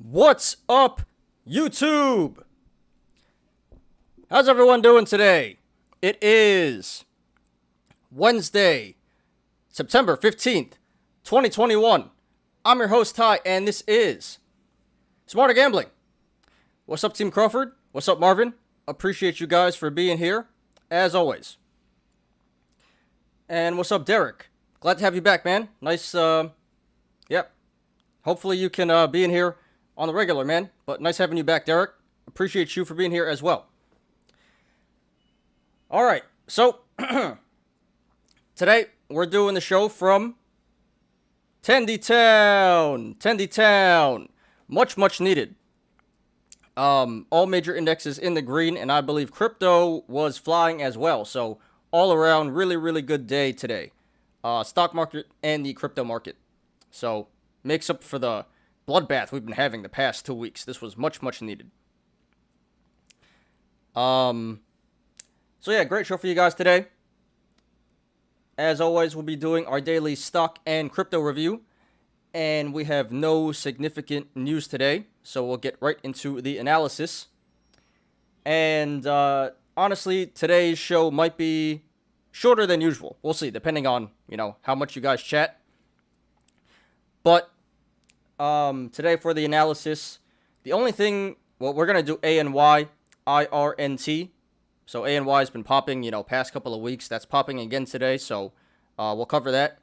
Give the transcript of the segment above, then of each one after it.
What's up, YouTube? How's everyone doing today? It is Wednesday, September 15th, 2021. I'm your host, Ty, and this is Smarter Gambling. What's up, Team Crawford? What's up, Marvin? Appreciate you guys for being here, as always. And what's up, Derek? Glad to have you back, man. Nice, yep. Hopefully you can be in here on the regular, man. But nice having you back, Derek. Appreciate you for being here as well. All right, so today we're doing the show from Tendy Town. Much needed. All major indexes in the green, and I believe crypto was flying as well. So all around, really good day today. Stock market and the crypto market. So makes up for the bloodbath we've been having the past 2 weeks. This was much needed. So yeah, great show for you guys today. As always, we'll be doing our daily stock and crypto review. And we have no significant news today, so we'll get right into the analysis. And honestly, today's show might be shorter than usual. We'll see, depending on, how much you guys chat. But today for the analysis, the only thing, we're going to do ANY, IRNT. So ANY has been popping, past couple of weeks. That's popping again today, so we'll cover that.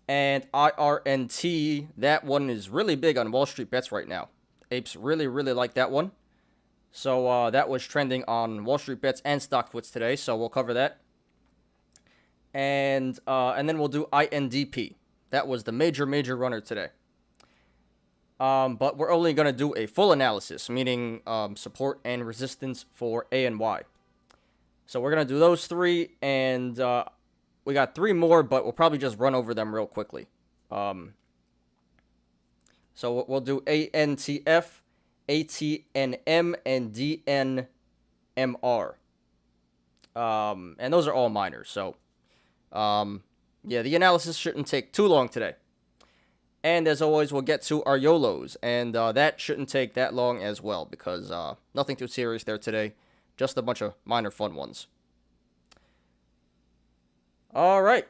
And IRNT, that one is really big on Wall Street bets right now. Apes really like that one. So that was trending on Wall Street bets and StockTwits today, so we'll cover that. And then we'll do INDP. That was the major runner today. But we're only going to do a full analysis, meaning support and resistance for ANY. So we're going to do those three, and we got three more, but we'll probably just run over them real quickly. So we'll do ANTF, ATNM, and DNMR. And those are all minors, so yeah, the analysis shouldn't take too long today. And as always, we'll get to our Yolos, and that shouldn't take that long as well, because nothing too serious there today, just a bunch of minor fun ones. All right.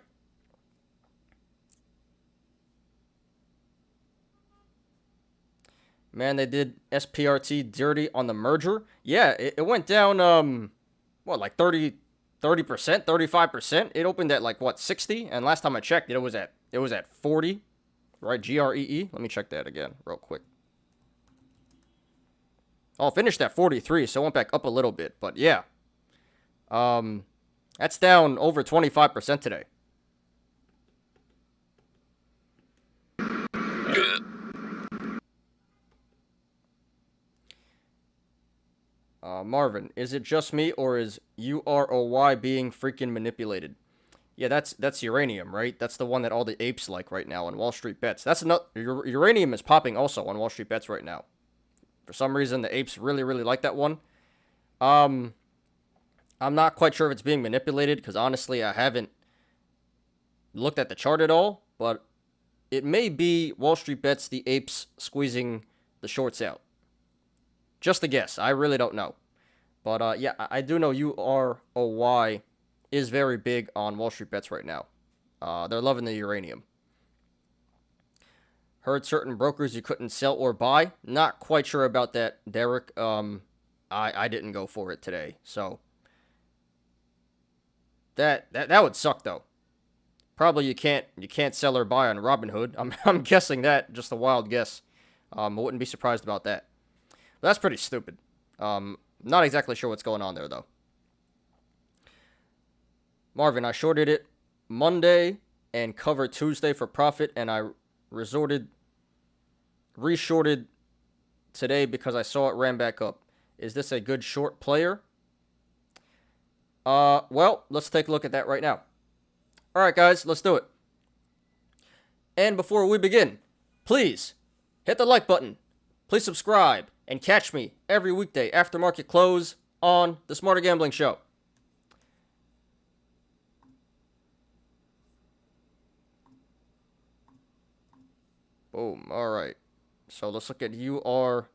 Man, they did SPRT dirty on the merger. Yeah, it went down, like 30%, 35%. It opened at like 60, and last time I checked, it was at 40, right? GREE. Let me check that again real quick. Oh, it finished at 43, so it went back up a little bit, but yeah. That's down over 25% today. Marvin, is it just me, or is UROY being freaking manipulated? Yeah, that's uranium, right? That's the one that all the apes like right now on Wall Street bets. That's another, uranium is popping also on Wall Street bets right now. For some reason, the apes really like that one. I'm not quite sure if it's being manipulated, because honestly, I haven't looked at the chart at all, but it may be Wall Street bets the apes squeezing the shorts out. Just a guess. I really don't know. But yeah, I do know UROY is very big on Wall Street bets right now. They're loving the uranium. Heard certain brokers you couldn't sell or buy. Not quite sure about that, Derek. I didn't go for it today, so that would suck though. Probably you can't sell or buy on Robinhood. I'm guessing that, just a wild guess. I wouldn't be surprised about that. But that's pretty stupid. Not exactly sure what's going on there though. Marvin, I shorted it Monday and covered Tuesday for profit, and I reshorted today because I saw it ran back up. Is this a good short player? Well, let's take a look at that right now. All right, guys, let's do it. And before we begin, please hit the like button. Please subscribe and catch me every weekday after market close on the Smarter Gambling Show. Boom. All right. So let's look at UROY.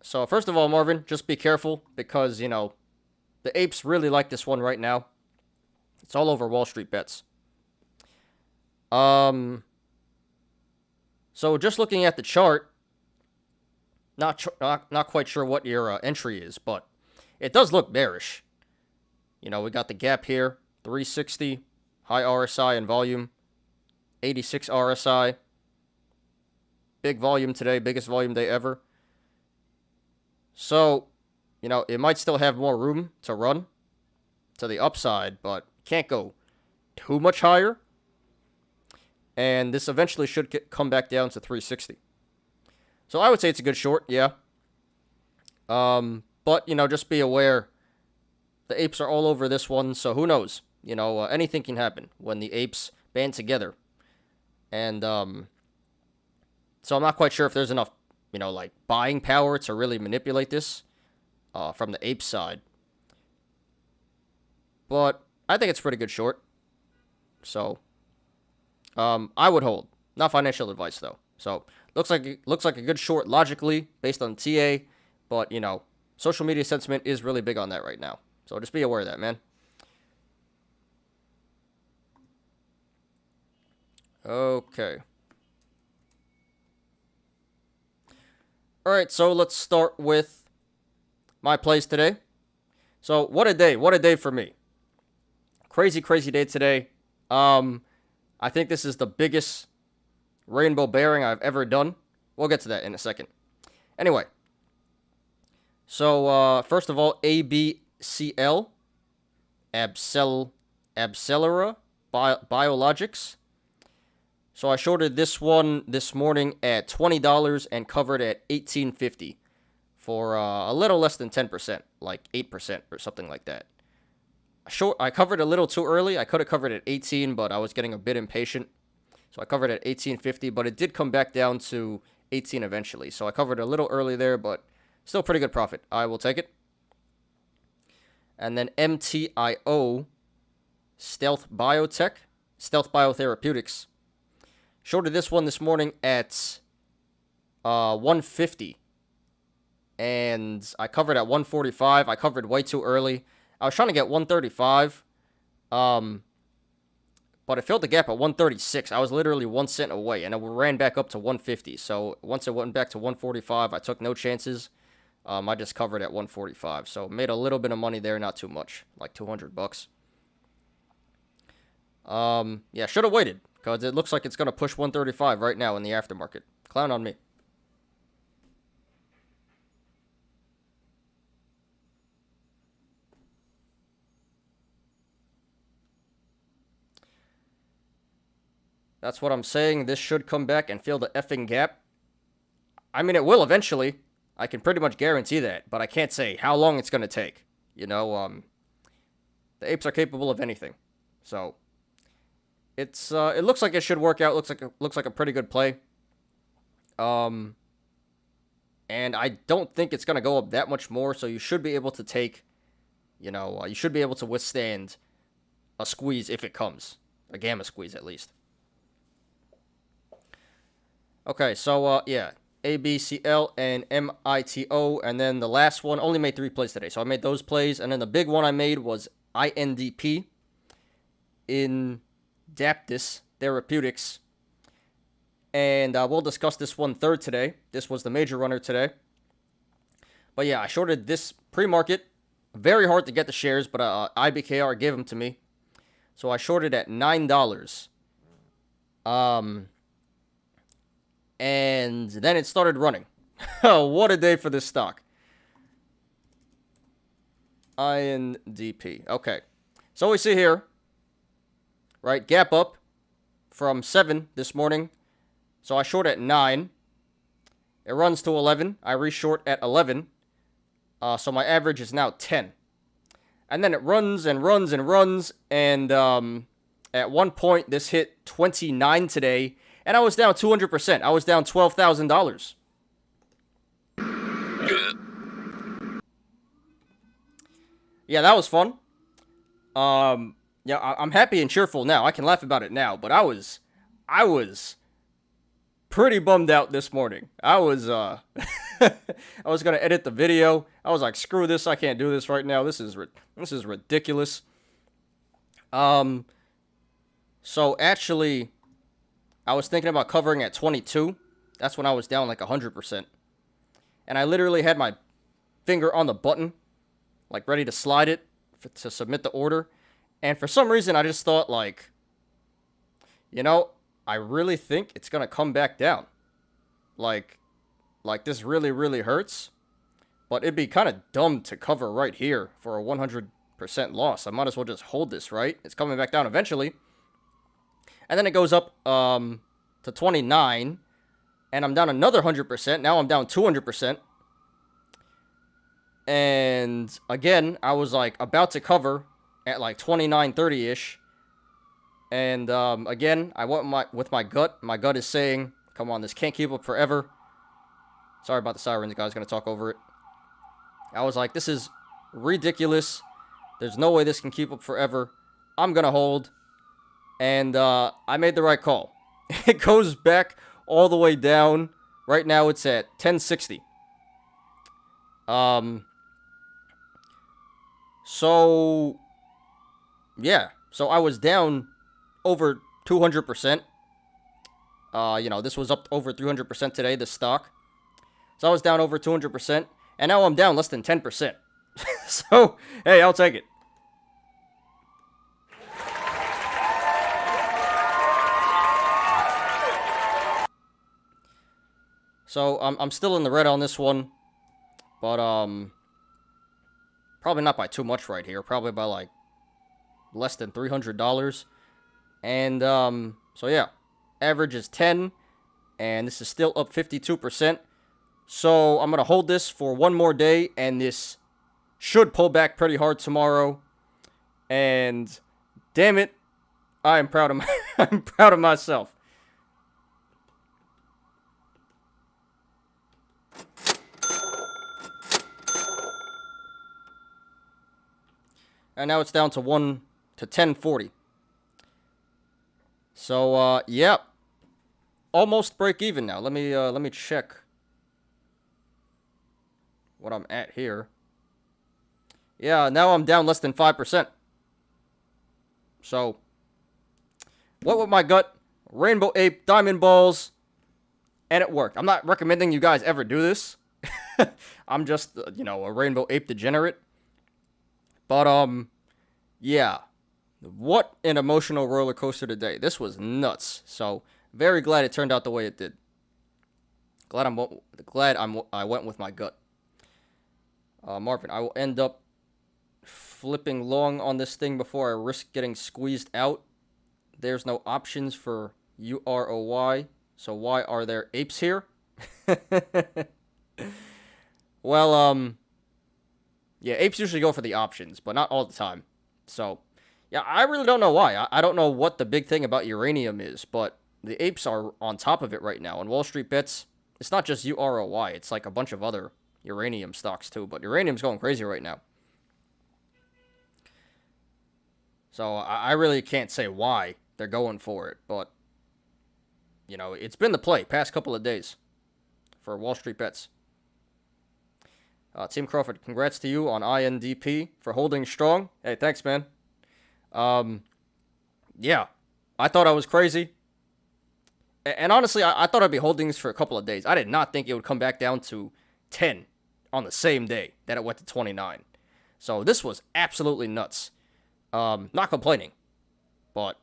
So first of all, Marvin, just be careful because, you know, the apes really like this one right now. It's all over Wall Street bets. So just looking at the chart, not quite sure what your entry is, but it does look bearish. You know, we got the gap here, 360, high RSI and volume, 86 RSI. Big volume today, biggest volume day ever. So, you know, it might still have more room to run to the upside, but can't go too much higher. And this eventually should come back down to 360. So I would say it's a good short, yeah. But, you know, just be aware. The apes are all over this one, so who knows? You know, anything can happen when the apes band together. And, so I'm not quite sure if there's enough, you know, like, buying power to really manipulate this from the ape side. But I think it's a pretty good short. So, I would hold. Not financial advice, though. So, looks like a good short logically based on TA. But, you know, social media sentiment is really big on that right now. So, just be aware of that, man. Okay. Alright, so let's start with my plays today. So, what a day. What a day for me. Crazy, crazy day today. I think this is the biggest rainbow bearing I've ever done. We'll get to that in a second. Anyway. So, first of all, ABCL. Abcellera Biologics. So I shorted this one this morning at $20 and covered at $18.50 for a little less than 10%, like 8% or something like that. I covered a little too early. I could have covered at 18, but I was getting a bit impatient. So I covered at $18.50, but it did come back down to 18 eventually. So I covered a little early there, but still pretty good profit. I will take it. And then MTIO, Stealth Biotherapeutics. Shorted this one this morning at 150. And I covered at 145. I covered way too early. I was trying to get 135. But it filled the gap at 136. I was literally 1 cent away. And it ran back up to 150. So once it went back to 145, I took no chances. I just covered at 145. So made a little bit of money there. Not too much. Like $200. Yeah, should have waited. Because it looks like it's going to push 135 right now in the aftermarket. Clown on me. That's what I'm saying. This should come back and fill the effing gap. I mean, it will eventually. I can pretty much guarantee that. But I can't say how long it's going to take. You know, the apes are capable of anything. So it looks like it should work out. Looks like a pretty good play. And I don't think it's going to go up that much more, so you should be able to take, you know, you should be able to withstand a squeeze if it comes. A gamma squeeze, at least. Okay, so, yeah. ABCL and MITO, and then the last one, only made 3 plays today, so I made those plays, and then the big one I made was INDP, Indaptus, Therapeutics, and we'll discuss this one third today. This was the major runner today. But yeah, I shorted this pre-market. Very hard to get the shares, but IBKR gave them to me. So I shorted at $9. And then it started running. What a day for this stock. INDP. Okay. So we see here, right, gap up from 7 this morning. So I short at 9. It runs to 11. I reshort at 11. So my average is now 10. And then it runs and runs and runs. And at one point, this hit 29 today. And I was down 200%. I was down $12,000. Yeah, that was fun. Yeah, I'm happy and cheerful now. I can laugh about it now, but I was pretty bummed out this morning. I was I was gonna edit the video. I was like, screw this, I can't do this right now. This is ridiculous. Um, so actually, I was thinking about covering at 22. That's when I was down like 100%, and I literally had my finger on the button, like ready to slide it to submit the order. And for some reason, I just thought like, you know, I really think it's gonna come back down. Like, this really, really hurts. But it'd be kind of dumb to cover right here for a 100% loss. I might as well just hold this, right? It's coming back down eventually. And then it goes up to 29. And I'm down another 100%. Now I'm down 200%. And again, I was like about to cover at like 29.30-ish. And again, I went with my gut. My gut is saying, come on, this can't keep up forever. Sorry about the sirens, guys. Going to talk over it. I was like, this is ridiculous. There's no way this can keep up forever. I'm going to hold. And I made the right call. It goes back all the way down. Right now it's at 1060. So, yeah. So I was down over 200%. This was up over 300% today, this stock. So I was down over 200%. And now I'm down less than 10%. So, hey, I'll take it. So, I'm still in the red on this one. But, probably not by too much right here. Probably by, like, less than $300. And, so yeah. Average is 10. And this is still up 52%. So, I'm going to hold this for one more day. And this should pull back pretty hard tomorrow. And, damn it, I am proud of I'm proud of myself. And now it's down to 1040. So, yeah. Almost break even now. Let me check what I'm at here. Yeah, now I'm down less than 5%. So, what with my gut? Rainbow Ape, Diamond Balls, and it worked. I'm not recommending you guys ever do this. I'm just, a Rainbow Ape degenerate. But, yeah. What an emotional roller coaster today. This was nuts. So, very glad it turned out the way it did. I went with my gut. Marvin, I will end up flipping long on this thing before I risk getting squeezed out. There's no options for UROY. So why are there apes here? Well, yeah, apes usually go for the options, but not all the time. So, yeah, I really don't know why. I don't know what the big thing about uranium is, but the apes are on top of it right now. And Wall Street Bets, it's not just UROY. It's like a bunch of other uranium stocks too. But uranium's going crazy right now. So, I really can't say why they're going for it. But, it's been the play past couple of days for Wall Street Bets. Team Crawford, congrats to you on INDP for holding strong. Hey, thanks, man. Yeah, I thought I was crazy. And honestly, I thought I'd be holding this for a couple of days. I did not think it would come back down to 10 on the same day that it went to 29. So this was absolutely nuts. Not complaining, but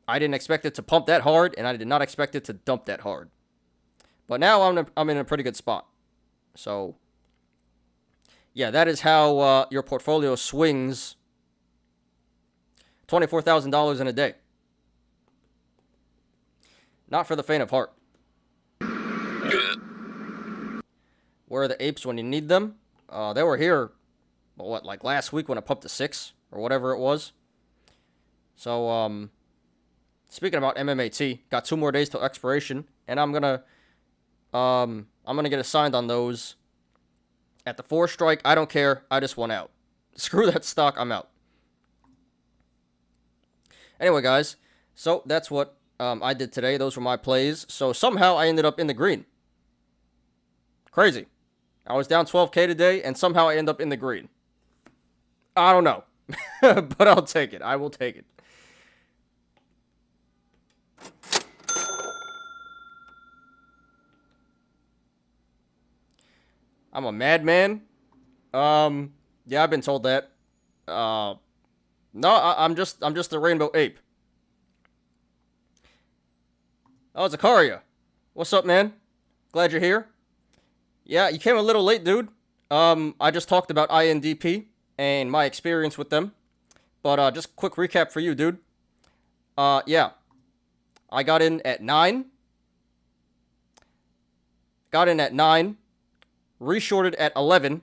I didn't expect it to pump that hard, and I did not expect it to dump that hard. But now I'm in a pretty good spot. So, yeah, that is how your portfolio swings $24,000 in a day. Not for the faint of heart. Where are the apes when you need them? They were here, like last week when it pumped to 6 or whatever it was. So, speaking about MMAT, got 2 more days till expiration, and I'm gonna get assigned on those at the 4 strike. I don't care. I just want out. Screw that stock. I'm out. Anyway, guys, so that's what I did today. Those were my plays. So somehow I ended up in the green. Crazy. I was down 12K today, and somehow I end up in the green. I don't know. But I'll take it. I will take it. I'm a madman. Yeah, I've been told that. No, I'm just a rainbow ape. Oh, Zakaria. What's up, man? Glad you're here. Yeah, you came a little late, dude. I just talked about INDP and my experience with them. But just quick recap for you, dude. Yeah. I got in at 9. Reshorted at 11.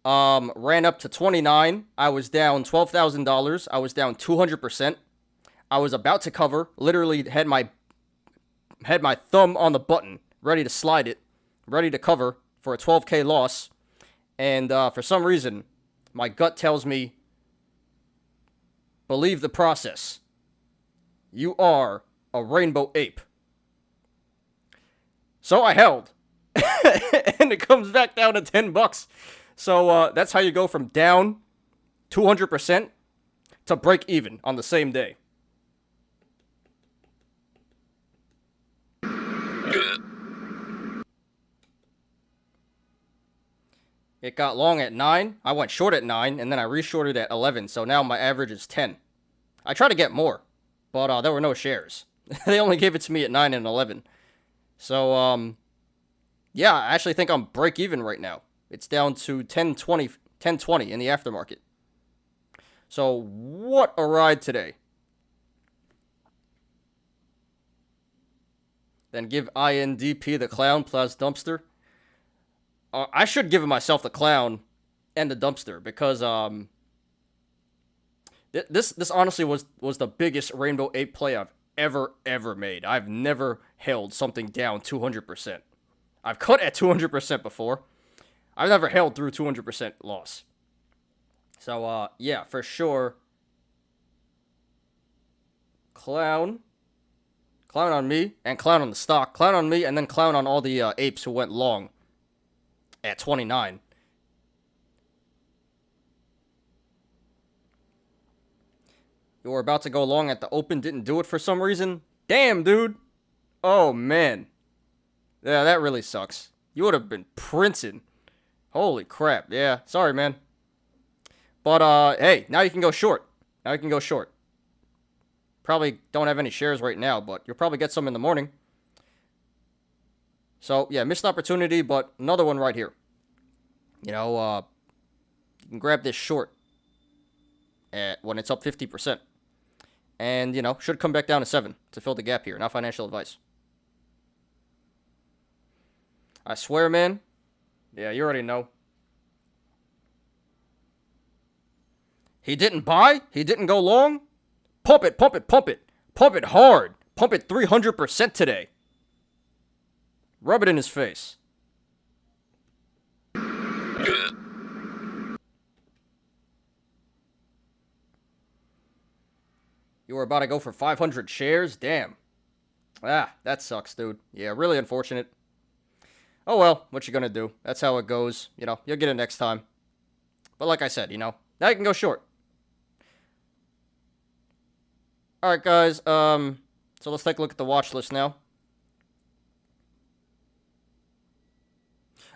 Ran up to 29. I was down $12,000. I was down 200%. I was about to cover. Literally had my thumb on the button, ready to slide it, ready to cover for a 12K loss. And for some reason, my gut tells me, believe the process. You are a rainbow ape. So I held. And it comes back down to $10. So that's how you go from down 200% to break even on the same day. It got long at 9. I went short at 9, and then I reshorted at 11. So now my average is 10. I tried to get more, but there were no shares. They only gave it to me at 9 and 11. So, yeah, I actually think I'm break even right now. It's down to 1020 in the aftermarket. So, what a ride today. Then give INDP the clown plus dumpster. I should give myself the clown and the dumpster because this honestly was the biggest rainbow ape play I've ever made. I've never held something down 200%. I've cut at 200% before. I've never held through 200% loss. So yeah, for sure. Clown on me and clown on the stock. Clown on me and then clown on all the apes who went long. At 29. You were about to go long at the open, didn't do it for some reason? Damn, dude. Oh, man. Yeah, that really sucks. You would have been princing. Holy crap. Yeah, sorry, man. But, hey, now you can go short. Probably don't have any shares right now, but you'll probably get some in the morning. So, yeah, missed opportunity, but another one right here. You know, you can grab this short when it's up 50%. And, you know, should come back down to 7 to fill the gap here. Not financial advice. I swear, man. Yeah, you already know. He didn't buy? He didn't go long? Pump it. Pump it hard. Pump it 300% today. Rub it in his face. You were about to go for 500 shares? Damn. Ah, that sucks, dude. Yeah, really unfortunate. Oh well, what you gonna do? That's how it goes. You know, you'll get it next time. But like I said, you know, now you can go short. Alright, guys, so let's take a look at the watch list now.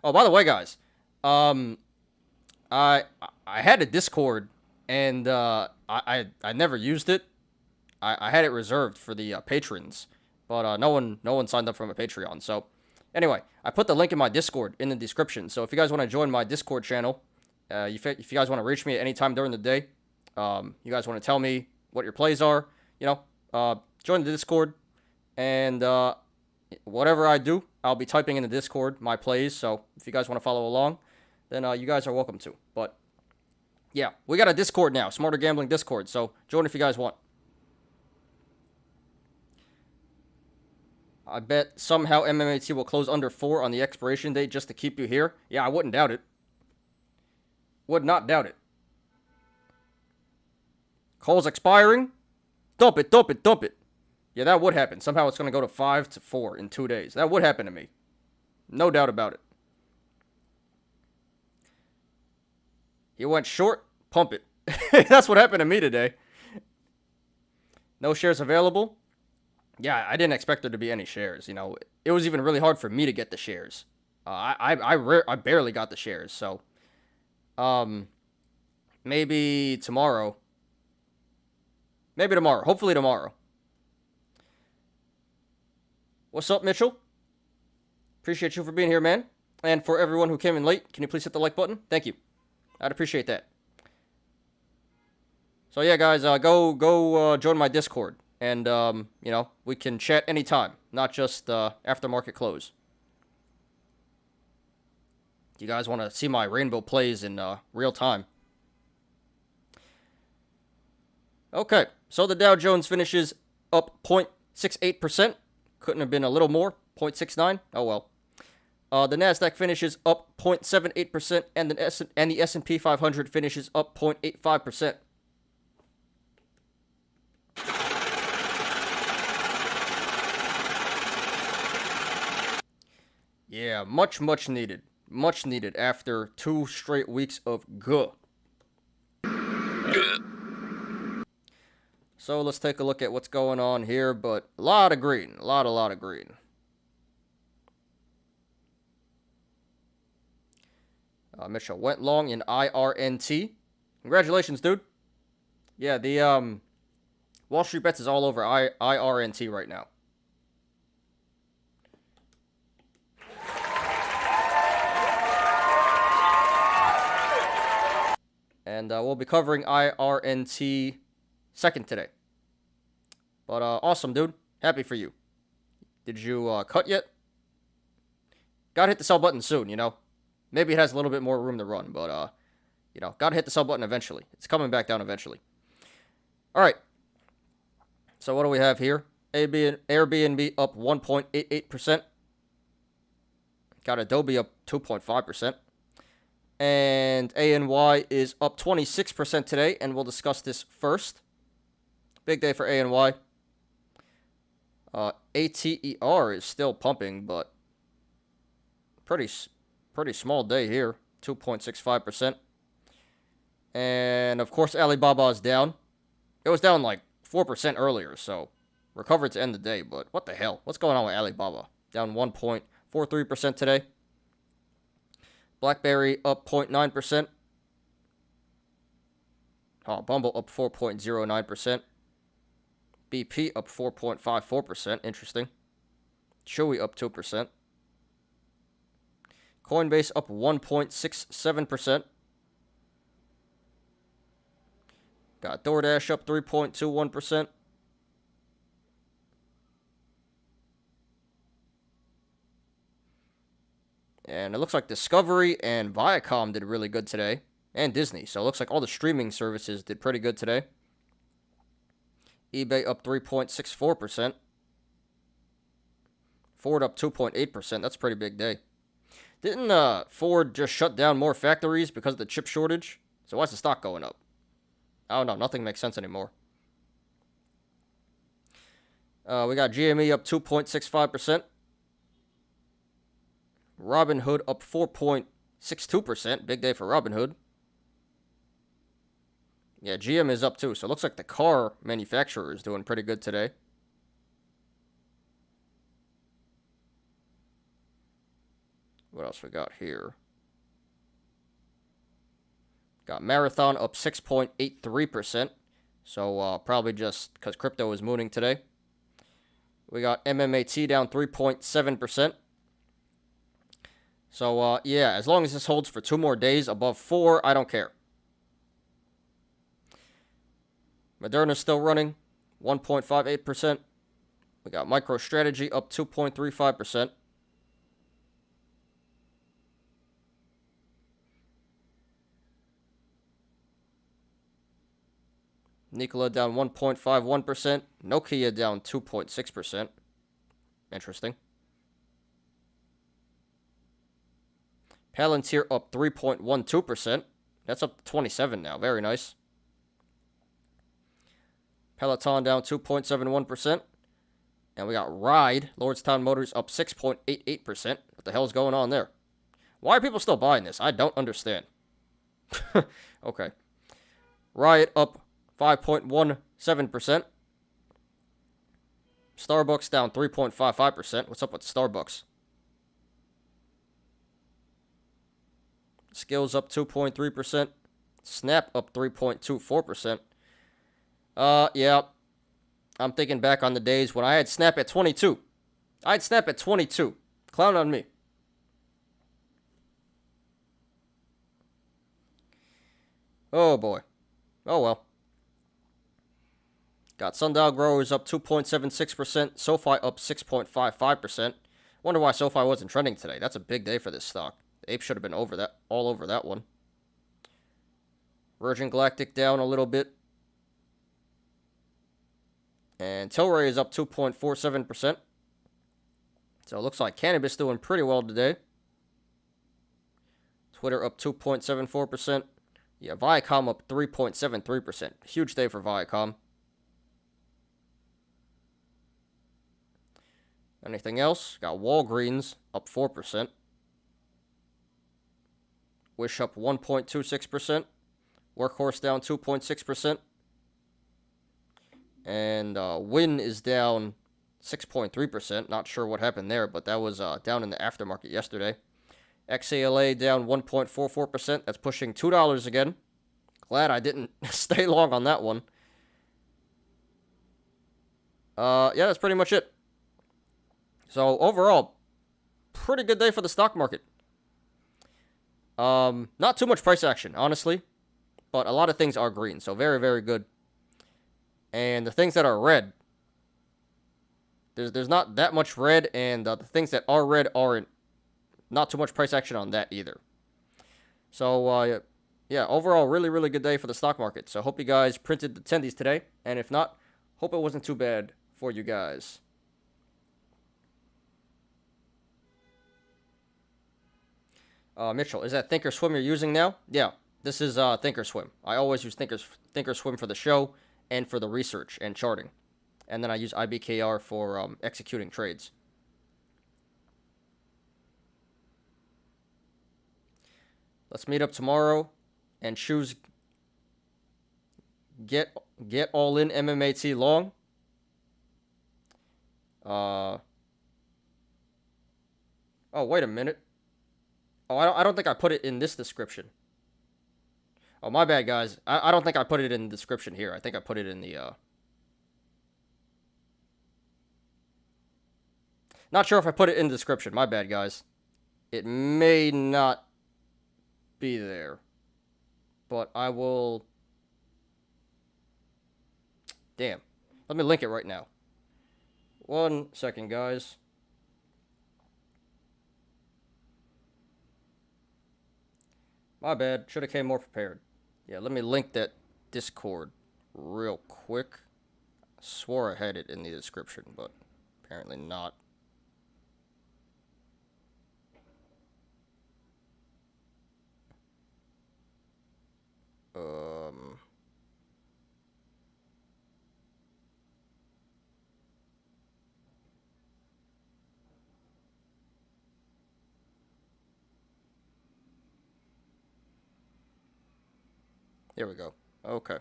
Oh, by the way, guys, I had a Discord, and I never used it. I had it reserved for the patrons, but no one signed up for my Patreon. So anyway, I put the link in my Discord in the description. So if you guys want to join my Discord channel, if you guys want to reach me at any time during the day, you guys want to tell me what your plays are, you know, join the Discord, and whatever I do, I'll be typing in the Discord my plays. So if you guys want to follow along, then you guys are welcome to. But yeah, we got a Discord now, Smarter Gambling Discord. So join if you guys want. I bet somehow MMAT will close under 4 on the expiration date just to keep you here. Yeah, I wouldn't doubt it. Would not doubt it. Coal's expiring. Dump it, dump it, dump it. Yeah, that would happen. Somehow it's going to go to 5 to 4 in 2 days. That would happen to me. No doubt about it. He went short. Pump it. That's what happened to me today. No shares available. Yeah, I didn't expect there to be any shares. You know, it was even really hard for me to get the shares. I barely got the shares. So, maybe tomorrow. Maybe tomorrow. Hopefully tomorrow. What's up, Mitchell? Appreciate you for being here, man. And for everyone who came in late, can you please hit the like button? Thank you. I'd appreciate that. So yeah, guys, go join my Discord, and you know, we can chat anytime, not just after market close. You guys want to see my rainbow plays in real time? Okay, so the Dow Jones finishes up 0.68%. Couldn't have been a little more, 0.69. Oh well. The Nasdaq finishes up 0.78%, and the S&P 500 finishes up 0.85%. Yeah, much needed. Much needed after 2 straight weeks of guh. So let's take a look at what's going on here, but a lot of green. A lot of green. Mitchell went long in IRNT. Congratulations, dude. Yeah, the Wall Street Bets is all over IRNT right now. And we'll be covering IRNT second today. But awesome, dude. Happy for you. Did you cut yet? Gotta hit the sell button soon, you know. Maybe it has a little bit more room to run, but, you know, gotta hit the sell button eventually. It's coming back down eventually. All right. So what do we have here? Airbnb up 1.88%. Got Adobe up 2.5%. And ANY is up 26% today, and we'll discuss this first. Big day for ANY. ATER is still pumping, but pretty small day here, 2.65%. And of course, Alibaba is down. It was down like 4% earlier, so recovered to end the day. But what the hell? What's going on with Alibaba? Down 1.43% today. BlackBerry up 0.9%. Oh, Bumble up 4.09%. BP up 4.54%. Interesting. Chewy up 2%. Coinbase up 1.67%. Got DoorDash up 3.21%. And it looks like Discovery and Viacom did really good today. And Disney. So it looks like all the streaming services did pretty good today. eBay up 3.64%. Ford up 2.8%. That's a pretty big day. Didn't Ford just shut down more factories because of the chip shortage? So why is the stock going up? I don't know. Nothing makes sense anymore. We got GME up 2.65%. Robinhood up 4.62%. Big day for Robinhood. Yeah, GM is up too. So it looks like the car manufacturer is doing pretty good today. What else we got here? Got Marathon up 6.83%. So probably just because crypto is mooning today. We got MMAT down 3.7%. So, yeah, as long as this holds for 2 more days above 4, I don't care. Moderna's still running, 1.58%. We got MicroStrategy up 2.35%. Nikola down 1.51%. Nokia down 2.6%. Interesting. Palantir up 3.12%. That's up to 27 now. Very nice. Peloton down 2.71%. And we got Ride, Lordstown Motors, up 6.88%. What the hell's going on there? Why are people still buying this? I don't understand. Okay. Riot up 5.17%. Starbucks down 3.55%. What's up with Starbucks? Skills up 2.3%. Snap up 3.24%. Yeah. I'm thinking back on the days when I had Snap at 22. I had Snap at 22. Clown on me. Oh boy. Oh well. Got Sundial Growers up 2.76%. SoFi up 6.55%. Wonder why SoFi wasn't trending today. That's a big day for this stock. The ape should have been all over that one. Virgin Galactic down a little bit. And Tilray is up 2.47%. So it looks like cannabis doing pretty well today. Twitter up 2.74%. Yeah, Viacom up 3.73%. Huge day for Viacom. Anything else? Got Walgreens up 4%. Wish up 1.26%. Workhorse down 2.6%. And Win is down 6.3%. Not sure what happened there, but that was down in the aftermarket yesterday. XALA down 1.44%. That's pushing $2 again. Glad I didn't stay long on that one. Yeah, that's pretty much it. So, pretty good day for the stock market. Not too much price action, honestly. But a lot of things are green, so very, very good. And the things that are red, there's not that much red, and the things that are red aren't not too much price action on that either. So, yeah, overall, really, really good day for the stock market. So, hope you guys printed the tendies today. And if not, hope it wasn't too bad for you guys. Mitchell, is that Thinkorswim you're using now? Yeah, this is Thinkorswim. I always use Thinkorswim for the show and for the research and charting. And then I use IBKR for executing trades. Let's meet up tomorrow and choose get all in MMAT long. Oh, wait a minute. Oh, I don't think I put it in this description. Oh, my bad, guys. I don't think I put it in the description here. I think I put it in the, Not sure if I put it in the description. My bad, guys. It may not be there. But I will... Damn. Let me link it right now. 1 second, guys. My bad. Should have came more prepared. Yeah, let me link that Discord real quick. I swore I had it in the description, but apparently not. Here we go. Okay.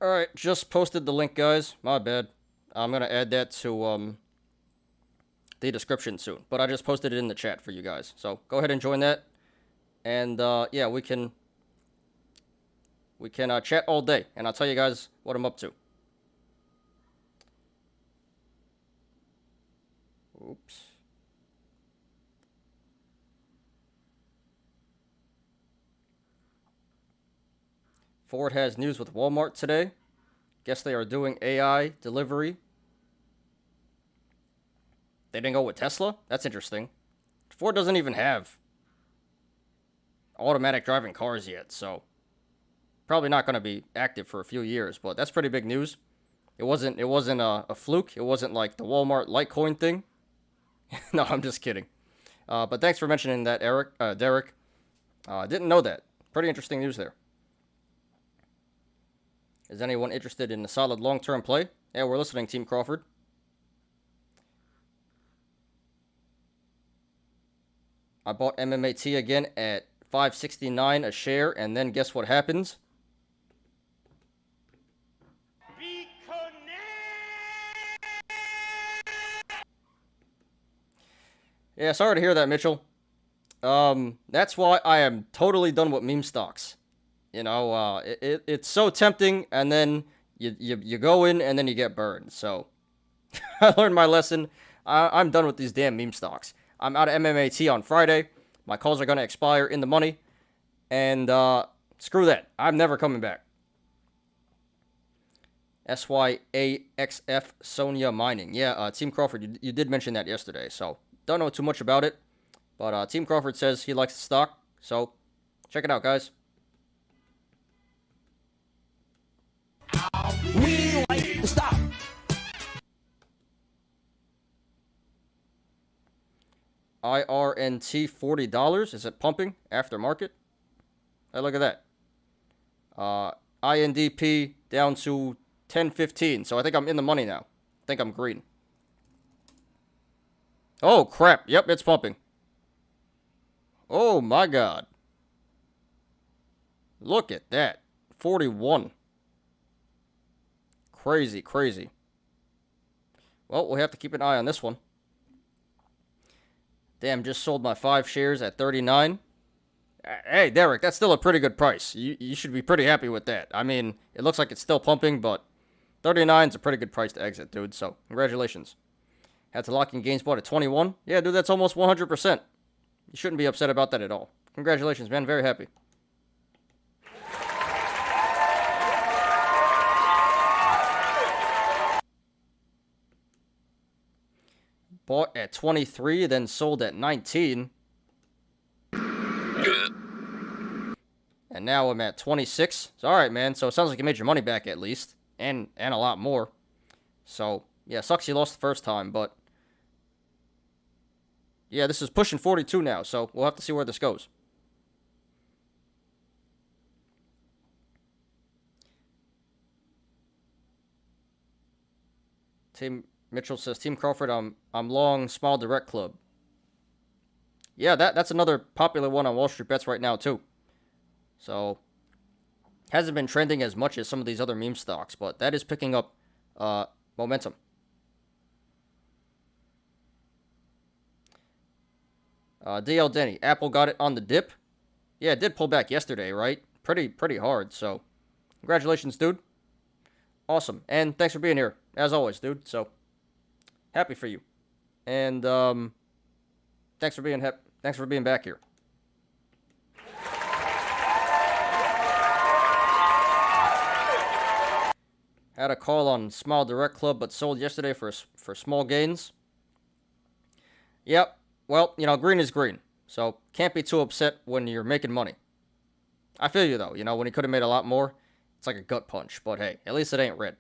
Alright, just posted the link, guys. My bad. I'm going to add that to the description soon. But I just posted it in the chat for you guys. So go ahead and join that. And yeah, we can chat all day. And I'll tell you guys what I'm up to. Oops. Ford has news with Walmart today. Guess they are doing AI delivery. They didn't go with Tesla? That's interesting. Ford doesn't even have automatic driving cars yet, so probably not going to be active for a few years, but that's pretty big news. It wasn't a fluke. It wasn't like the Walmart Litecoin thing. No, I'm just kidding. But thanks for mentioning that, Derek. Didn't know that. Pretty interesting news there. Is anyone interested in a solid long-term play? Yeah, we're listening, Team Crawford. I bought MMAT again at $5.69 a share, and then guess what happens? Yeah, sorry to hear that, Mitchell. That's why I am totally done with meme stocks. You know, it's so tempting, and then you go in, and then you get burned. So, I learned my lesson. I'm done with these damn meme stocks. I'm out of MMAT on Friday. My calls are going to expire in the money. And screw that. I'm never coming back. SYAXF Sonia Mining. Yeah, Team Crawford, you did mention that yesterday. So, don't know too much about it. But Team Crawford says he likes the stock. So, check it out, guys. We like the stock. IRNT $40. Is it pumping aftermarket? Hey, look at that. INDP down to 10.15. So I think I'm in the money now. I think I'm green. Oh, crap. Yep, it's pumping. Oh, my God. Look at that. 41. Crazy, crazy. Well, we'll have to keep an eye on this one. Damn, just sold my 5 shares at 39. Hey, Derek, that's still a pretty good price. You should be pretty happy with that. I mean, it looks like it's still pumping, but 39 is a pretty good price to exit, dude. So, congratulations. Had to lock in gains bought at 21. Yeah, dude, that's almost 100%. You shouldn't be upset about that at all. Congratulations, man. Very happy. Bought at 23, then sold at 19. Good. And now I'm at 26. It's alright, man. So it sounds like you made your money back at least. And a lot more. So, yeah, sucks you lost the first time, but... yeah, this is pushing 42 now, so we'll have to see where this goes. Team Mitchell says, Team Crawford, I'm long Small Direct Club. Yeah, that's another popular one on Wall Street Bets right now, too. So, hasn't been trending as much as some of these other meme stocks, but that is picking up momentum. DL Denny, Apple got it on the dip. Yeah, it did pull back yesterday, right? Pretty hard, so congratulations, dude. Awesome, and thanks for being here, as always, dude. So, happy for you. And, thanks for being back here. Had a call on Small Direct Club, but sold yesterday for small gains. Yep. Well, you know, green is green. So, can't be too upset when you're making money. I feel you, though. You know, when he could have made a lot more, it's like a gut punch. But hey, at least it ain't red.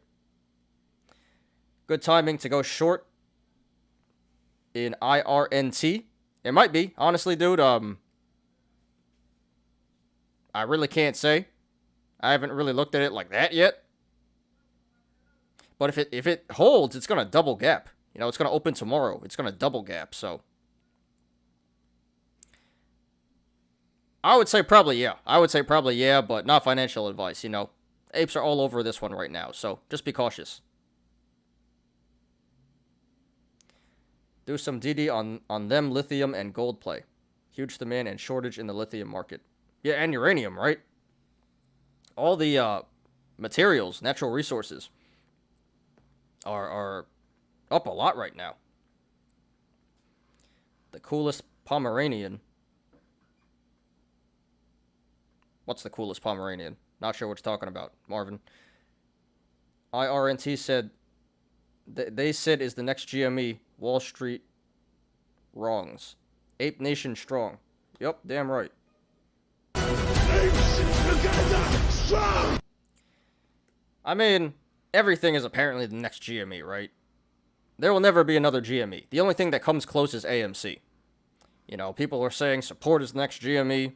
Good timing to go short in IRNT. It might be. Honestly, dude, I really can't say. I haven't really looked at it like that yet. But if it holds, it's going to double gap. You know, it's going to open tomorrow. It's going to double gap, so... I would say probably yeah, but not financial advice, you know. Apes are all over this one right now, so just be cautious. Do some DD on them lithium and gold play. Huge demand and shortage in the lithium market. Yeah, and uranium, right? All the materials, natural resources are up a lot right now. The coolest Pomeranian. What's the coolest Pomeranian? Not sure what you're talking about, Marvin. IRNT said, they said is the next GME, Wall Street wrongs. Ape Nation strong. Yep, damn right. I mean, everything is apparently the next GME, right? there will never be another GME. The only thing that comes close is AMC. You know, people are saying support is the next GME.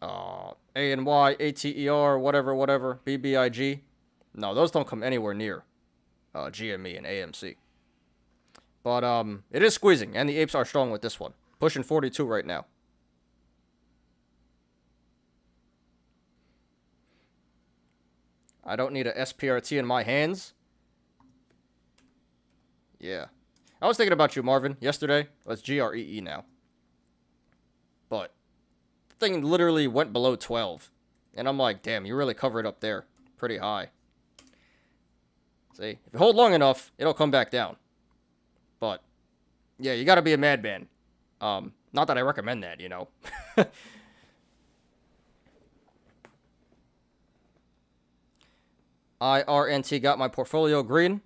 ANY, ATER, whatever, BBIG. No, those don't come anywhere near GME and AMC. But it is squeezing, and the apes are strong with this one. Pushing 42 right now. I don't need a SPRT in my hands. Yeah. I was thinking about you, Marvin, yesterday. Well, it's GREE now. But the thing literally went below 12. And I'm like, damn, you really cover it up there. Pretty high. See, if you hold long enough, it'll come back down. But, yeah, you gotta be a madman. Not that I recommend that, you know. IRNT got my portfolio green.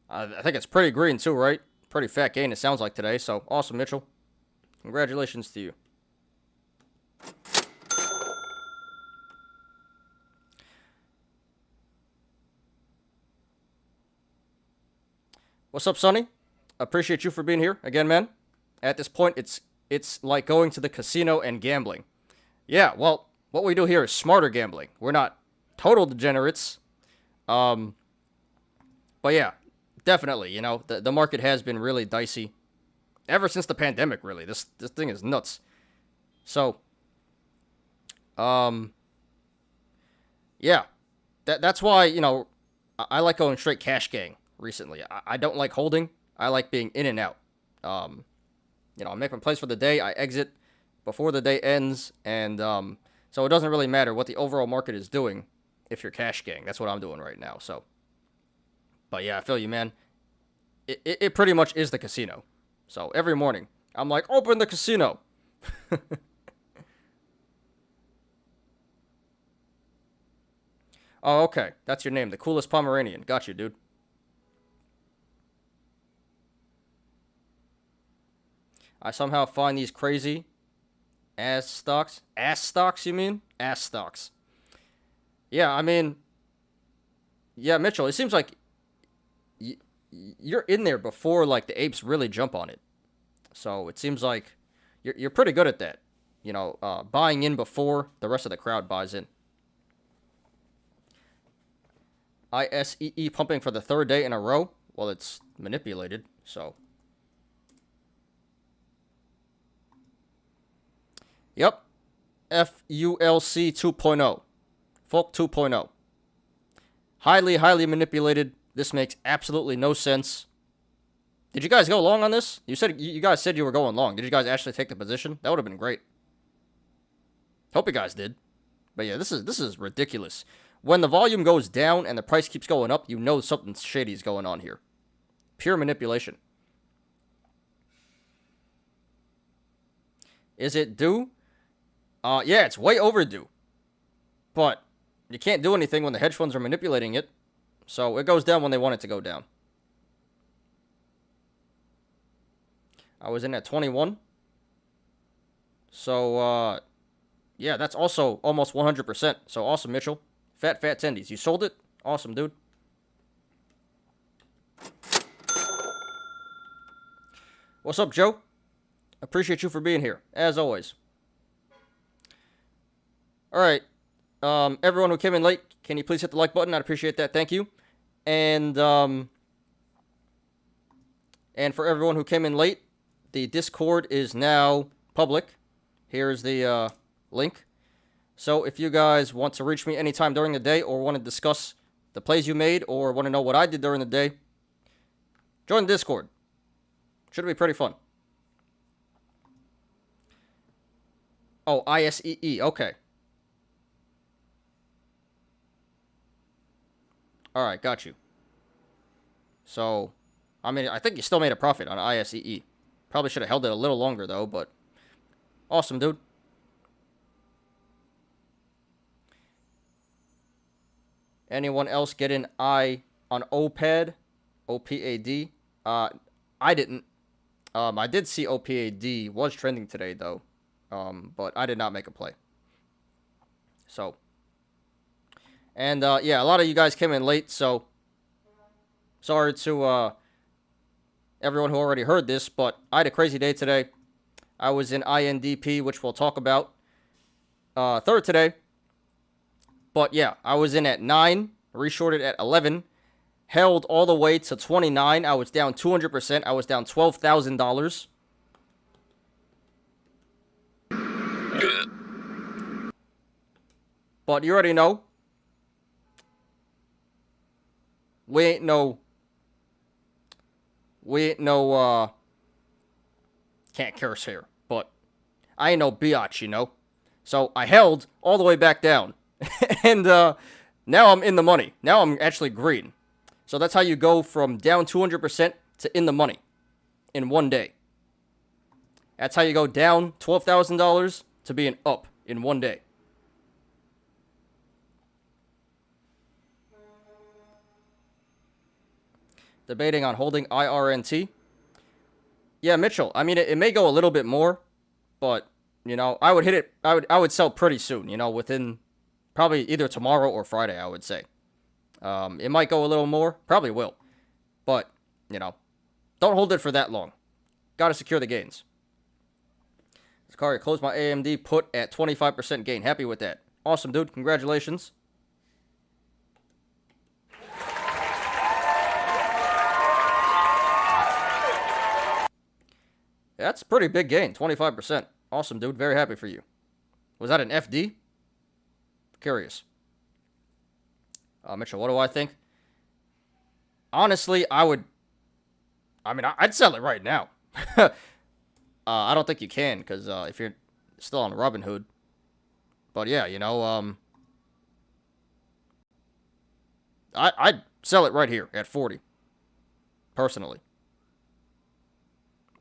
I think it's pretty green too, right? Pretty fat gain, it sounds like today. So, awesome, Mitchell. Congratulations to you. What's up, Sonny? Appreciate you for being here again, man. At this point, it's like going to the casino and gambling. Yeah, well, what we do here is smarter gambling. We're not total degenerates. But yeah, definitely, you know, the market has been really dicey ever since the pandemic, really. This thing is nuts. So, yeah, that's why, you know, I like going straight cash gang recently. I don't like holding. I like being in and out. You know, I make my plays for the day. I exit before the day ends, and so it doesn't really matter what the overall market is doing if you're cash gang. That's what I'm doing right now. So, but yeah, I feel you, man. It pretty much is the casino. So every morning, I'm like, open the casino. Oh, okay. That's your name. The coolest Pomeranian. Got you, dude. I somehow find these crazy ass stocks. Ass stocks, you mean? Ass stocks. Yeah, I mean, yeah, Mitchell, it seems like you're in there before, like, the apes really jump on it. So it seems like you're pretty good at that. You know, buying in before the rest of the crowd buys in. ISEE pumping for the third day in a row. Well, it's manipulated, so. Yep. FULC 2.0. Folk 2.0. Highly manipulated. This makes absolutely no sense. Did you guys go long on this? You guys said you were going long. Did you guys actually take the position? That would have been great. Hope you guys did. But yeah, this is ridiculous. When the volume goes down and the price keeps going up, you know something shady is going on here. Pure manipulation. Is it due? Yeah, it's way overdue. But you can't do anything when the hedge funds are manipulating it. So it goes down when they want it to go down. I was in at 21. So, yeah, that's also almost 100%. So awesome, Mitchell. Fat tendies. You sold it? Awesome, dude. What's up, Joe? Appreciate you for being here, as always. All right. Everyone who came in late, can you please hit the like button? I'd appreciate that. Thank you. And for everyone who came in late, the Discord is now public. Here's the link. So if you guys want to reach me anytime during the day or want to discuss the plays you made or want to know what I did during the day, join the Discord. Should be pretty fun. Oh, ISEE. Okay. All right, got you. So, I mean, I think you still made a profit on ISEE. Probably should have held it a little longer, though, but awesome, dude. Anyone else get an I on OPAD? OPAD? I didn't. I did see OPAD was trending today, though. But I did not make a play. So. And, yeah, a lot of you guys came in late, so Sorry to everyone who already heard this, but I had a crazy day today. I was in INDP, which we'll talk about third today. But yeah, I was in at 9, reshorted at 11, held all the way to 29. I was down 200%. I was down $12,000. But you already know, we ain't no, can't curse here, but I ain't no biatch, you know? So I held all the way back down. And now I'm in the money. Now I'm actually green. So that's how you go from down 200% to in the money in one day. That's how you go down $12,000 to being up in one day. Debating on holding IRNT. Yeah, Mitchell. I mean, it may go a little bit more, but you know, I would hit it. I would sell pretty soon. You know, within probably either tomorrow or Friday. I would say. It might go a little more. Probably will, but you know, don't hold it for that long. Got to secure the gains. Zakaria, closed my AMD put at 25% gain. Happy with that. Awesome, dude. Congratulations. That's a pretty big gain, 25%. Awesome, dude. Very happy for you. Was that an FD? Curious. Mitchell, what do I think? Honestly, I'd sell it right now. I don't think you can, because if you're still on Robinhood. But yeah, you know, I'd sell it right here at 40. Personally.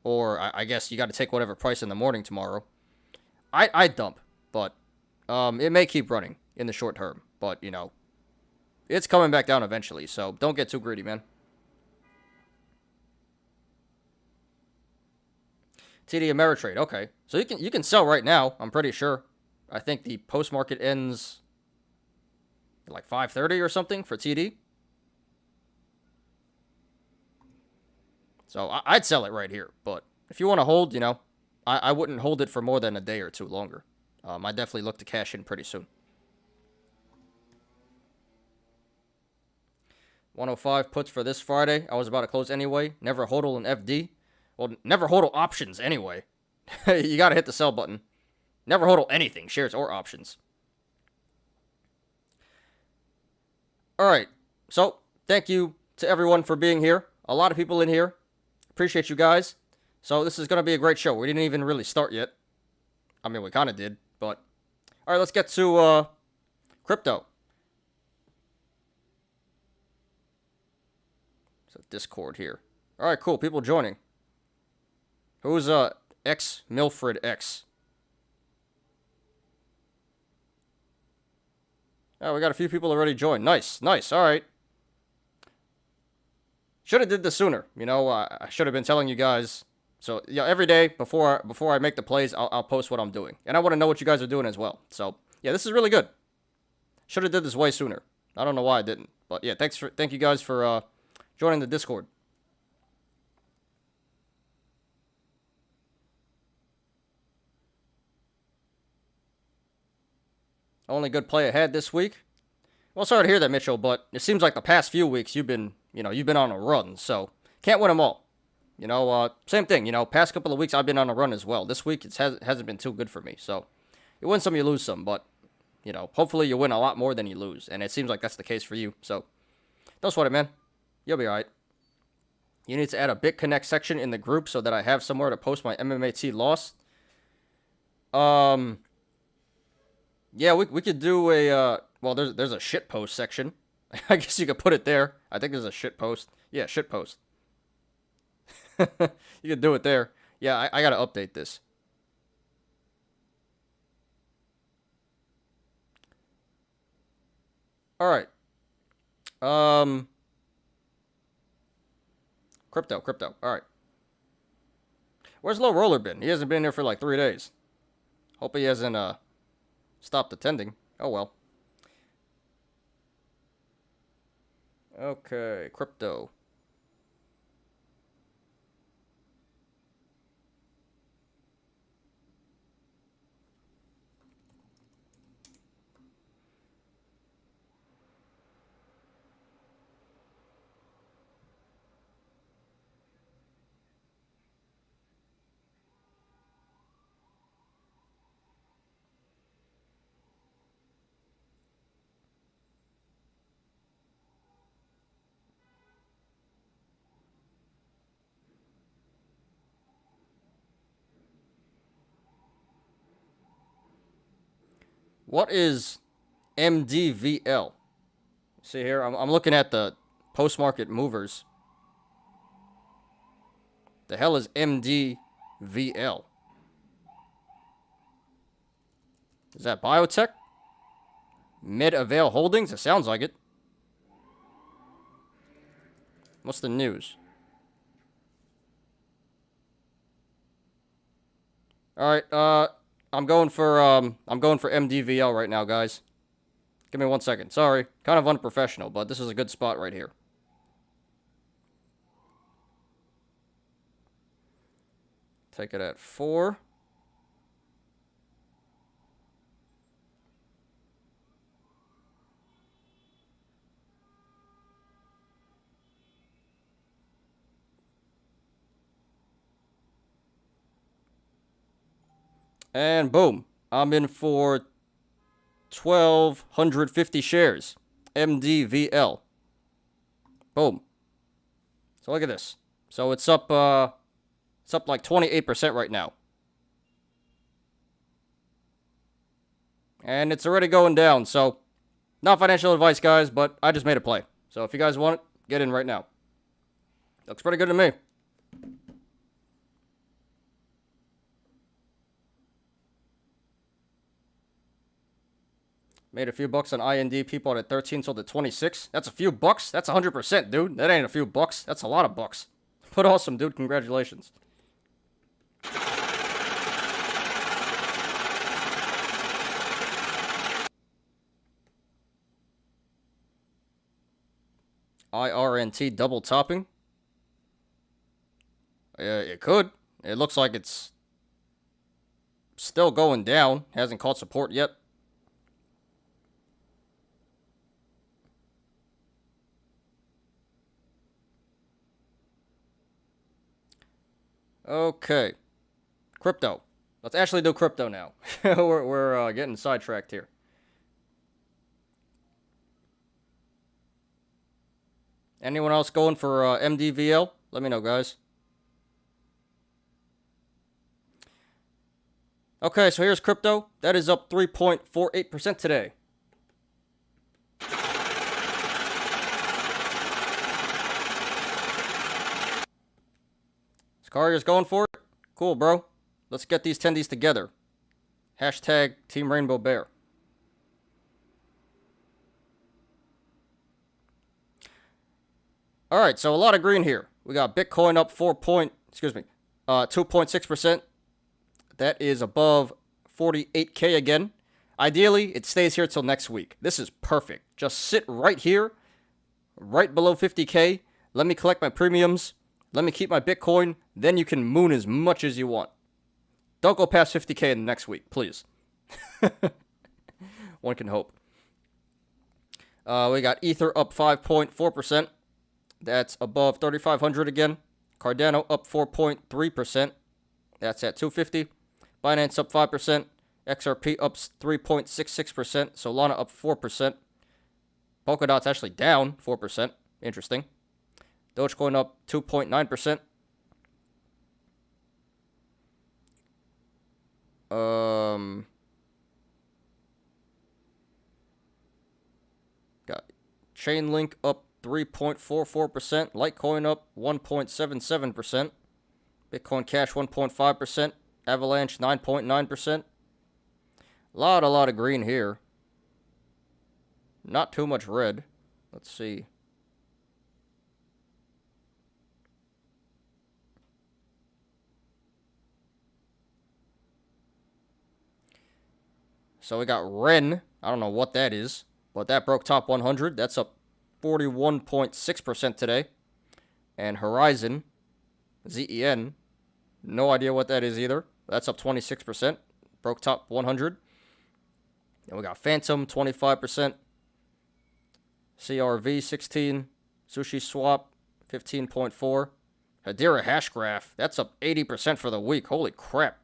Or I guess you got to take whatever price in the morning tomorrow. I'd dump, but it may keep running in the short term. But, you know, it's coming back down eventually, so don't get too greedy, man. TD Ameritrade, okay. So you can sell right now, I'm pretty sure. I think the post market ends like 5:30 or something for TD. So I'd sell it right here. But if you want to hold, you know, I wouldn't hold it for more than a day or two longer. I definitely look to cash in pretty soon. 105 puts for this Friday. I was about to close anyway. Never hodl an FD. Well, never hodl options anyway. You got to hit the sell button. Never hodl anything, shares or options. All right. So thank you to everyone for being here. A lot of people in here. Appreciate you guys. So this is going to be a great show. We didn't even really start yet. I mean, we kind of did, but... All right, let's get to crypto. So Discord here. All right, cool. People joining. Who's X Milfred X? Oh, we got a few people already joined. Nice, nice. All right. Should have did this sooner. You know, I should have been telling you guys. So, yeah, every day before I make the plays, I'll post what I'm doing. And I want to know what you guys are doing as well. So, yeah, this is really good. Should have did this way sooner. I don't know why I didn't. But, yeah, thank you guys for joining the Discord. Only good play ahead this week. Well, sorry to hear that, Mitchell, but it seems like the past few weeks you've been on a run, so can't win them all. You know, same thing. You know, past couple of weeks I've been on a run as well. This week it hasn't been too good for me. So you win some, you lose some, but you know, hopefully you win a lot more than you lose, and it seems like that's the case for you. So don't sweat it, man. You'll be all right. You need to add a BitConnect section in the group so that I have somewhere to post my MMAT loss. Yeah, we could do a well, there's a shit post section. I guess you could put it there. I think there's a shit post. Yeah, shit post. You could do it there. Yeah, I gotta update this. All right. Crypto. All right. Where's Low Roller been? He hasn't been here for like 3 days. Hope he hasn't stopped attending. Oh well. Okay, crypto. What is MDVL? See here, I'm looking at the post-market movers. The hell is MDVL? Is that biotech? MedAvail Holdings? It sounds like it. What's the news? All right, I'm going for MDVL right now, guys. Give me 1 second. Sorry, kind of unprofessional, but this is a good spot right here. Take it at 4. And boom, I'm in for 1,250 shares. MDVL. Boom. So look at this. So it's up like 28% right now. And it's already going down, so not financial advice, guys, but I just made a play. So if you guys want it, get in right now. Looks pretty good to me. Made a few bucks on INDP, bought at 13, sold at 26. That's a few bucks. That's 100%, dude. That ain't a few bucks. That's a lot of bucks. But awesome, dude. Congratulations. IRNT double topping. It could. It looks like it's still going down. Hasn't caught support yet. Okay. Crypto. Let's actually do crypto now. we're getting sidetracked here. Anyone else going for MDVL? Let me know, guys. Okay, so here's crypto. That is up 3.48% today. Scarier's going for it? Cool, bro. Let's get these tendies together. Hashtag Team Rainbow Bear. All right, so a lot of green here. We got Bitcoin up 2.6%. That is above 48K again. Ideally, it stays here till next week. This is perfect. Just sit right here, right below 50K. Let me collect my premiums. Let me keep my Bitcoin. Then you can moon as much as you want. Don't go past 50K in the next week, please. One can hope. We got Ether up 5.4%. That's above 3,500 again. Cardano up 4.3%. That's at 250. Binance up 5%. XRP up 3.66%. Solana up 4%. Polkadot's actually down 4%. Interesting. Dogecoin up 2.9%. Got Chainlink up 3.44%. Litecoin up 1.77%. Bitcoin Cash 1.5%. Avalanche 9.9%. A lot of green here. Not too much red. Let's see. So we got Ren. I don't know what that is, but that broke top 100. That's up 41.6% today. And Horizon, ZEN, no idea what that is either. That's up 26%. Broke top 100. And we got Phantom, 25%. CRV, 16. Sushi Swap, 15.4. Hedera Hashgraph, that's up 80% for the week. Holy crap.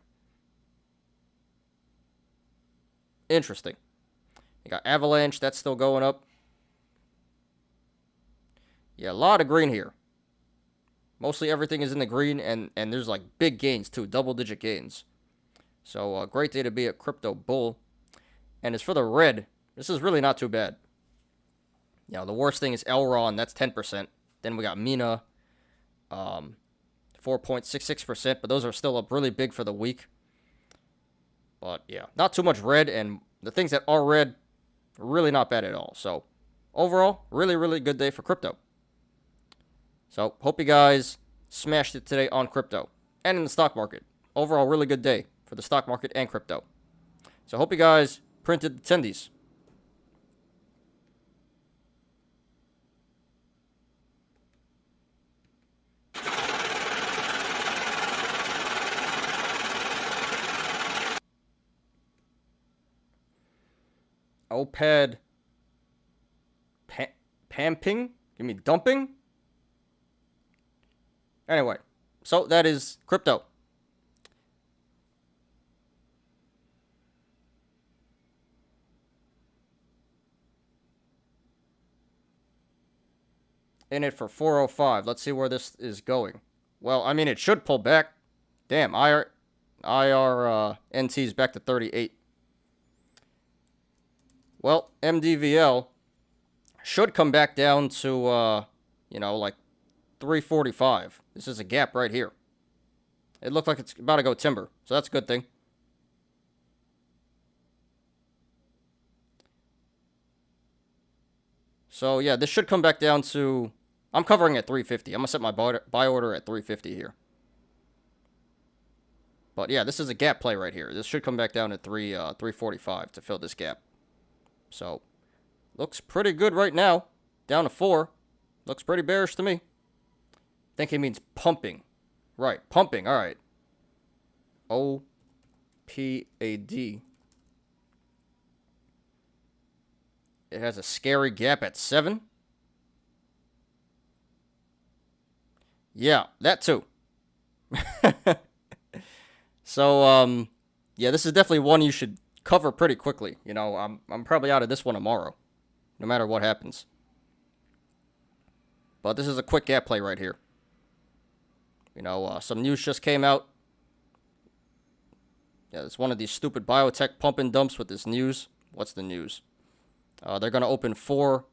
Interesting. You got Avalanche, that's still going up. Yeah, a lot of green here. Mostly everything is in the green, and there's like big gains too, double-digit gains. So, great day to be a crypto bull. And as for the red, this is really not too bad. You know, the worst thing is Elron, that's 10%. Then we got Mina, 4.66%, but those are still up really big for the week. But yeah, not too much red, and the things that are red, really not bad at all. So overall, really, really good day for crypto. So hope you guys smashed it today on crypto and in the stock market. Overall, really good day for the stock market and crypto. So hope you guys printed the tendies. OPED pamping? Give me dumping? Anyway, so that is crypto. In it for 405. Let's see where this is going. Well, I mean, it should pull back. Damn, IRNT's back to 38. Well, MDVL should come back down to, like 345. This is a gap right here. It looked like it's about to go timber, so that's a good thing. So, yeah, this should come back down to... I'm covering at 350. I'm going to set my buy order at 350 here. But, yeah, this is a gap play right here. This should come back down at 345 to fill this gap. So, looks pretty good right now. Down to 4. Looks pretty bearish to me. I think he means pumping. Right, pumping. All right. OPAD. It has a scary gap at 7. Yeah, that too. So, yeah, this is definitely one you should cover pretty quickly. You know, I'm probably out of this one tomorrow, no matter what happens. But this is a quick gap play right here. You know, some news just came out. Yeah, it's one of these stupid biotech pump and dumps with this news. What's the news? They're going to open 4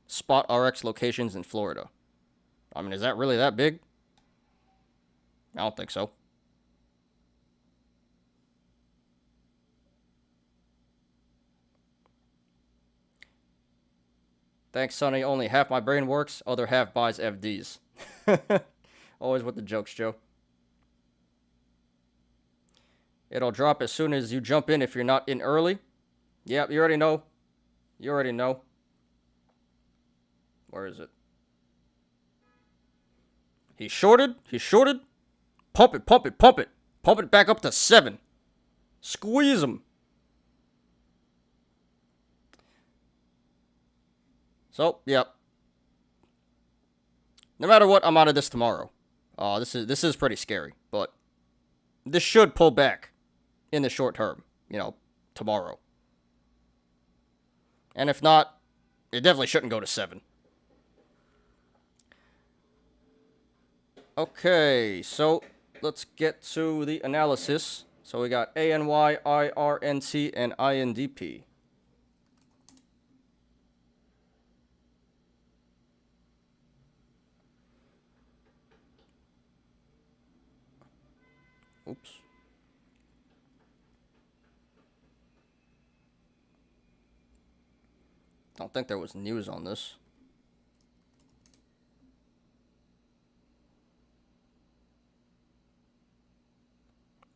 Spot RX locations in Florida. I mean, is that really that big? I don't think so. Thanks, Sonny. Only half my brain works. Other half buys FDs. Always with the jokes, Joe. It'll drop as soon as you jump in if you're not in early. Yep, you already know. You already know. Where is it? He's shorted. He's shorted. Pump it, pump it, pump it. Pump it back up to 7. Squeeze him. So, yep. No matter what, I'm out of this tomorrow. This is pretty scary, but this should pull back in the short term, you know, tomorrow. And if not, it definitely shouldn't go to 7. Okay, so let's get to the analysis. So we got ANY, IRNT, and INDP. Oops. I don't think there was news on this.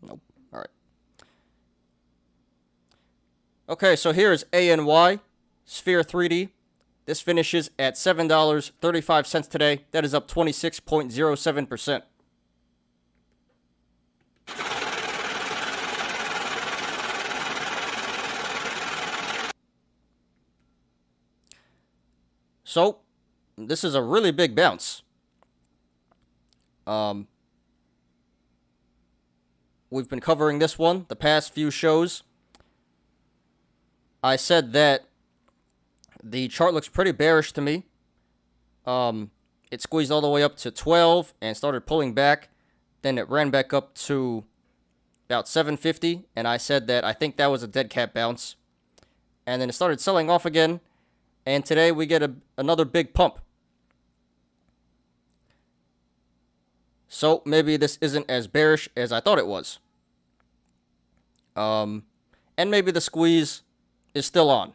Nope. All right. Okay, so here is ANY, Sphere 3D. This finishes at $7.35 today. That is up 26.07%. So, this is a really big bounce. We've been covering this one the past few shows. I said that the chart looks pretty bearish to me. It squeezed all the way up to 12 and started pulling back. Then it ran back up to about 750, and I said that I think that was a dead cat bounce. and then it started selling off again, and today we get another big pump. So maybe this isn't as bearish as I thought it was. And maybe the squeeze is still on.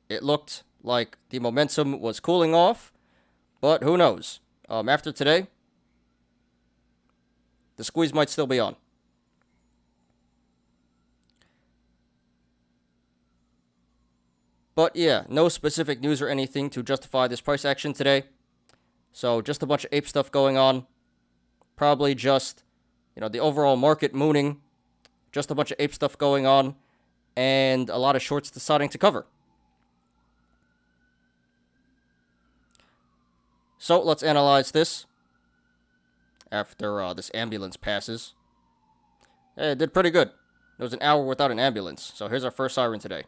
It looked like the momentum was cooling off, but who knows? After today, the squeeze might still be on. But yeah, no specific news or anything to justify this price action today. So just a bunch of ape stuff going on. Probably just, the overall market mooning. Just a bunch of ape stuff going on. And a lot of shorts deciding to cover. So let's analyze this after this ambulance passes. It did pretty good. It was an hour without an ambulance. So here's our first siren today.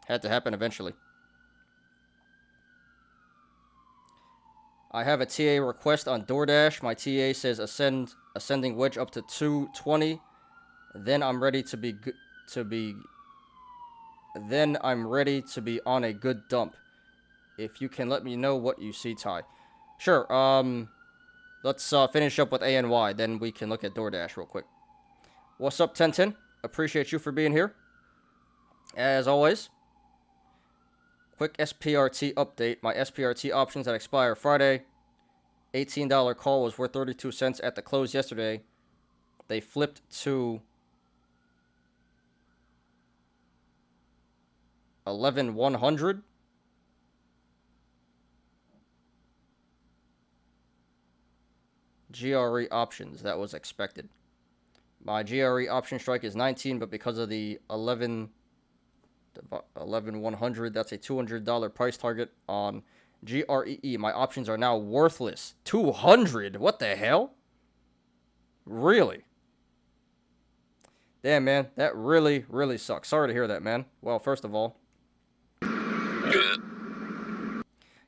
Had to happen eventually. I have a TA request on DoorDash. My TA says ascending wedge up to 220. Then I'm ready to be on a good dump. If you can let me know what you see, Ty. Sure. Let's finish up with ANY, then we can look at DoorDash real quick. What's up, 1010? Appreciate you for being here. As always. Quick SPRT update. My SPRT options that expire Friday. $18 call was worth 32 cents at the close yesterday. They flipped to 11,100. GRE options, that was expected. My GRE option strike is 19, but because of the 11,100, that's a $200 price target on GREE. My options are now worthless. 200? What the hell? Really? Damn, man. That really, really sucks. Sorry to hear that, man. Well, first of all,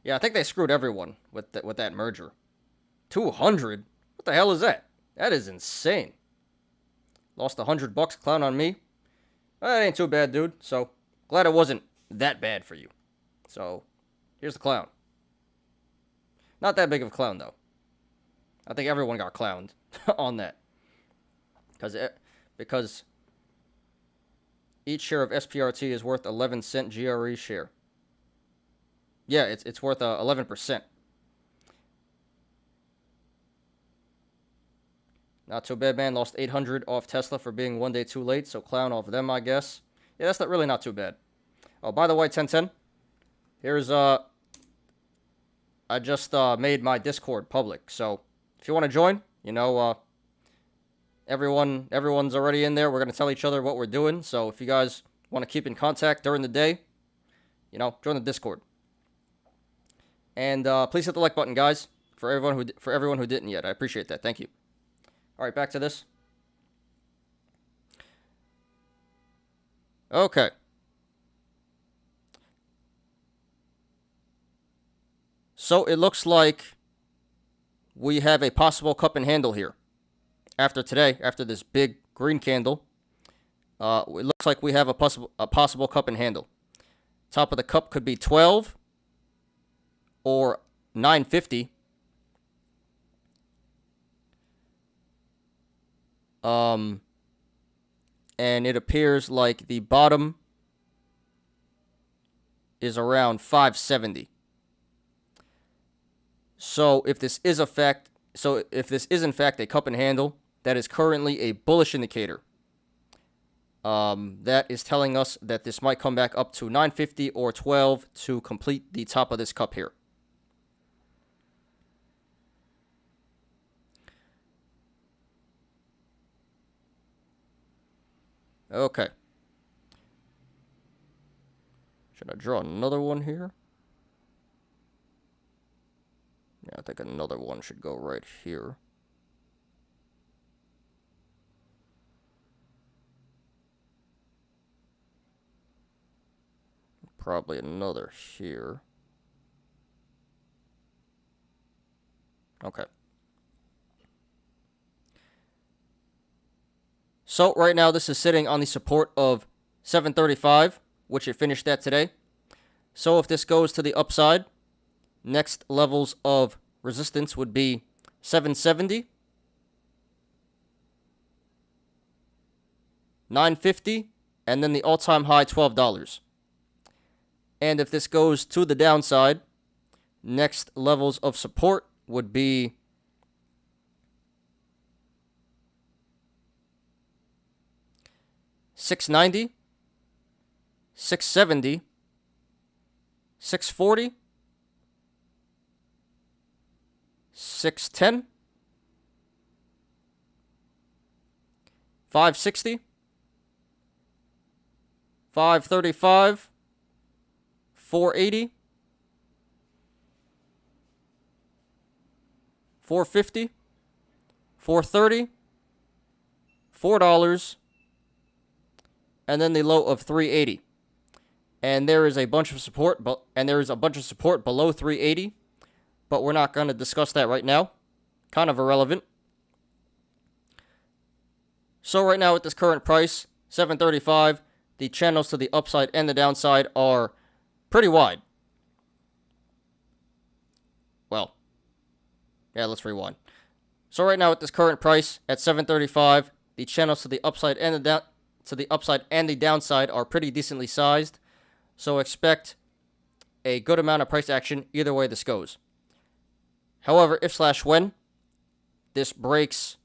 yeah, I think they screwed everyone with that merger. 200? What the hell is that? That is insane. Lost $100, clown on me. That ain't too bad, dude. So, glad it wasn't that bad for you. So, here's the clown. Not that big of a clown, though. I think everyone got clowned on that. Because each share of SPRT is worth 11 cent GRE share. Yeah, it's worth 11%. Not too bad, man. Lost 800 off Tesla for being one day too late, so clown off them, I guess. Yeah, that's really not too bad. Oh, by the way, 1010, here's, I just made my Discord public, so if you want to join, everyone's already in there. We're going to tell each other what we're doing, so if you guys want to keep in contact during the day, join the Discord. And please hit the like button, guys, for everyone who didn't yet. I appreciate that. Thank you. All right, back to this. Okay. So it looks like we have a possible cup and handle here. After today, after this big green candle, it looks like we have a possible cup and handle. Top of the cup could be 12 or 950. And it appears like the bottom is around 570. So if this is in fact a cup and handle, that is currently a bullish indicator. That is telling us that this might come back up to 950 or 12 to complete the top of this cup here. Okay. Should I draw another one here? Yeah, I think another one should go right here. Probably another here. Okay. So right now this is sitting on the support of 735, which it finished at today. So if this goes to the upside, next levels of resistance would be 770, 950, and then the all-time high $12. And if this goes to the downside, next levels of support would be $690, $670, $640, $610, $560, $535, $480, $450, $430, $4, and then the low of $380. And there is a bunch of support, below $380, but we're not going to discuss that right now. Kind of irrelevant. So right now at this current price, $7.35, the channels to the upside and the downside are pretty wide. Well, yeah, let's rewind. So right now at this current price at $7.35, the channels to the upside and the downside are pretty decently sized. So expect a good amount of price action either way this goes. However, if/when this breaks,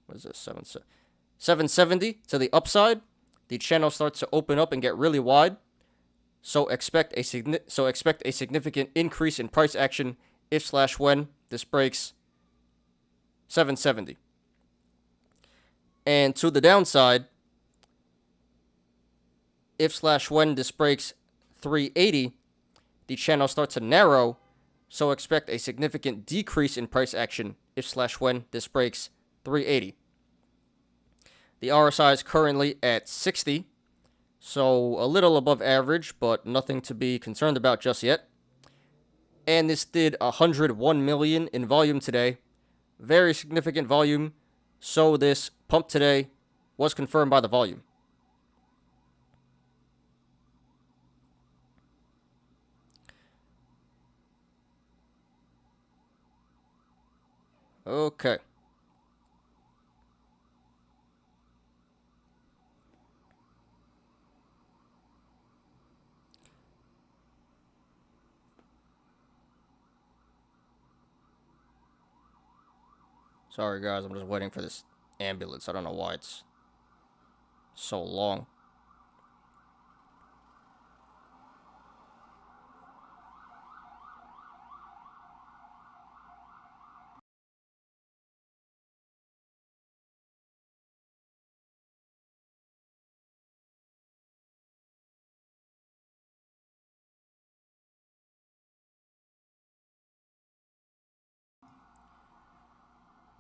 what is this, 770 to the upside, the channel starts to open up and get really wide. So expect a significant increase in price action if/when this breaks 770. And to the downside, if/when this breaks 380, the channel starts to narrow, so expect a significant decrease in price action if/when this breaks 380. The RSI is currently at 60, so a little above average, but nothing to be concerned about just yet. And this did 101 million in volume today. Very significant volume, so this pump today was confirmed by the volume. Okay. Sorry guys, I'm just waiting for this ambulance. I don't know why it's so long.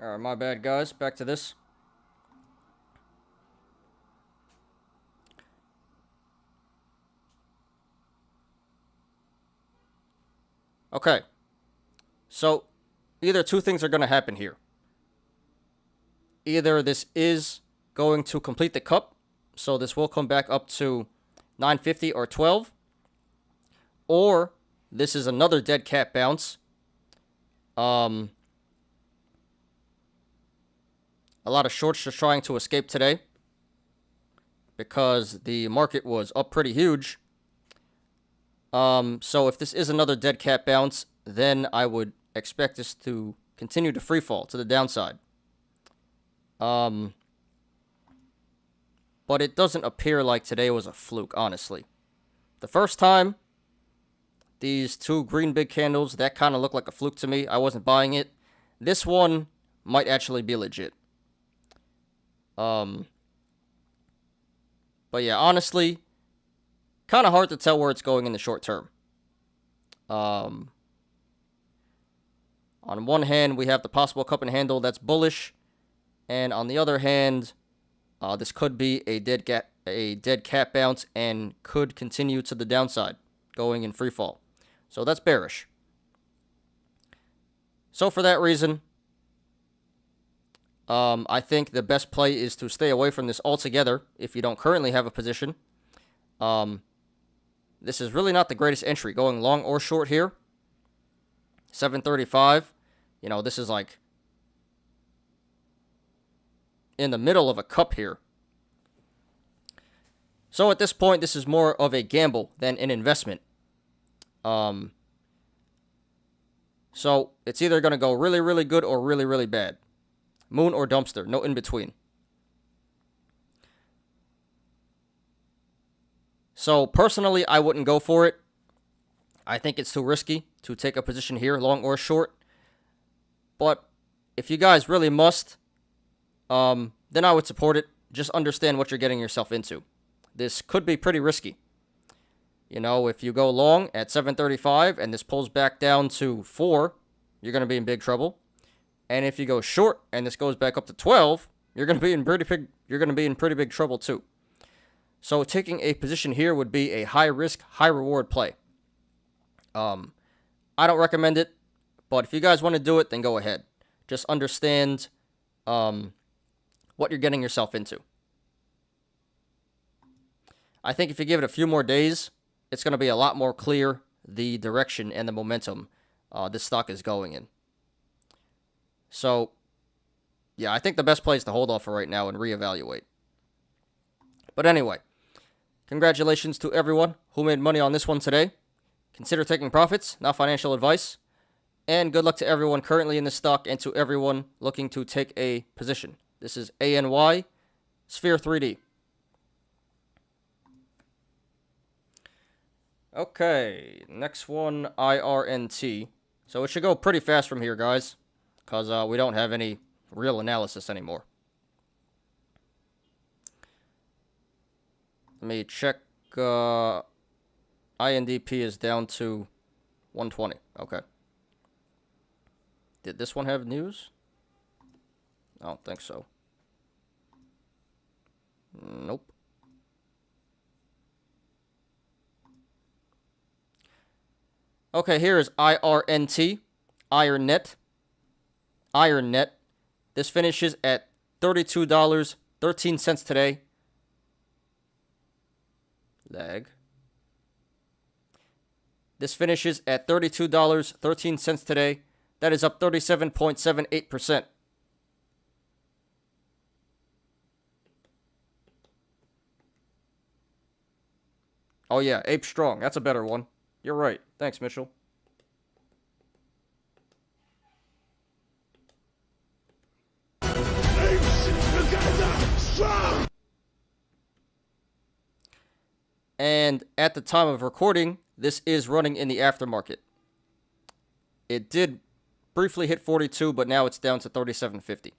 Alright, my bad guys. Back to this. Okay. So, either two things are going to happen here. Either this is going to complete the cup, so this will come back up to 950 or 12, or this is another dead cat bounce. A lot of shorts just trying to escape today because the market was up pretty huge. So if this is another dead cat bounce, then I would expect this to continue to free fall to the downside. But it doesn't appear like today was a fluke, honestly. The first time, these two green big candles, that kind of looked like a fluke to me. I wasn't buying it. This one might actually be legit. But yeah, honestly, kind of hard to tell where it's going in the short term. On one hand, we have the possible cup and handle that's bullish, and on the other hand, this could be a dead cat bounce and could continue to the downside, going in free fall. So that's bearish. So for that reason, I think the best play is to stay away from this altogether if you don't currently have a position. This is really not the greatest entry, going long or short here. 735. You know, this is like in the middle of a cup here. So at this point, this is more of a gamble than an investment. So it's either going to go really, really good or really, really bad. Moon or dumpster, no in between. So personally, I wouldn't go for it. I think it's too risky to take a position here, long or short. But if you guys really must, then I would support it. Just understand what you're getting yourself into. This could be pretty risky. You know, if you go long at 735 and this pulls back down to 4, you're going to be in big trouble. And if you go short and this goes back up to 12, you're going to be in pretty big trouble too. So taking a position here would be a high risk, high reward play. I don't recommend it, but if you guys want to do it, then go ahead. Just understand what you're getting yourself into. I think if you give it a few more days, it's going to be a lot more clear the direction and the momentum this stock is going in. So, yeah, I think the best play is to hold off for right now and reevaluate. But anyway, congratulations to everyone who made money on this one today. Consider taking profits, not financial advice. And good luck to everyone currently in the stock and to everyone looking to take a position. This is ANY Sphere 3D. Okay, next one, IRNT. So it should go pretty fast from here, guys, because we don't have any real analysis anymore. Let me check. INDP is down to 120. Okay. Did this one have news? I don't think so. Nope. Okay, here is IRNT Ironnet. Ironnet. This finishes at $32.13 today. Lag. This finishes at $32.13 today. That is up 37.78%. Oh yeah, Ape Strong. That's a better one. You're right. Thanks, Mitchell. And at the time of recording, this is running in the aftermarket. It did briefly hit 42, but now it's down to 37.50.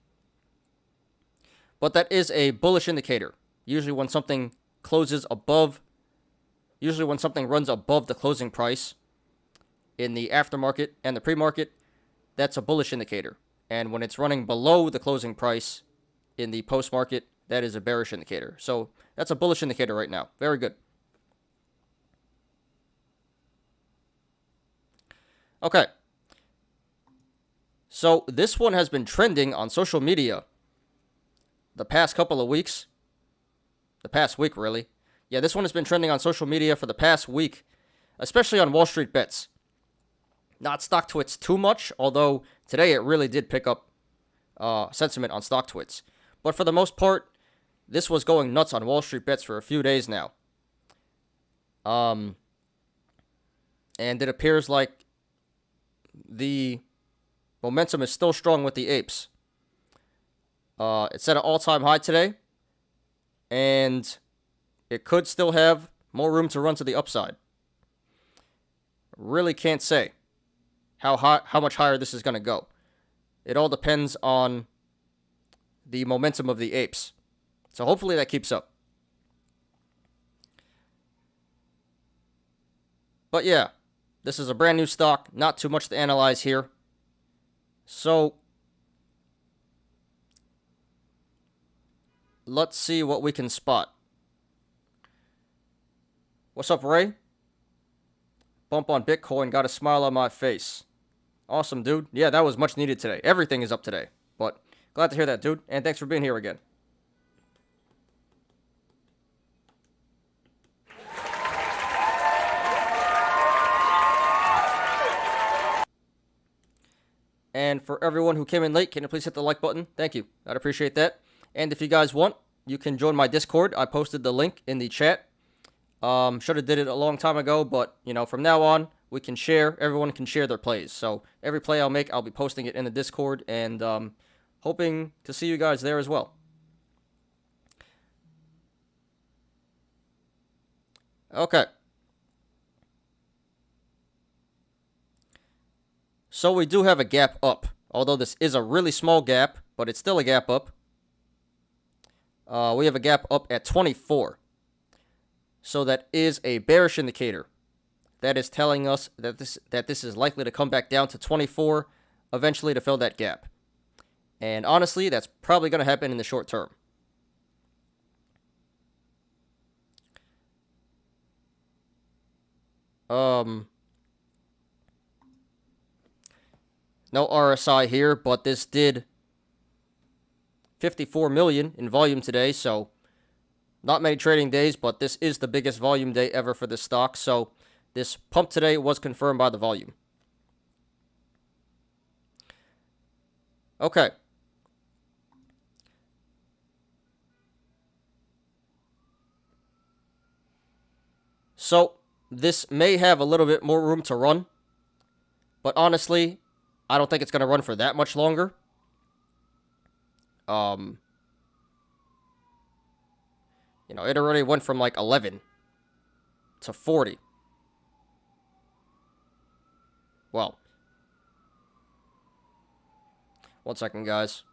But that is a bullish indicator. Usually when something runs above the closing price in the aftermarket and the pre-market, that's a bullish indicator. And when it's running below the closing price in the post-market, that is a bearish indicator. So that's a bullish indicator right now. Very good. Okay. So this one has been trending on social media the past couple of weeks. The past week, really. Yeah, this one has been trending on social media for the past week, especially on Wall Street Bets. Not StockTwits too much, although today it really did pick up sentiment on StockTwits. But for the most part, this was going nuts on Wall Street Bets for a few days now. And it appears like the momentum is still strong with the apes. It's at an all-time high today, and it could still have more room to run to the upside. Really can't say how much higher this is going to go. It all depends on the momentum of the apes. So hopefully that keeps up. But yeah, this is a brand new stock. Not too much to analyze here. So let's see what we can spot. What's up, Ray? Bump on Bitcoin, got a smile on my face. Awesome, dude. Yeah, that was much needed today. Everything is up today, but Glad to hear that, dude. And thanks for being here again. And for everyone who came in late, can you please hit the like button? Thank you. I'd appreciate that. And if you guys want, you can join my Discord. I posted the link in the chat. Should have did it a long time ago, but, from now on, we can share. Everyone can share their plays. So every play I'll make, I'll be posting it in the Discord, and hoping to see you guys there as well. Okay. So we do have a gap up, although this is a really small gap, but it's still a gap up. We have a gap up at 24. So that is a bearish indicator. That is telling us that this is likely to come back down to 24, eventually to fill that gap. And honestly, that's probably going to happen in the short term. No RSI here, but this did 54 million in volume today, so not many trading days, but this is the biggest volume day ever for this stock, so this pump today was confirmed by the volume. Okay. So, this may have a little bit more room to run, but honestly, I don't think it's going to run for that much longer. It already went from like 11 to 40. Well, one second, guys.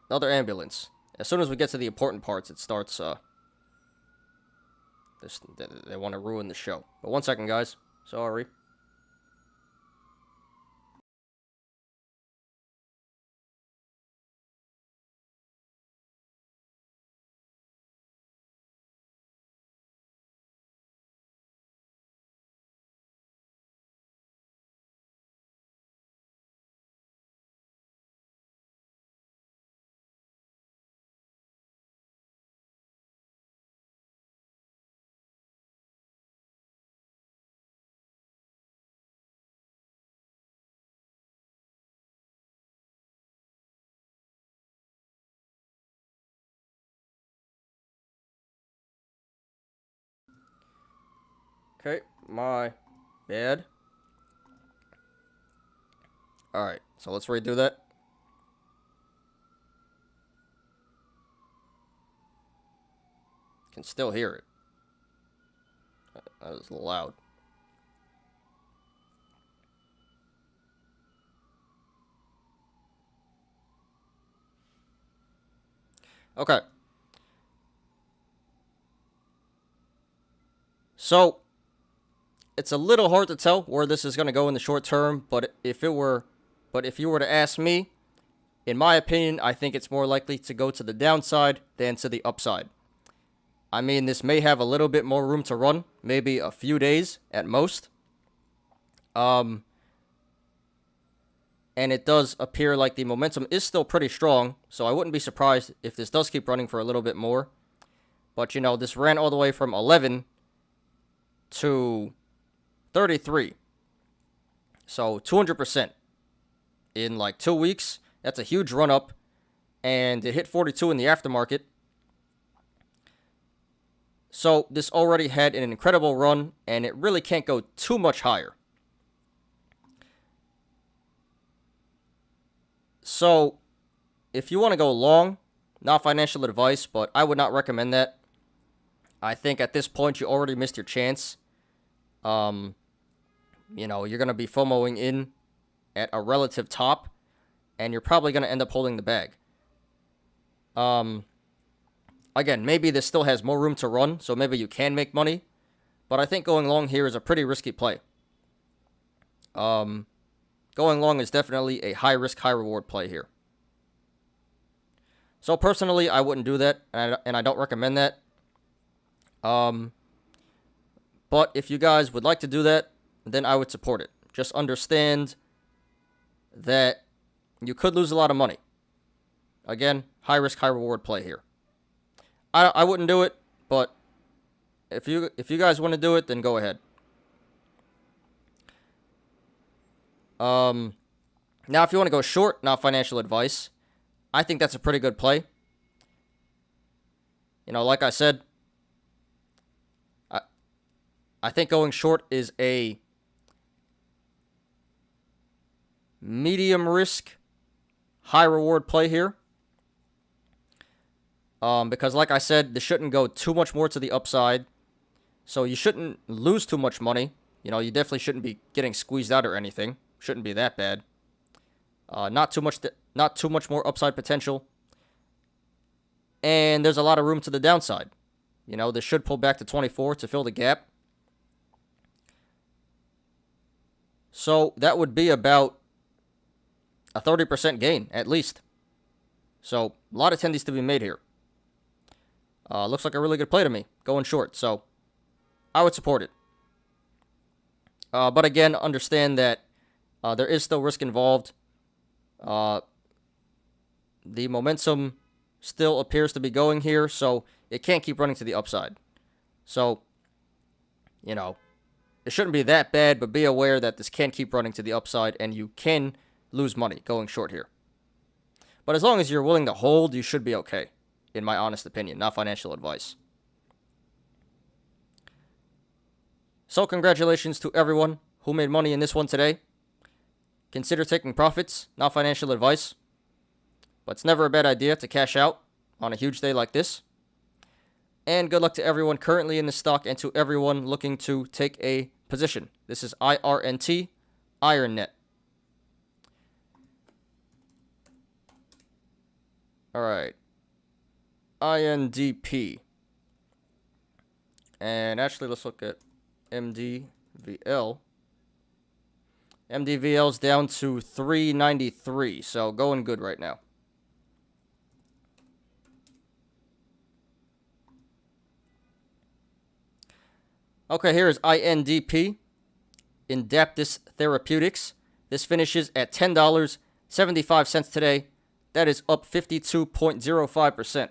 Another ambulance. As soon as we get to the important parts, it starts, they want to ruin the show. But one second, guys. Sorry. Okay, my bad. Alright, so let's redo that. Can still hear it. That was loud. Okay. So, it's a little hard to tell where this is going to go in the short term, but if you were to ask me, in my opinion, I think it's more likely to go to the downside than to the upside. I mean, this may have a little bit more room to run, maybe a few days at most. And it does appear like the momentum is still pretty strong, so I wouldn't be surprised if this does keep running for a little bit more. But, this ran all the way from 11 to 33. So 200% in like 2 weeks. That's a huge run up. And it hit 42 in the aftermarket. So this already had an incredible run, and it really can't go too much higher. So if you want to go long, not financial advice, but I would not recommend that. I think at this point you already missed your chance. You're going to be FOMOing in at a relative top, and you're probably going to end up holding the bag. Again, maybe this still has more room to run, so maybe you can make money, but I think going long here is a pretty risky play. Going long is definitely a high-risk, high-reward play here. So personally, I wouldn't do that, and I don't recommend that. But if you guys would like to do that, then I would support it. Just understand that you could lose a lot of money. Again, high risk, high reward play here. I wouldn't do it, but if you guys want to do it, then go ahead. Now, if you want to go short, not financial advice, I think that's a pretty good play. You know, like I said, I think going short is a medium risk, high reward play here. Because like I said, this shouldn't go too much more to the upside. So you shouldn't lose too much money. You know, you definitely shouldn't be getting squeezed out or anything. Shouldn't be that bad. Not too much more upside potential. And there's a lot of room to the downside. You know, this should pull back to 24 to fill the gap. So that would be about a 30% gain, at least. So a lot of tendies to be made here. Looks like a really good play to me, going short. So I would support it. But again, understand that there is still risk involved. The momentum still appears to be going here, so it can't keep running to the upside. So, you know, it shouldn't be that bad, but be aware that this can keep running to the upside, and you can lose money going short here. But as long as you're willing to hold, you should be okay, in my honest opinion, not financial advice. So congratulations to everyone who made money in this one today. Consider taking profits, not financial advice. But it's never a bad idea to cash out on a huge day like this. And good luck to everyone currently in the stock and to everyone looking to take a position. This is IRNT Ironnet. Alright. INDP. And actually, let's look at MDVL. MDVL's down to 393, so going good right now. Okay, here is INDP, Indaptus Therapeutics. This finishes at $10.75 today. That is up 52.05%.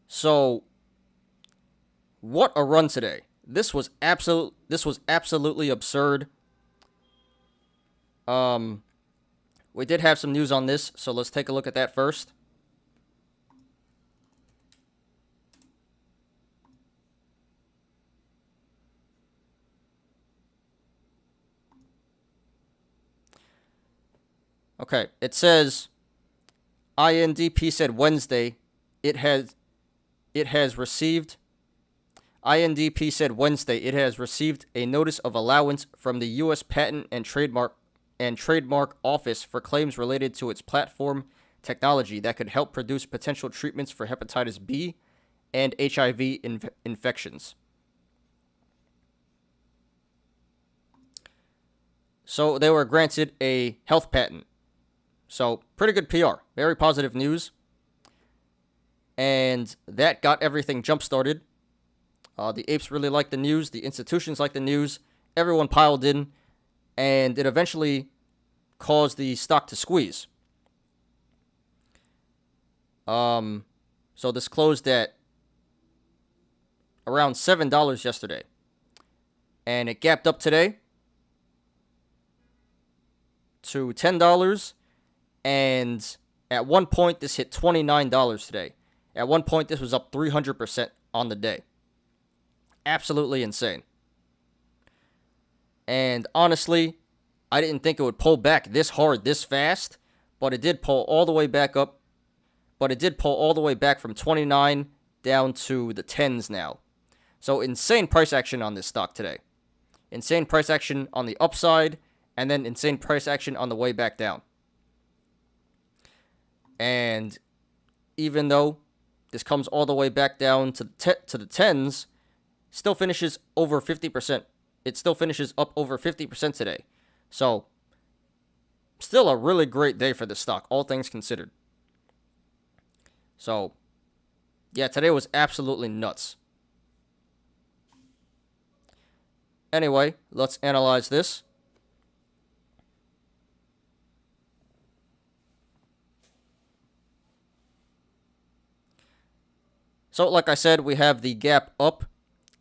So, what a run today. This was absolutely absurd. We did have some news on this, so let's take a look at that first. Okay, it says INDP said Wednesday it has received INDP said Wednesday it has received a notice of allowance from the U.S. Patent and Trademark Office for claims related to its platform technology that could help produce potential treatments for hepatitis B and HIV infections. So they were granted a health patent. So pretty good PR. Very positive news. And that got everything jump-started. The apes really liked the news. The institutions liked the news. Everyone piled in. And it eventually caused the stock to squeeze. So this closed at around $7 yesterday. And it gapped up today to $10. And at one point, this hit $29 today. At one point, this was up 300% on the day. Absolutely insane. And honestly, I didn't think it would pull back this hard, this fast. But it did pull all the way back up. But it did pull all the way back from 29 down to the 10s now. So insane price action on this stock today. Insane price action on the upside. And then insane price action on the way back down. And even though this comes all the way back down to the 10s, still finishes over 50%. It still finishes up over 50% today. So, still a really great day for the stock, all things considered. So, yeah, today was absolutely nuts. Anyway, let's analyze this. So, like I said, we have the gap up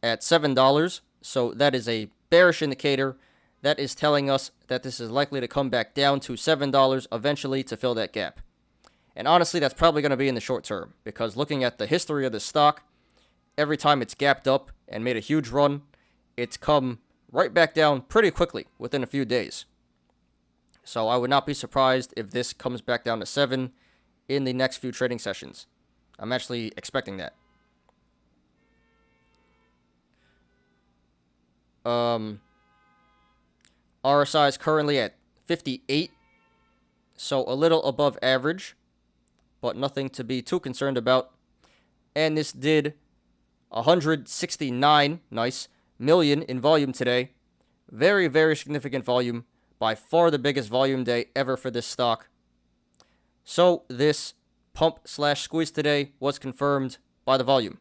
at $7. So, that is a bearish indicator. That is telling us that this is likely to come back down to $7 eventually to fill that gap. And honestly, that's probably going to be in the short term, because looking at the history of the stock, every time it's gapped up and made a huge run, it's come right back down pretty quickly within a few days. So I would not be surprised if this comes back down to 7 in the next few trading sessions. I'm actually expecting that. RSI is currently at 58, so a little above average, but nothing to be too concerned about. And this did 169 million in volume today. Very, very significant volume. By far the biggest volume day ever for this stock. So this pump/squeeze today was confirmed by the volume.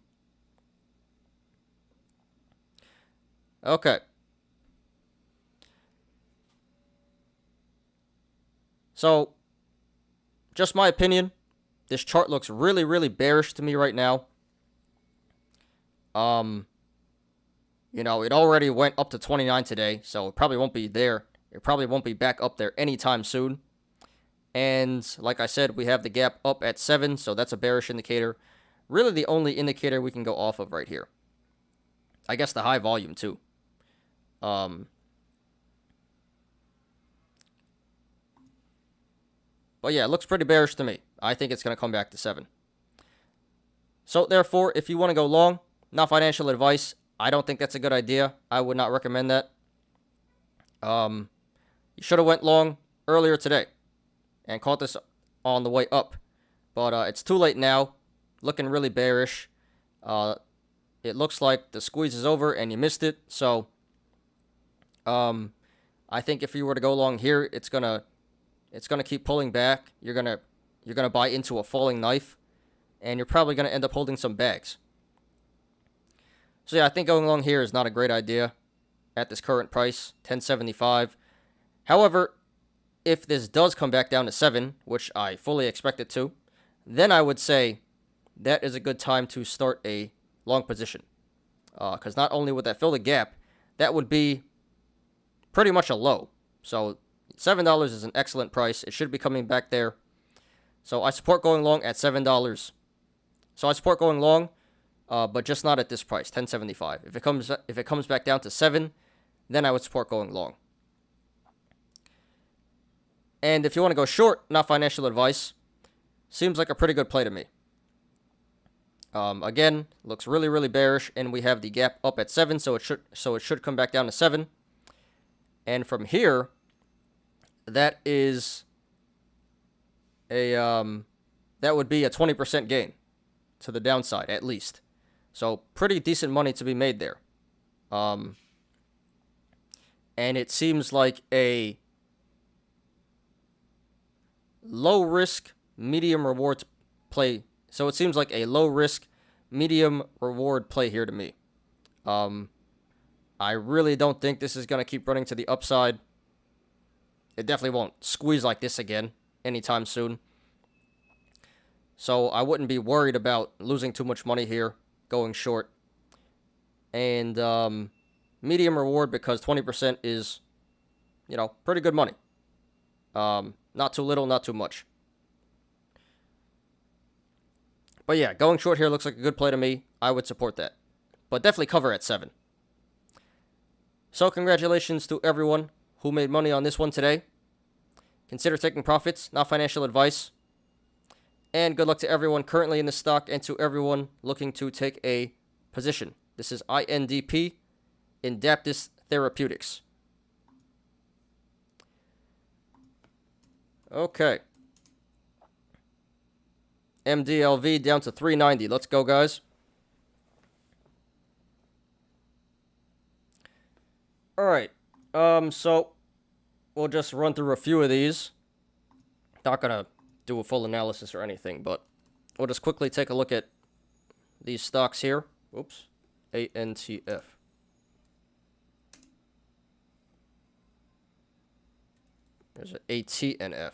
Okay. So, just my opinion, this chart looks really, really bearish to me right now. You know, it already went up to 29 today, so it probably won't be there. It probably won't be back up there anytime soon. And like I said, we have the gap up at 7, so that's a bearish indicator. Really the only indicator we can go off of right here. I guess the high volume too. But yeah, it looks pretty bearish to me. I think it's going to come back to 7. So therefore, if you want to go long, not financial advice, I don't think that's a good idea. I would not recommend that. You should have went long earlier today and caught this on the way up. But it's too late now. Looking really bearish. It looks like the squeeze is over and you missed it. So I think if you were to go long here, it's gonna keep pulling back. You're gonna buy into a falling knife, and you're probably gonna end up holding some bags. So yeah, I think going long here is not a great idea at this current price, 1075. However, if this does come back down to 7, which I fully expect it to, then I would say that is a good time to start a long position. Because not only would that fill the gap, that would be pretty much a low. So $7 is an excellent price. It should be coming back there. So I support going long at $7. So I support going long, but just not at this price, 1075. If it comes back down to 7, then I would support going long. And if you want to go short, not financial advice, seems like a pretty good play to me. Again, looks really, really bearish, and we have the gap up at 7, so it should come back down to 7. And from here, that is that would be a 20% gain to the downside at least. So pretty decent money to be made there. And it seems like a low risk, medium reward play. So it seems like a low risk, medium reward play here to me. I really don't think this is going to keep running to the upside. It definitely won't squeeze like this again anytime soon. So I wouldn't be worried about losing too much money here going short. And medium reward because 20% is, pretty good money. Not too little, not too much. But yeah, going short here looks like a good play to me. I would support that. But definitely cover at 7. So congratulations to everyone who made money on this one today. Consider taking profits, not financial advice. And good luck to everyone currently in the stock and to everyone looking to take a position. This is INDP, Indaptus Therapeutics. Okay. MDLV down to 390. Let's go, guys. All right. So we'll just run through a few of these Not gonna do a full analysis or anything, but we'll just quickly take a look at these stocks here. Oops. ANTF. There's an ATNF.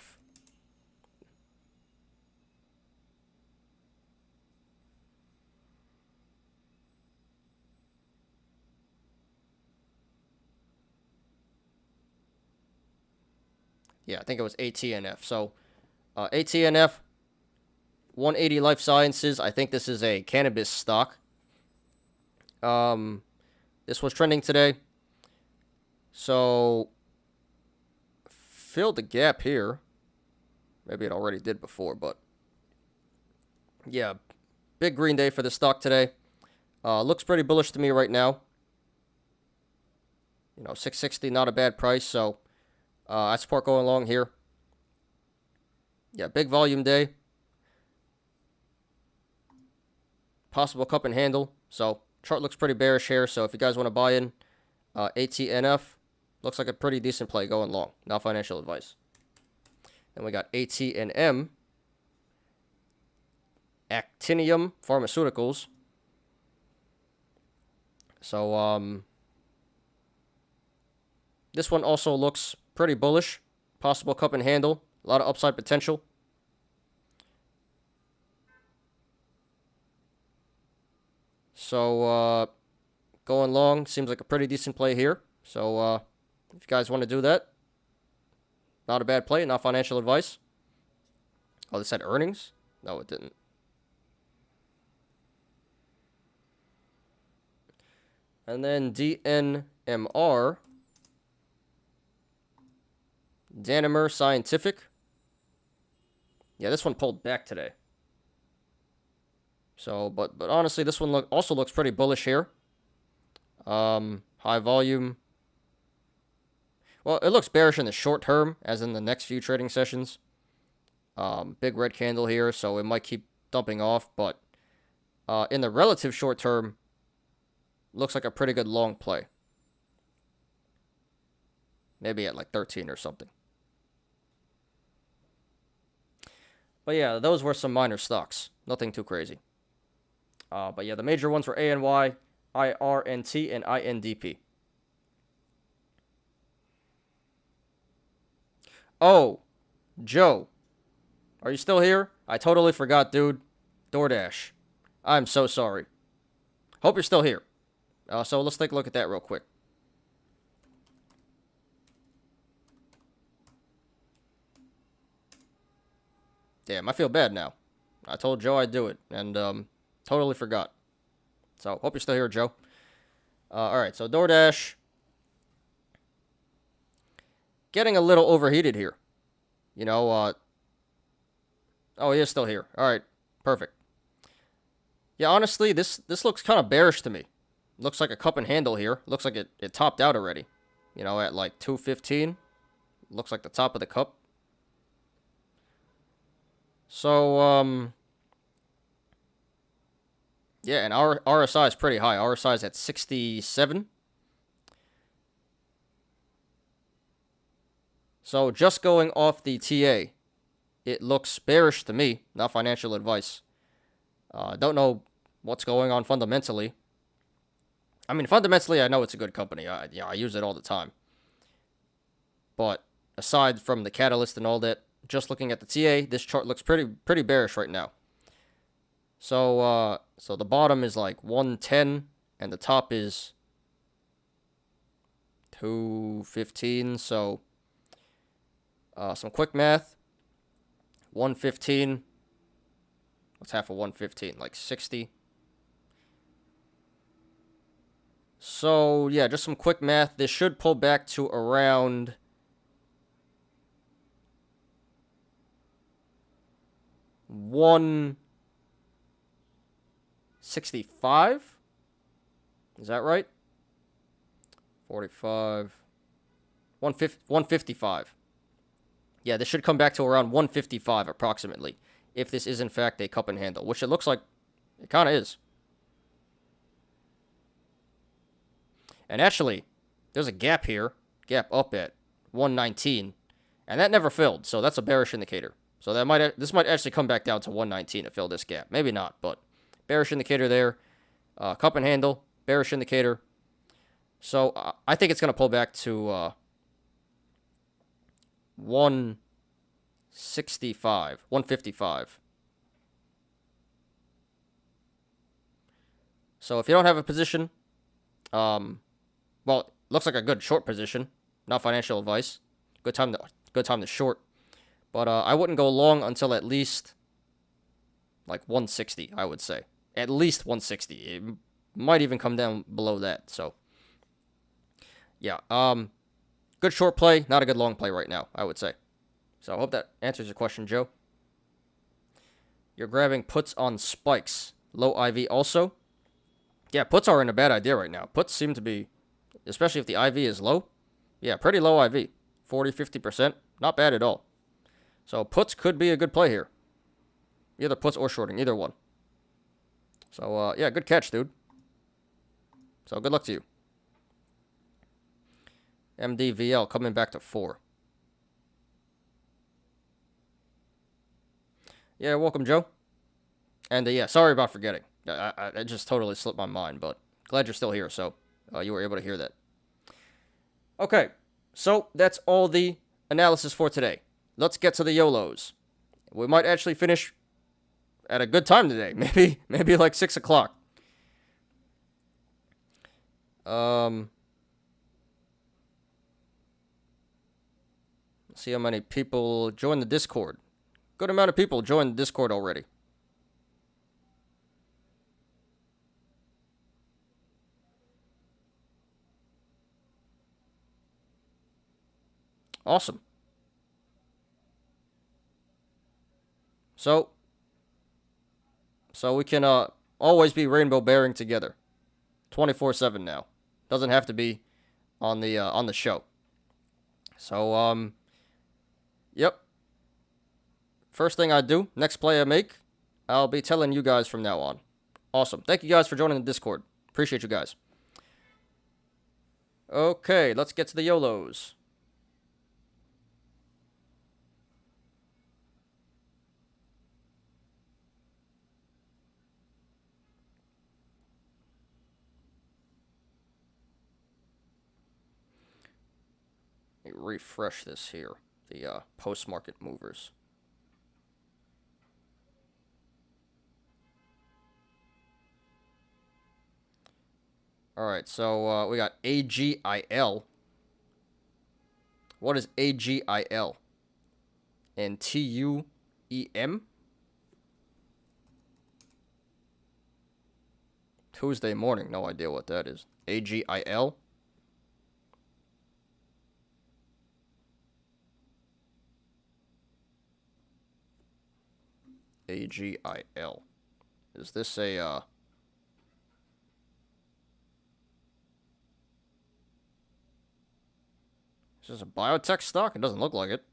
Yeah, I think it was ATNF. So, ATNF, 180 Life Sciences. I think this is a cannabis stock. This was trending today. So, filled the gap here. Maybe it already did before, but yeah, big green day for the stock today. Looks pretty bullish to me right now. You know, 660, not a bad price. So, I support going along here. Yeah, big volume day. Possible cup and handle. So, chart looks pretty bearish here. So, if you guys want to buy in, ATNF looks like a pretty decent play going long. Not financial advice. Then we got ATNM. Actinium Pharmaceuticals. So, this one also looks pretty bullish. Possible cup and handle. A lot of upside potential. So, going long seems like a pretty decent play here. So, if you guys want to do that, not a bad play, not financial advice. Oh, this had earnings? No, it didn't. And then DNMR. Danimer Scientific. Yeah, this one pulled back today. So, but honestly, this one also looks pretty bullish here. High volume. Well, it looks bearish in the short term, as in the next few trading sessions. Big red candle here, so it might keep dumping off. But in the relative short term, looks like a pretty good long play. Maybe at like 13 or something. But yeah, those were some minor stocks. Nothing too crazy. But yeah, the major ones were ANY, IRNT, and INDP. Oh, Joe. Are you still here? I totally forgot, dude. DoorDash. I'm so sorry. Hope you're still here. So let's take a look at that real quick. Damn, I feel bad now. I told Joe I'd do it, and totally forgot. So, hope you're still here, Joe. Alright, so DoorDash. Getting a little overheated here. You know, oh, he is still here. Alright, perfect. Yeah, honestly, this looks kind of bearish to me. Looks like a cup and handle here. Looks like it topped out already. You know, at like 215. Looks like the top of the cup. So, yeah, and our RSI is pretty high. RSI is at 67. So, just going off the TA, it looks bearish to me. Not financial advice. Don't know what's going on fundamentally. I mean, fundamentally, I know it's a good company. I use it all the time. But aside from the catalyst and all that, just looking at the TA, this chart looks pretty bearish right now. So so the bottom is like 110 and the top is 215. So some quick math. 115. What's half of 115? Like 60. So yeah, just some quick math. This should pull back to around 165. Is that right? 45. 155. Yeah, this should come back to around 155 approximately, if this is in fact a cup and handle, which it looks like it kind of is. And actually, there's a gap here, gap up at 119, And that never filled, so that's a bearish indicator. So this might actually come back down to 119 to fill this gap. Maybe not, but bearish indicator there. Cup and handle, bearish indicator. So I think it's going to pull back to 165, 155. So if you don't have a position, well, looks like a good short position. Not financial advice. Good time to short. But I wouldn't go long until at least like 160, I would say. At least 160. It might even come down below that. So yeah, good short play, not a good long play right now, I would say. So I hope that answers your question, Joe. You're grabbing puts on spikes. Low IV also. Yeah, puts are in a bad idea right now. Puts seem to be, especially if the IV is low. Yeah, pretty low IV. 40, 50%. Not bad at all. So puts could be a good play here. Either puts or shorting, either one. So, yeah, good catch, dude. So good luck to you. MDVL coming back to 4. Yeah, welcome, Joe. And yeah, sorry about forgetting. I just totally slipped my mind, but glad you're still here, so you were able to hear that. Okay, so that's all the analysis for today. Let's get to the Yolos. We might actually finish at a good time today. Maybe like 6 o'clock. Let's see how many people joined the Discord. Good amount of people joined the Discord already. Awesome. So we can always be rainbow bearing together. 24/7 now. Doesn't have to be on the show. So yep. First thing I do, next play I make, I'll be telling you guys from now on. Awesome. Thank you guys for joining the Discord. Appreciate you guys. Okay, let's get to the Yolos. Let me refresh this here. The post-market movers. Alright, so we got AGIL. What is AGIL? And TUEM? Tuesday morning, no idea what that is. AGIL? AGIL. Is this a, is this a biotech stock? It doesn't look like it.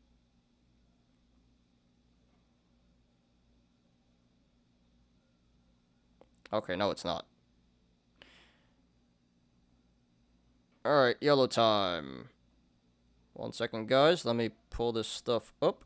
Okay, no, it's not. Alright, yellow time. 1 second, guys. Let me pull this stuff up.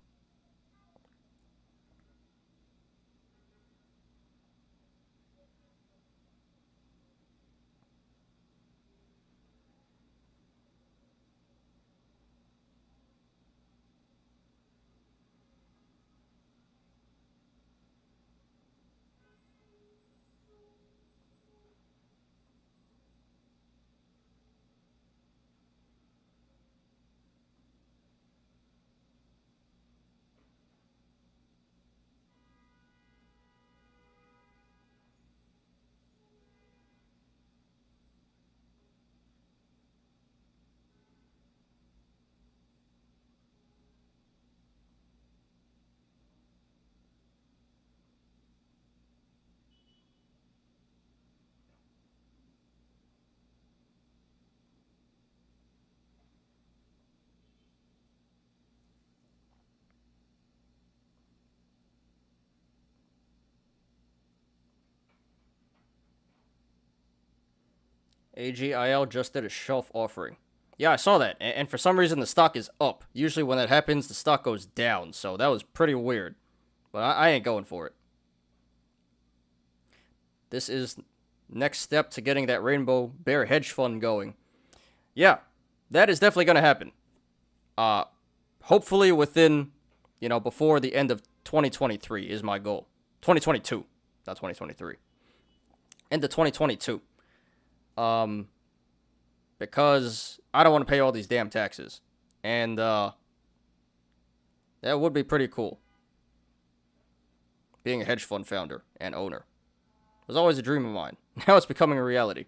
AGIL just did a shelf offering. Yeah, I saw that, and for some reason the stock is up. Usually when that happens, the stock goes down, so that was pretty weird. But I ain't going for it. This is next step to getting that Rainbow Bear hedge fund going. Yeah, that is definitely going to happen. Hopefully within, before the end of 2023 is my goal. 2022, not 2023. End of 2022. Because I don't want to pay all these damn taxes. And that would be pretty cool. Being a hedge fund founder and owner. It was always a dream of mine. Now it's becoming a reality.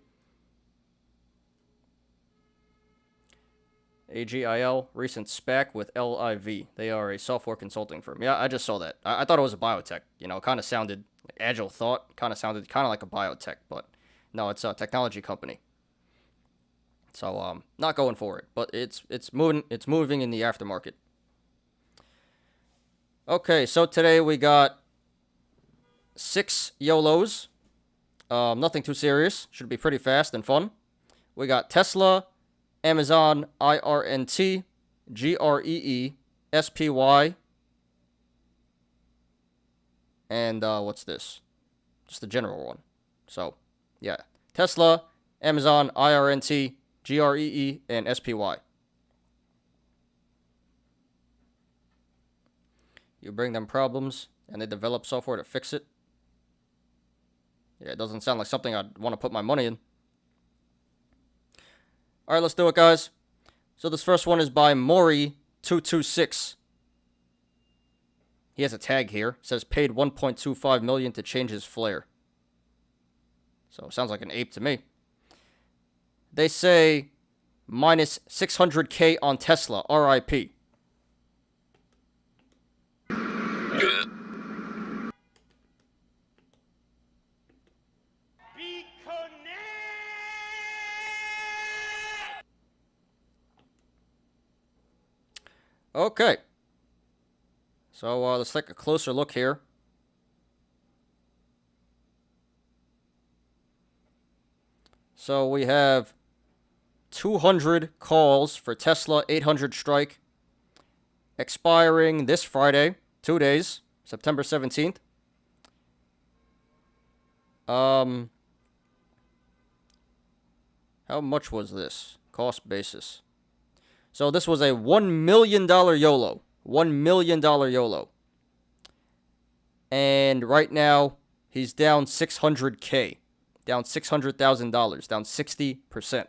AGIL, recent SPAC with LIV. They are a software consulting firm. Yeah, I just saw that. I thought it was a biotech. It kind of sounded, Agile Thought, kind of sounded kind of like a biotech, but no, it's a technology company. So, not going for it, but it's moving in the aftermarket. Okay, so today we got 6 Yolos. Nothing too serious. Should be pretty fast and fun. We got Tesla, Amazon, IRNT, GREE, SPY, and what's this? Just the general one. So, yeah. Tesla, Amazon, IRNT, GREE, and SPY. You bring them problems, and they develop software to fix it. Yeah, it doesn't sound like something I'd want to put my money in. Alright, let's do it, guys. So this first one is by Mori226. He has a tag here. It says paid $1.25 million to change his flare. So it sounds like an ape to me. They say minus 600K on Tesla, RIP. Okay. So let's take a closer look here. So we have 200 calls for Tesla 800 strike expiring this Friday, 2 days, September 17th. How much was this? Cost basis. So this was a $1 million YOLO. $1 million YOLO. And right now, he's down 600K. Down $600,000. Down 60%.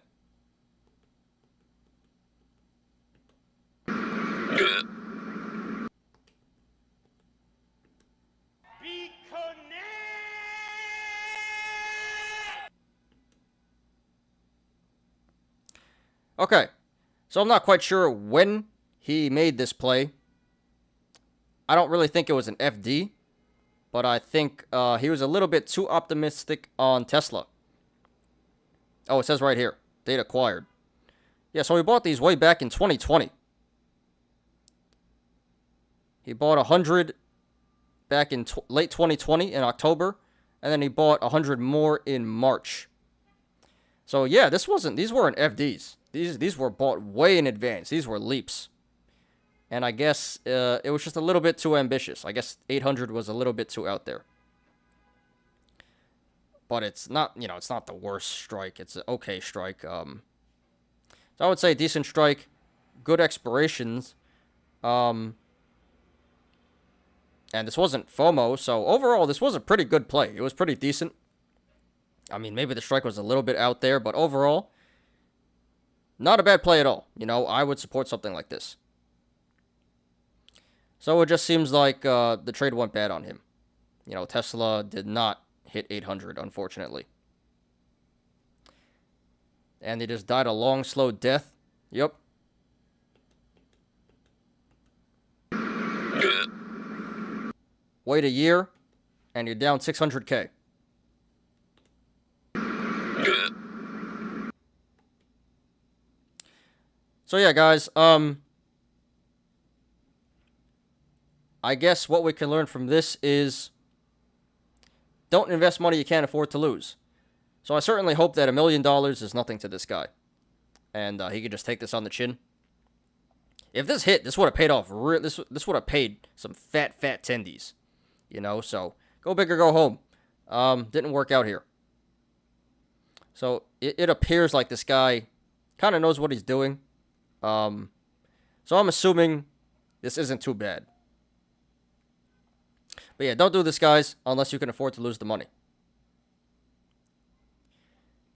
Okay. So I'm not quite sure when he made this play. I don't really think it was an FD, but I think he was a little bit too optimistic on Tesla. Oh, it says right here, date acquired. Yeah, so he bought these way back in 2020. He bought 100 back in late 2020 in October, and then he bought 100 more in March. So yeah, these weren't FDs. These were bought way in advance. These were leaps. And I guess it was just a little bit too ambitious. I guess 800 was a little bit too out there. But it's not, it's not the worst strike. It's an okay strike. So I would say decent strike, good expirations. And this wasn't FOMO, so overall this was a pretty good play. It was pretty decent. I mean, maybe the strike was a little bit out there, but overall, not a bad play at all. I would support something like this. So it just seems like the trade went bad on him. Tesla did not hit 800, unfortunately. And they just died a long, slow death. Yep. Wait a year, and you're down 600K. So yeah, guys, I guess what we can learn from this is don't invest money you can't afford to lose. So I certainly hope that $1 million is nothing to this guy. and he could just take this on the chin. If this hit, this would have paid off. This would have paid some fat tendies, you know. So go big or go home. Didn't work out here. So it appears like this guy kind of knows what he's doing. So I'm assuming this isn't too bad. But yeah, don't do this, guys, unless you can afford to lose the money.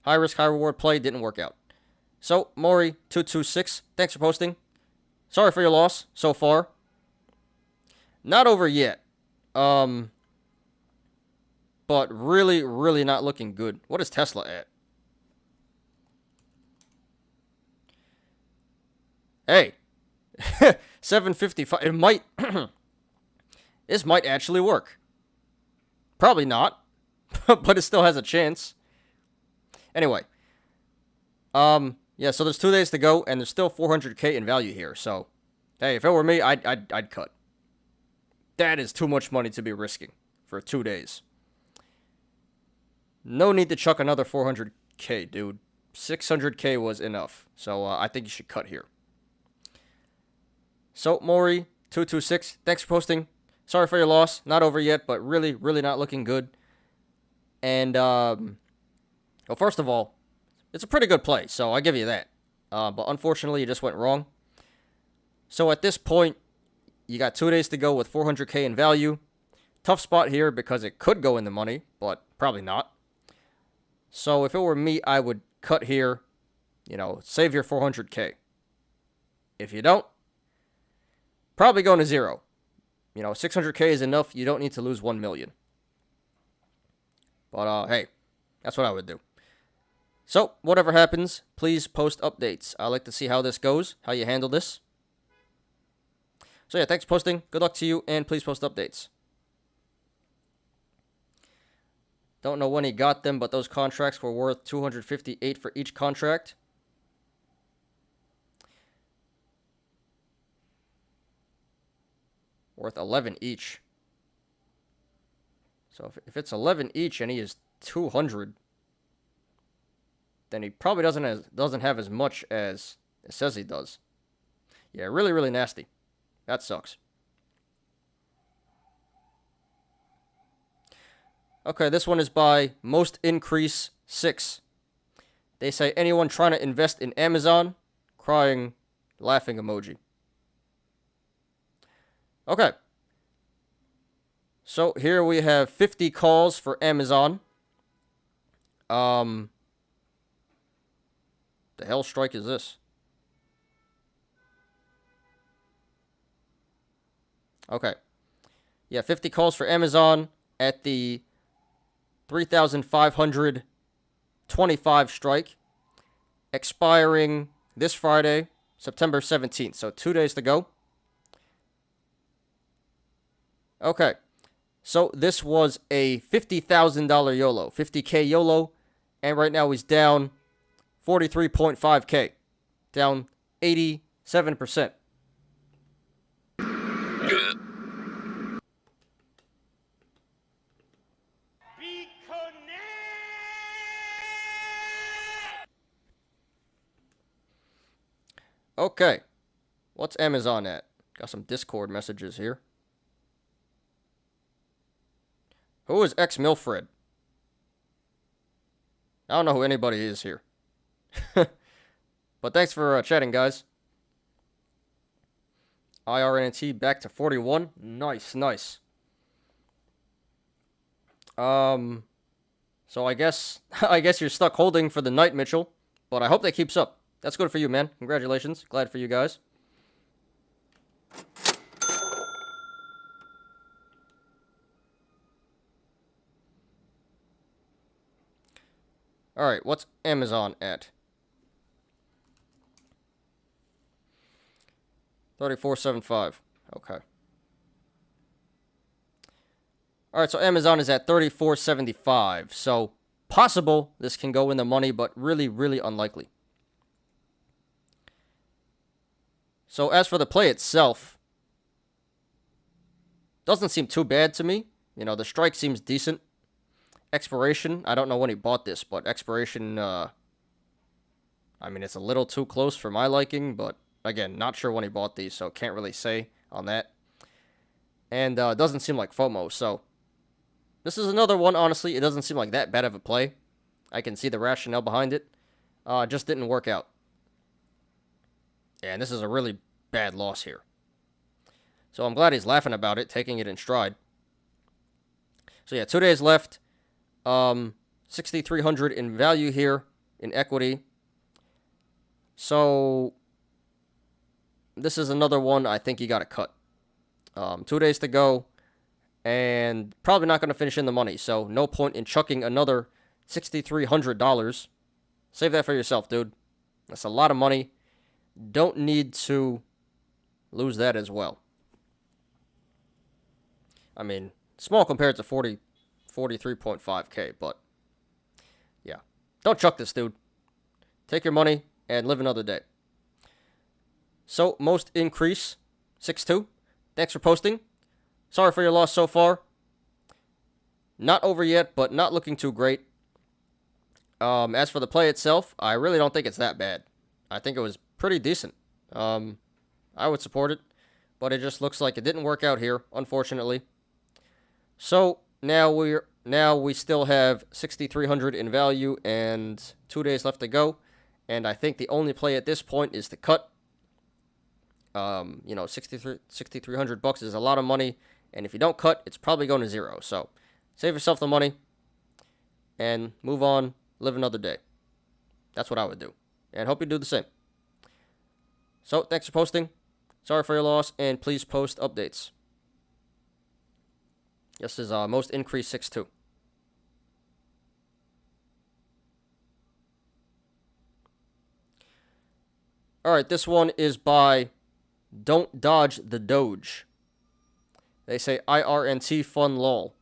High risk, high reward play didn't work out. So Mori226, thanks for posting. Sorry for your loss so far. Not over yet. But really, really not looking good. What is Tesla at? Hey, 755. It might. This might actually work. Probably not, but it still has a chance. Anyway, yeah. So there's 2 days to go, and there's still 400K in value here. So, hey, if it were me, I'd cut. That is too much money to be risking for 2 days. No need to chuck another 400K, dude. 600K was enough. So I think you should cut here. So Mori226, thanks for posting. Sorry for your loss. Not over yet, but really, really not looking good. And, well, first of all, it's a pretty good play, so I give you that. But unfortunately, you just went wrong. So at this point, you got 2 days to go with 400K in value. Tough spot here because it could go in the money, but probably not. So if it were me, I would cut here, you know, save your 400K. If you don't, probably going to zero. You know, 600K is enough. You don't need to lose 1 million. But, hey, that's what I would do. So, whatever happens, please post updates. I like to see how this goes, how you handle this. So, yeah, thanks for posting. Good luck to you, and please post updates. Don't know when he got them, but those contracts were worth 258 for each contract. Worth 11 each. So if it's 11 each and he is 200, then he probably doesn't have as much as it says he does. Yeah, really, really nasty. That sucks. Okay, this one is by Most Increase 6. They say, anyone trying to invest in Amazon? Crying, laughing emoji. Okay. So here we have 50 calls for Amazon. The hell strike is this? Okay. Yeah, 50 calls for Amazon at the 3,525 strike, expiring this Friday, September 17th. So 2 days to go. Okay, so this was a $50,000 YOLO, 50K YOLO, and right now he's down 43.5K, down 87%. Okay, what's Amazon at? Got some Discord messages here. Who is ex-Milfred? I don't know who anybody is here. But thanks for chatting, guys. IRNT back to 41. Nice, nice. So I guess you're stuck holding for the night, Mitchell. But I hope that keeps up. That's good for you, man. Congratulations. Glad for you guys. All right, what's Amazon at? 34.75. Okay. All right, so Amazon is at 34.75. So possible this can go in the money, but really, really unlikely. So as for the play itself, doesn't seem too bad to me. You know, the strike seems decent. Expiration, I don't know when he bought this, but expiration I mean, it's a little too close for my liking, but again, not sure when he bought these, so can't really say on that. And it doesn't seem like FOMO, so this is another one, honestly. It doesn't seem like that bad of a play. I can see the rationale behind it. Just didn't work out. And this is a really bad loss here. So I'm glad he's laughing about it, taking it in stride. So yeah, 2 days left. 6,300 in value here in equity. So this is another one I think you got to cut. 2 days to go, and probably not going to finish in the money. So no point in chucking another $6,300. Save that for yourself, dude. That's a lot of money. Don't need to lose that as well. I mean, small compared to 43.5K, but yeah. Don't chuck this, dude. Take your money and live another day. So, most increase, 6.2. Thanks for posting. Sorry for your loss so far. Not over yet, but not looking too great. As for the play itself, I really don't think it's that bad. I think it was pretty decent. I would support it, but it just looks like it didn't work out here, unfortunately. So now we still have 6,300 in value and 2 days left to go, and I think the only play at this point is to cut. 6,300 bucks is a lot of money, and if you don't cut, it's probably going to zero. So save yourself the money and move on, live another day. That's what I would do, and hope you do the same. So thanks for posting. Sorry for your loss, and please post updates. This is most increased 6.2. All right, this one is by Don't Dodge the Doge. They say IRNT Fun Lol.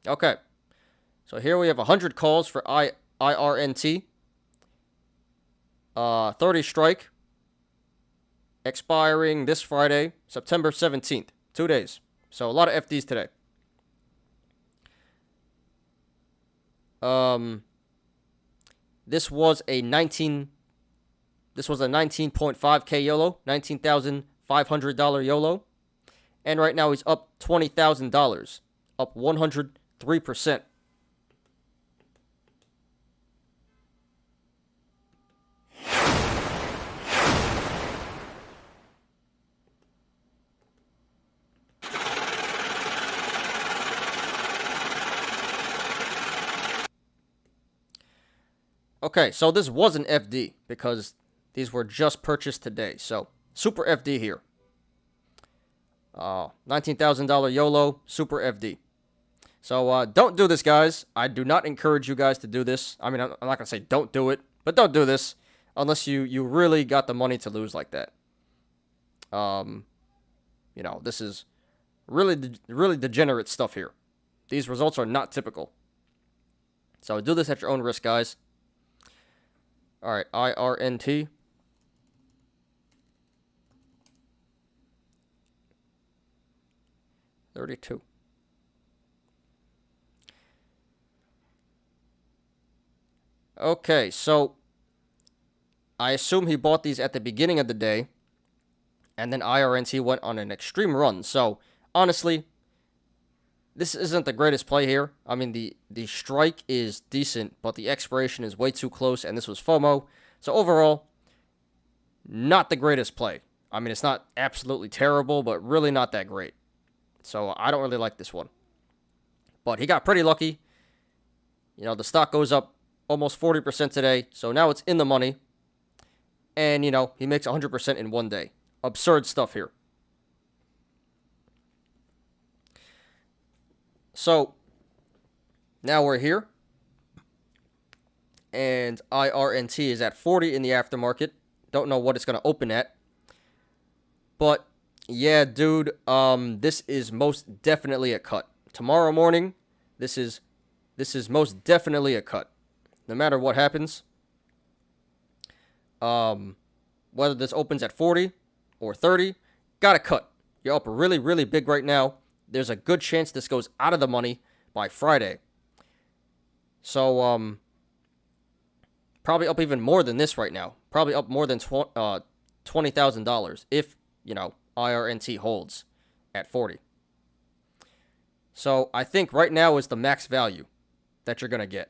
Okay, so here we have 100 calls for IRNT. 30 strike. Expiring this Friday, September 17th. 2 days. So a lot of FDs today. This was a 19.5K YOLO, $19,500 YOLO, and right now he's up $20,000, up 103%. Okay, so this was an FD because these were just purchased today. So, super FD here. $19,000 YOLO, super FD. So, don't do this, guys. I do not encourage you guys to do this. I mean, I'm not going to say don't do it, but don't do this unless you really got the money to lose like that. This is really degenerate stuff here. These results are not typical. So, do this at your own risk, guys. All right, IRNT. $32. Okay, so I assume he bought these at the beginning of the day, and then IRNT went on an extreme run. So honestly, this isn't the greatest play here. I mean, the strike is decent, but the expiration is way too close, and this was FOMO. So overall, not the greatest play. I mean, it's not absolutely terrible, but really not that great. So I don't really like this one. But he got pretty lucky. The stock goes up almost 40% today, so now it's in the money. And, he makes 100% in 1 day. Absurd stuff here. So, now we're here, and IRNT is at 40 in the aftermarket. Don't know what it's going to open at. But, yeah, dude, this is most definitely a cut. Tomorrow morning, this is most definitely a cut. No matter what happens. Whether this opens at 40 or 30, got to cut. You're up really, really big right now. There's a good chance this goes out of the money by Friday. So, Probably up even more than this right now. Probably up more than $20,000 if, IRNT holds at 40. So I think right now is the max value that you're going to get.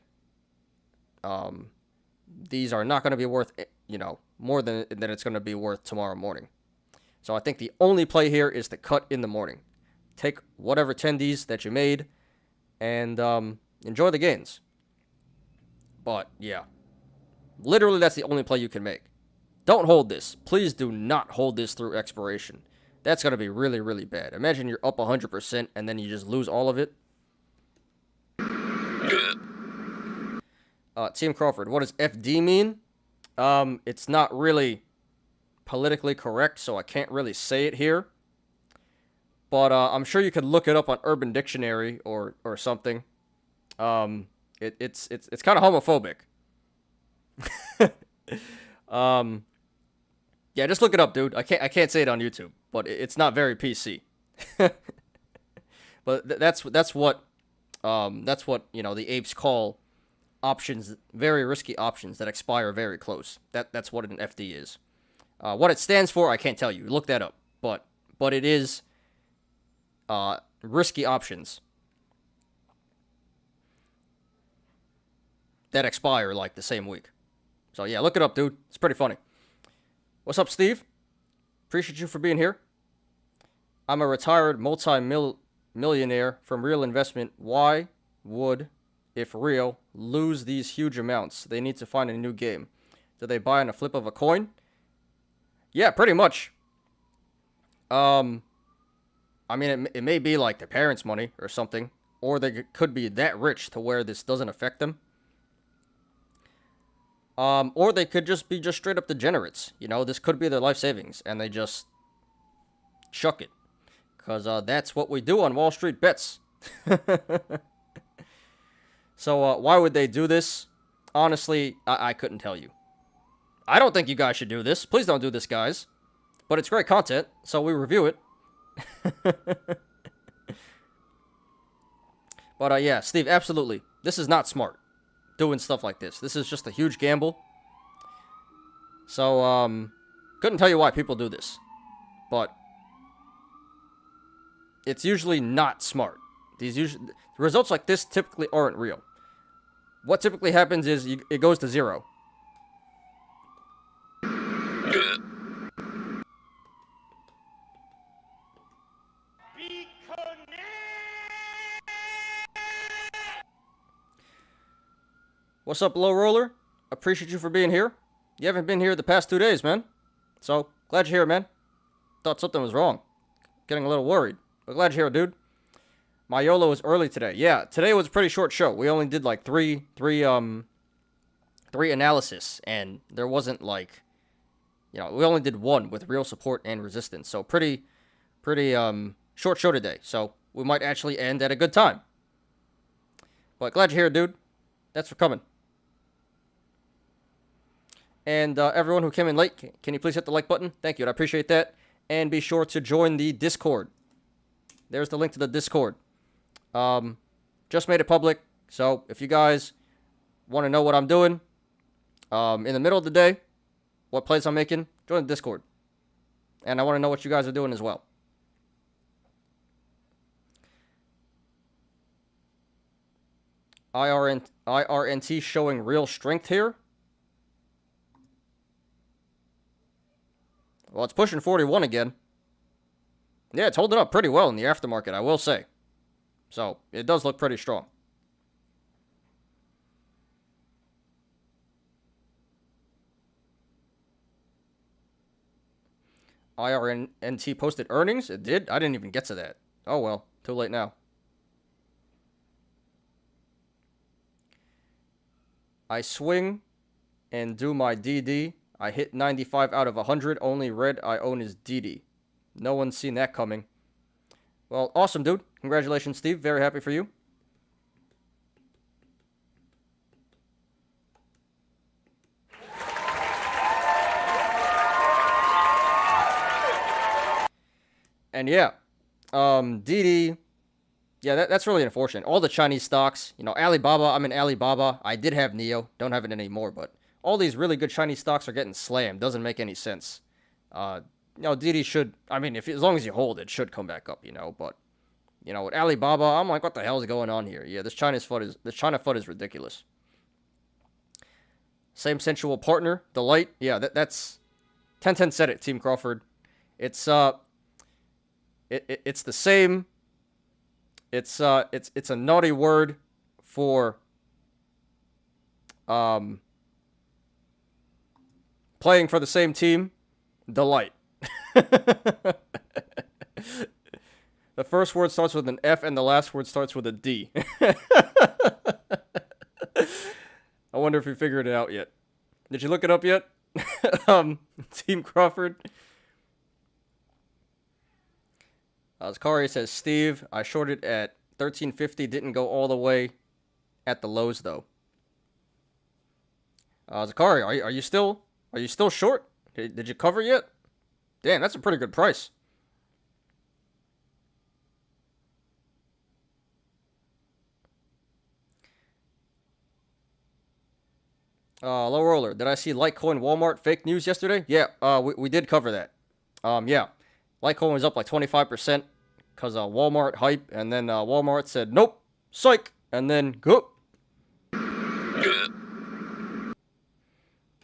These are not going to be worth, more than it's going to be worth tomorrow morning. So I think the only play here is to cut in the morning. Take whatever tendies that you made and enjoy the gains. But yeah, literally that's the only play you can make. Don't hold this. Please do not hold this through expiration. That's going to be really, really bad. Imagine you're up 100% and then you just lose all of it. Team Crawford, what does FD mean? It's not really politically correct, so I can't really say it here. But I'm sure you could look it up on Urban Dictionary or something. It's kind of homophobic. Yeah, just look it up, dude. I can't say it on YouTube, but it's not very PC. But that's what the apes call options, very risky options that expire very close. That's what an FD is. What it stands for, I can't tell you. Look that up. But it is risky options that expire like the same week. So yeah, look it up, dude. It's pretty funny. What's up, Steve? Appreciate you for being here. I'm a retired multi-millionaire from real investment. Why would, if real, lose these huge amounts? They need to find a new game. Do they buy on a flip of a coin? Yeah, pretty much. I mean, it may be like their parents' money or something, or they could be that rich to where this doesn't affect them. Or they could just be straight up degenerates. This could be their life savings, and they just chuck it. Because that's what we do on Wall Street Bets. So why would they do this? Honestly, I couldn't tell you. I don't think you guys should do this. Please don't do this, guys. But it's great content, so we review it. But yeah, Steve, absolutely. This is not smart. Doing stuff like this. This is just a huge gamble. So, couldn't tell you why people do this. But it's usually not smart. Results like this typically aren't real. What typically happens is it goes to zero. What's up, Low Roller? Appreciate you for being here. You haven't been here the past 2 days, man. So, glad you're here, man. Thought something was wrong. Getting a little worried. But glad you're here, dude. My YOLO was early today. Yeah, today was a pretty short show. We only did like three analysis, and there wasn't like, we only did one with real support and resistance. So pretty short show today. So we might actually end at a good time. But glad you're here, dude. Thanks for coming. And everyone who came in late, can you please hit the like button? Thank you. I appreciate that. And be sure to join the Discord. There's the link to the Discord. Just made it public. So if you guys want to know what I'm doing in the middle of the day, what plays I'm making, join the Discord. And I want to know what you guys are doing as well. IRNT showing real strength here. Well, it's pushing 41 again. Yeah, it's holding up pretty well in the aftermarket, I will say. So, it does look pretty strong. IRNT posted earnings? It did? I didn't even get to that. Oh well, too late now. I swing and do my DD. I hit 95 out of 100. Only red I own is DD. No one's seen that coming. Well, awesome, dude. Congratulations, Steve. Very happy for you. And yeah, DD, yeah, that's really unfortunate. All the Chinese stocks, Alibaba, I'm in Alibaba. I did have NEO. Don't have it anymore, but all these really good Chinese stocks are getting slammed. Doesn't make any sense. Didi should, I mean, as long as you hold it, should come back up, but, with Alibaba, I'm like, what the hell is going on here? Yeah, this China FUD is ridiculous. Same sensual partner, Delight. Yeah, that's 1010 said it, Team Crawford. It's it's the same. It's a naughty word for playing for the same team, Delight. The first word starts with an F and the last word starts with a D. I wonder if you figured it out yet. Did you look it up yet? Team Crawford. Zakari says, Steve, I shorted at 1350, didn't go all the way at the lows though. Zakari, are you still short? Did you cover yet? Damn, that's a pretty good price. Low roller. Did I see Litecoin Walmart fake news yesterday? Yeah, we did cover that. Yeah. Litecoin was up like 25% because Walmart hype, and then Walmart said, nope, psych, and then go.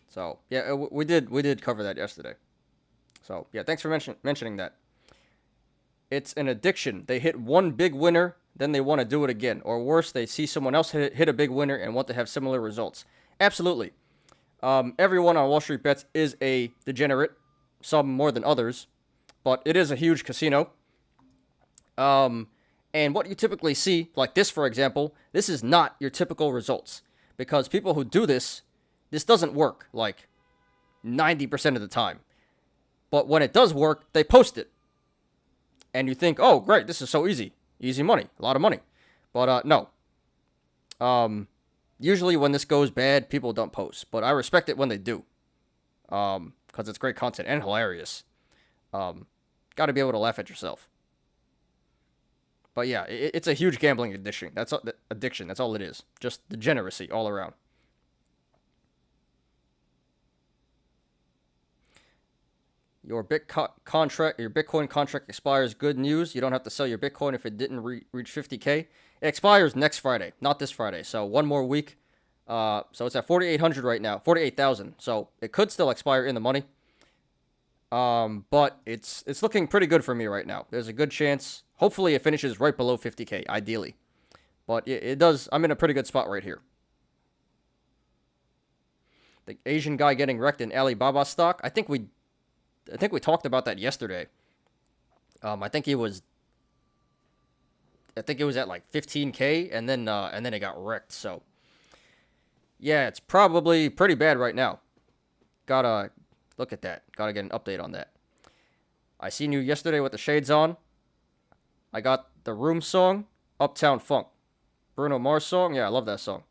So, yeah, we did cover that yesterday. So, yeah, thanks for mentioning that. It's an addiction. They hit one big winner, then they want to do it again. Or worse, they see someone else hit a big winner and want to have similar results. Absolutely. Everyone on Wall Street Bets is a degenerate, some more than others, but it is a huge casino. And what you typically see, like this, for example, this is not your typical results. Because people who do this doesn't work, like, 90% of the time. But when it does work, they post it. And you think, oh, great, this is so easy. Easy money, a lot of money. But, no. Usually when this goes bad, people don't post. But I respect it when they do. Because it's great content and hilarious. Got to be able to laugh at yourself. But yeah, it's a huge gambling addiction. That's all it is. Just degeneracy all around. Your Bitcoin contract expires. Good news. You don't have to sell your Bitcoin if it didn't reach 50K. It expires next Friday, not this Friday. So one more week. So it's at 4,800 right now, 48,000. So it could still expire in the money. But it's looking pretty good for me right now. There's a good chance. Hopefully it finishes right below 50K, ideally. But it does. I'm in a pretty good spot right here. The Asian guy getting wrecked in Alibaba stock. I think we talked about that yesterday. I think it was at like 15K, and then it got wrecked. So yeah, it's probably pretty bad right now. Gotta look at that. Gotta get an update on that. I seen you yesterday with the shades on. I got the Room song, Uptown Funk, Bruno Mars song. Yeah, I love that song.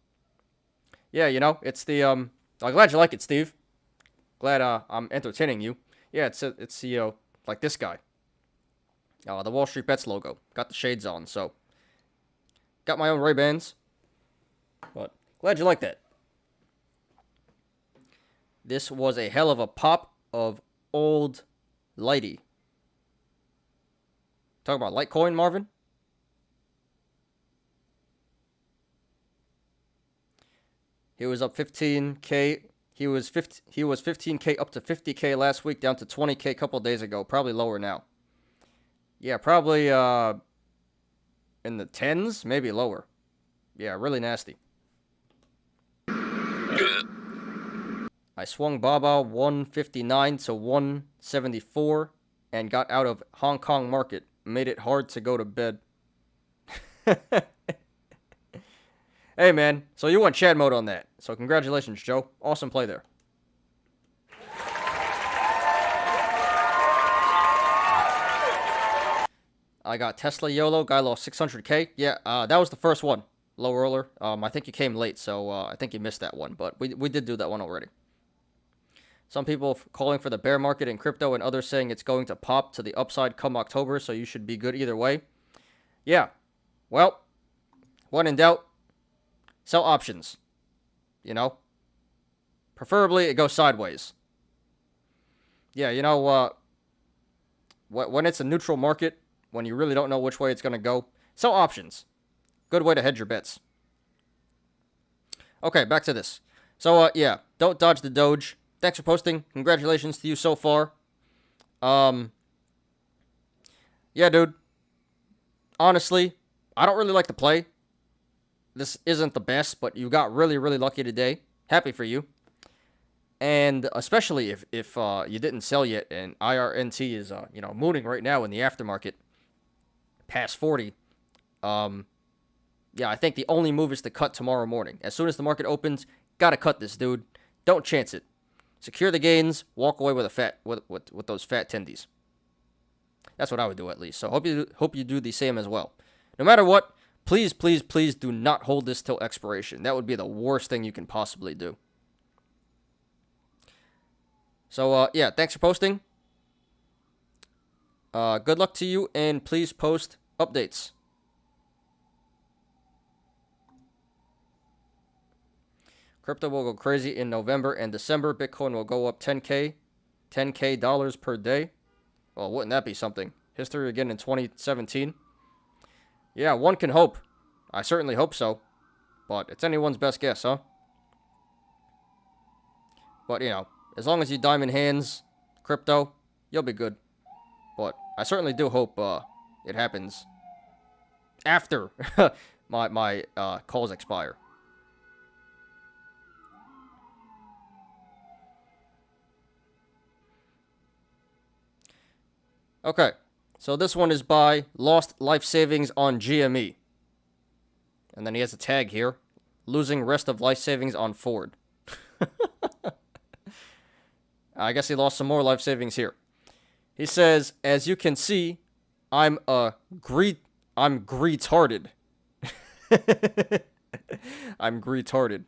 Yeah, it's the I'm glad you like it, Steve. Glad I'm entertaining you. Yeah, it's the like this guy. The Wall Street Bets logo. Got the shades on, so got my own Ray-Bans. But glad you like that. This was a hell of a pop of old Lighty. Talk about Litecoin, Marvin. He was up 15K. He was 15K up to 50K last week, down to 20K a couple days ago. Probably lower now. Yeah, probably in the tens, maybe lower. Yeah, really nasty. I swung Baba 159 to 174 and got out of Hong Kong market. Made it hard to go to bed. Hey, man. So you went Chad mode on that. So congratulations, Joe. Awesome play there. I got Tesla YOLO. Guy lost 600K. Yeah, that was the first one. Low roller. I think you came late, so I think you missed that one. But we did do that one already. Some people calling for the bear market in crypto and others saying it's going to pop to the upside come October, so you should be good either way. Yeah. Well, when in doubt, sell options. Preferably, it goes sideways. Yeah, you know, when it's a neutral market, when you really don't know which way it's going to go, sell options. Good way to hedge your bets. Okay, back to this. So, yeah, don't dodge the Doge. Thanks for posting. Congratulations to you so far. Yeah, dude. Honestly, I don't really like to play. This isn't the best, but you got really, really lucky today. Happy for you. And especially if you didn't sell yet, and IRNT is mooning right now in the aftermarket, past 40. Yeah, I think the only move is to cut tomorrow morning. As soon as the market opens, gotta cut this, dude. Don't chance it. Secure the gains. Walk away with a fat with those fat tendies. That's what I would do at least. So hope you do the same as well. No matter what, please, please, please do not hold this till expiration. That would be the worst thing you can possibly do. So, yeah, thanks for posting. Good luck to you, and please post updates. Crypto will go crazy in November and December. Bitcoin will go up 10K dollars per day. Well, wouldn't that be something? History again in 2017. Yeah, one can hope. I certainly hope so. But it's anyone's best guess, huh? But, as long as you diamond hands crypto, you'll be good. But I certainly do hope it happens after my calls expire. Okay, so this one is by Lost Life Savings on GME. And then he has a tag here. Losing rest of life savings on Ford. I guess he lost some more life savings here. He says, as you can see, I'm greetarded. I'm greetarded.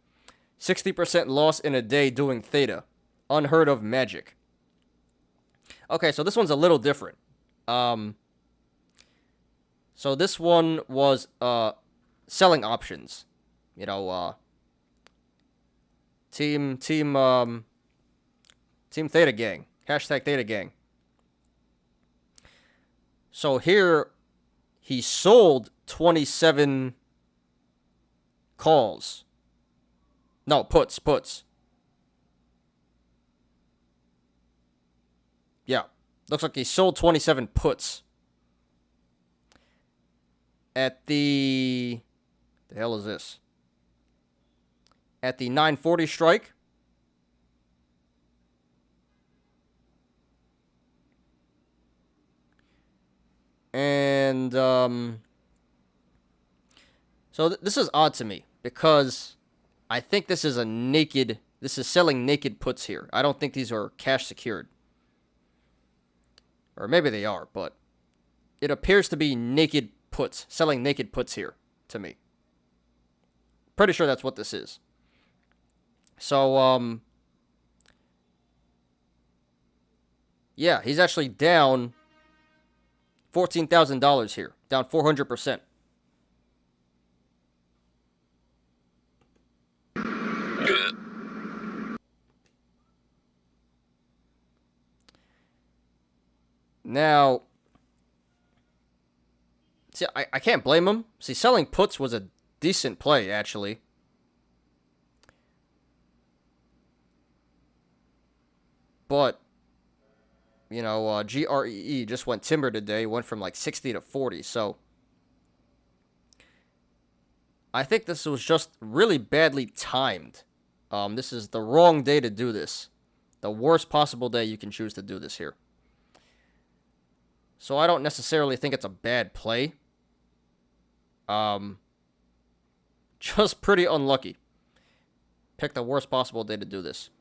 60% loss in a day doing theta. Unheard of magic. Okay, so this one's a little different. So this one was selling options. Team Theta Gang. Hashtag Theta Gang. So here, he sold 27 calls. No, puts. Yeah. Looks like he sold 27 puts. At the hell is this? At the 940 strike. And, so this is odd to me, because I think this is selling naked puts here. I don't think these are cash secured. Or maybe they are, but it appears to be naked puts, selling naked puts here, to me. Pretty sure that's what this is. So, yeah, he's actually down $14,000 here, down 400%. Now, see, I can't blame him. See, selling puts was a decent play, actually. But, GREE just went timber today, went from like 60 to 40, so I think this was just really badly timed. This is the wrong day to do this. The worst possible day you can choose to do this here. So I don't necessarily think it's a bad play. Just pretty unlucky. Pick the worst possible day to do this.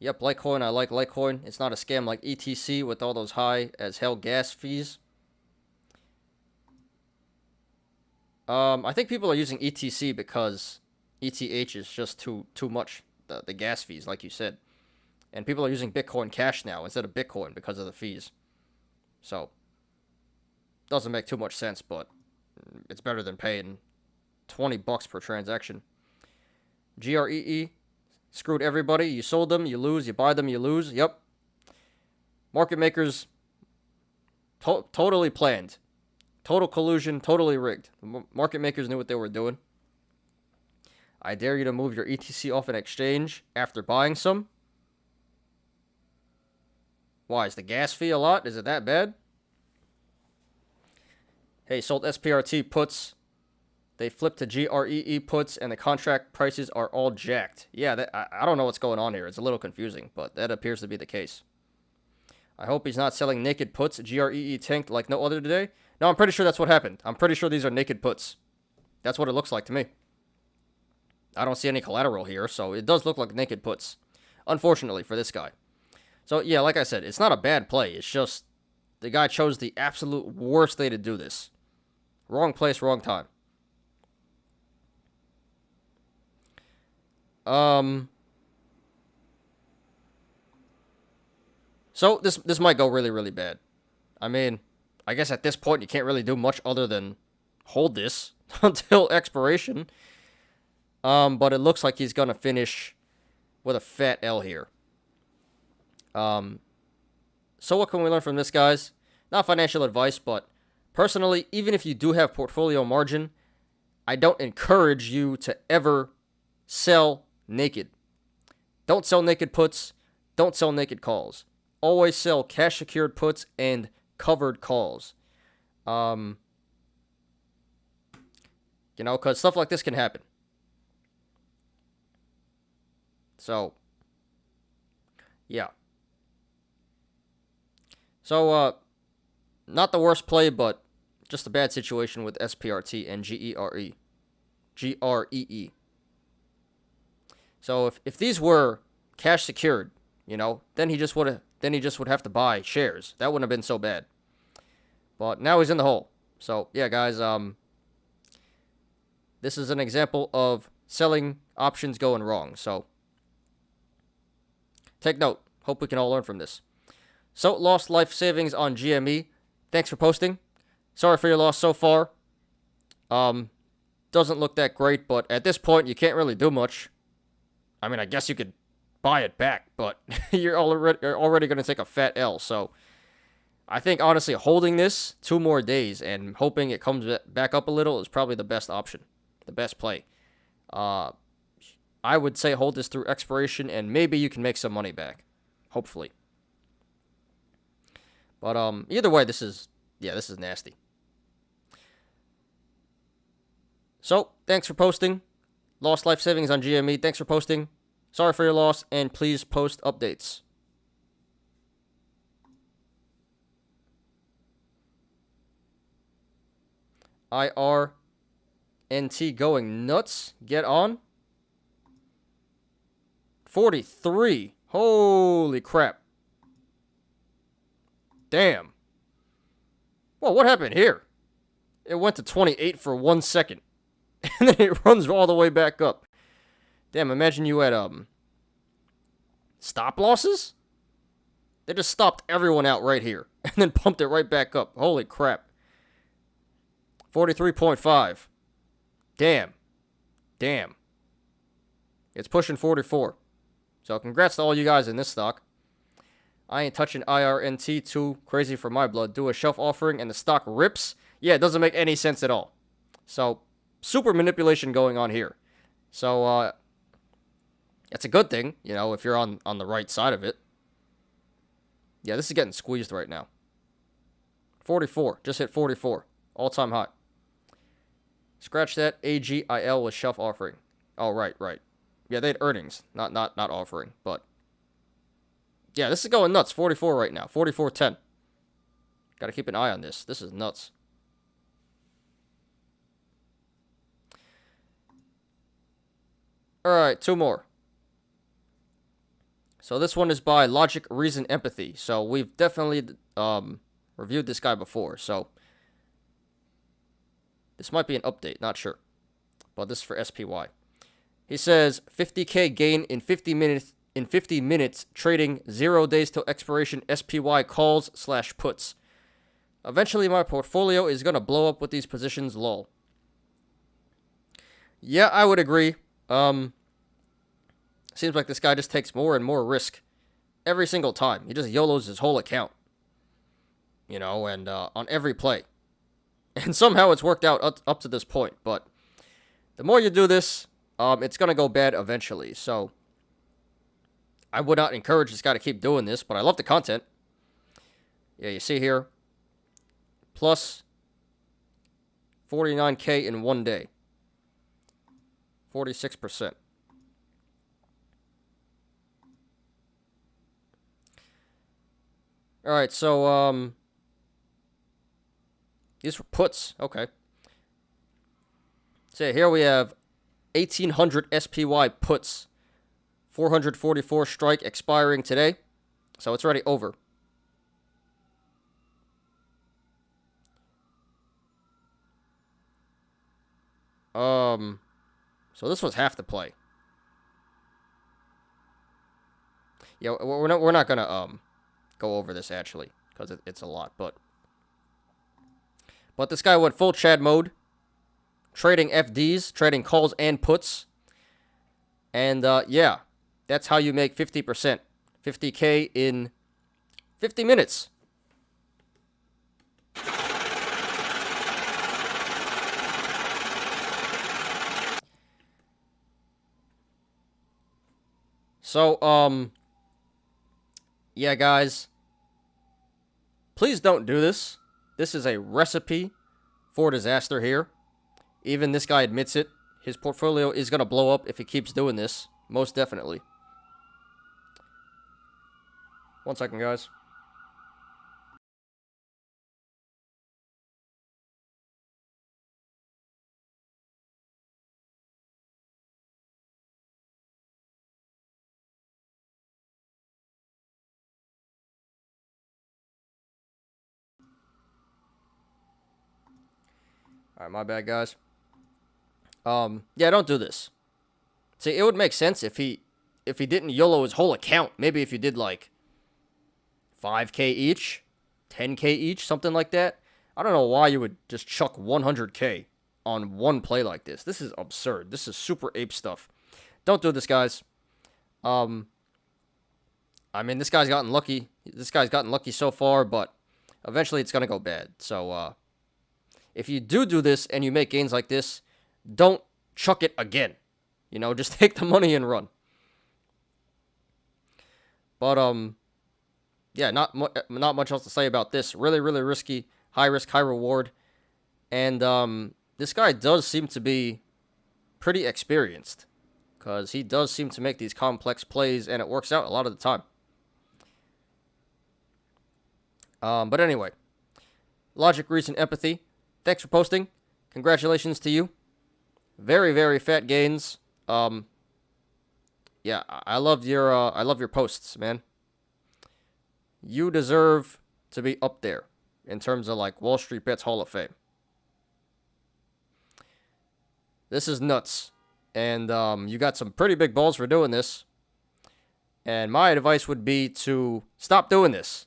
Yep, Litecoin, I like Litecoin. It's not a scam like ETC with all those high as hell gas fees. I think people are using ETC because ETH is just too much, the gas fees, like you said. And people are using Bitcoin Cash now instead of Bitcoin because of the fees. So, doesn't make too much sense, but it's better than paying $20 per transaction. GREE screwed everybody. You sold them, you lose. You buy them, you lose. Yep. Market makers totally planned. Total collusion, totally rigged. Market makers knew what they were doing. I dare you to move your ETC off an exchange after buying some. Why? Is the gas fee a lot? Is it that bad? Hey, sold SPRT puts. They flipped to GREE puts, and the contract prices are all jacked. Yeah, I don't know what's going on here. It's a little confusing, but that appears to be the case. I hope he's not selling naked puts. GREE tanked like no other today. No, I'm pretty sure that's what happened. I'm pretty sure these are naked puts. That's what it looks like to me. I don't see any collateral here, so it does look like naked puts. Unfortunately for this guy. So, yeah, like I said, it's not a bad play. It's just the guy chose the absolute worst day to do this. Wrong place, wrong time. So this might go really, really bad. I mean, I guess at this point you can't really do much other than hold this until expiration. But it looks like he's gonna finish with a fat L here. So what can we learn from this, guys? Not financial advice, but personally, even if you do have portfolio margin, I don't encourage you to ever sell naked. Don't sell naked puts. Don't sell naked calls. Always sell cash secured puts and covered calls. Because stuff like this can happen. So, yeah. So, not the worst play, but just a bad situation with SPRT and GREE. So if these were cash secured, then he just would have to buy shares. That wouldn't have been so bad. But now he's in the hole. So yeah, guys, this is an example of selling options going wrong. So take note. Hope we can all learn from this. So lost life savings on GME. Thanks for posting. Sorry for your loss so far. Doesn't look that great, but at this point you can't really do much. I mean, I guess you could buy it back, but you're already going to take a fat L. So I think, honestly, holding this 2 more days and hoping it comes back up a little is probably the best option, the best play. I would say hold this through expiration, and maybe you can make some money back, hopefully. But either way, this is nasty. So, thanks for posting. Lost life savings on GME. Thanks for posting. Sorry for your loss, and please post updates. IRNT going nuts. Get on. 43. Holy crap. Damn. Well, what happened here? It went to 28 for 1 second. And then it runs all the way back up. Damn, imagine you had stop losses? They just stopped everyone out right here. And then pumped it right back up. Holy crap. 43.5. Damn. It's pushing 44. So congrats to all you guys in this stock. I ain't touching IRNT, too crazy for my blood. Do a shelf offering and the stock rips? Yeah, it doesn't make any sense at all. So, super manipulation going on here. So, it's a good thing, if you're on the right side of it. Yeah, this is getting squeezed right now. 44. Just hit 44. All-time high. Scratch that. AGIL was shelf offering. Oh, right. Yeah, they had earnings. Not offering, but... Yeah, this is going nuts. 44 right now. 44.10. Gotta keep an eye on this. This is nuts. Alright, 2 more. So this one is by Logic, Reason, Empathy. So we've definitely reviewed this guy before. So this might be an update. Not sure. But this is for SPY. He says 50K gain in 50 minutes. In 50 minutes, trading 0 days till expiration SPY calls/puts. Eventually, my portfolio is going to blow up with these positions, lol. Yeah, I would agree. Seems like this guy just takes more and more risk every single time. He just YOLOs his whole account, and on every play. And somehow it's worked out up to this point. But the more you do this, it's going to go bad eventually. So I would not encourage this guy to keep doing this, but I love the content. Yeah, you see here, plus 49K in one day. 46%. All right, so these were puts. Okay. So here we have 1,800 SPY puts, 444 strike expiring today. So it's already over. So this was half the play. Yeah, we're not gonna go over this actually because it's a lot, but this guy went full Chad mode, trading FDs, trading calls and puts, and yeah, that's how you make 50%, 50K in 50 minutes. So, yeah, guys, please don't do this. This is a recipe for disaster here. Even this guy admits it. His portfolio is going to blow up if he keeps doing this. Most definitely. One second, guys. All right, my bad, guys. Yeah, don't do this. See, it would make sense if he didn't YOLO his whole account. Maybe if you did like 5K each, 10K each, something like that. I don't know why you would just chuck 100K on one play like this. This is absurd. This is super ape stuff. Don't do this, guys. I mean, this guy's gotten lucky. This guy's gotten lucky so far, but eventually it's gonna go bad. So, if you do this and you make gains like this, don't chuck it again. Just take the money and run. But yeah, not much else to say about this. Really, really risky, high risk, high reward, and this guy does seem to be pretty experienced because he does seem to make these complex plays, and it works out a lot of the time. But anyway, Logic, Reason, Empathy. Thanks for posting. Congratulations to you. Very, very fat gains. Yeah, I love your posts, man. You deserve to be up there in terms of like Wall Street Bets Hall of Fame. This is nuts. And you got some pretty big balls for doing this. And my advice would be to stop doing this.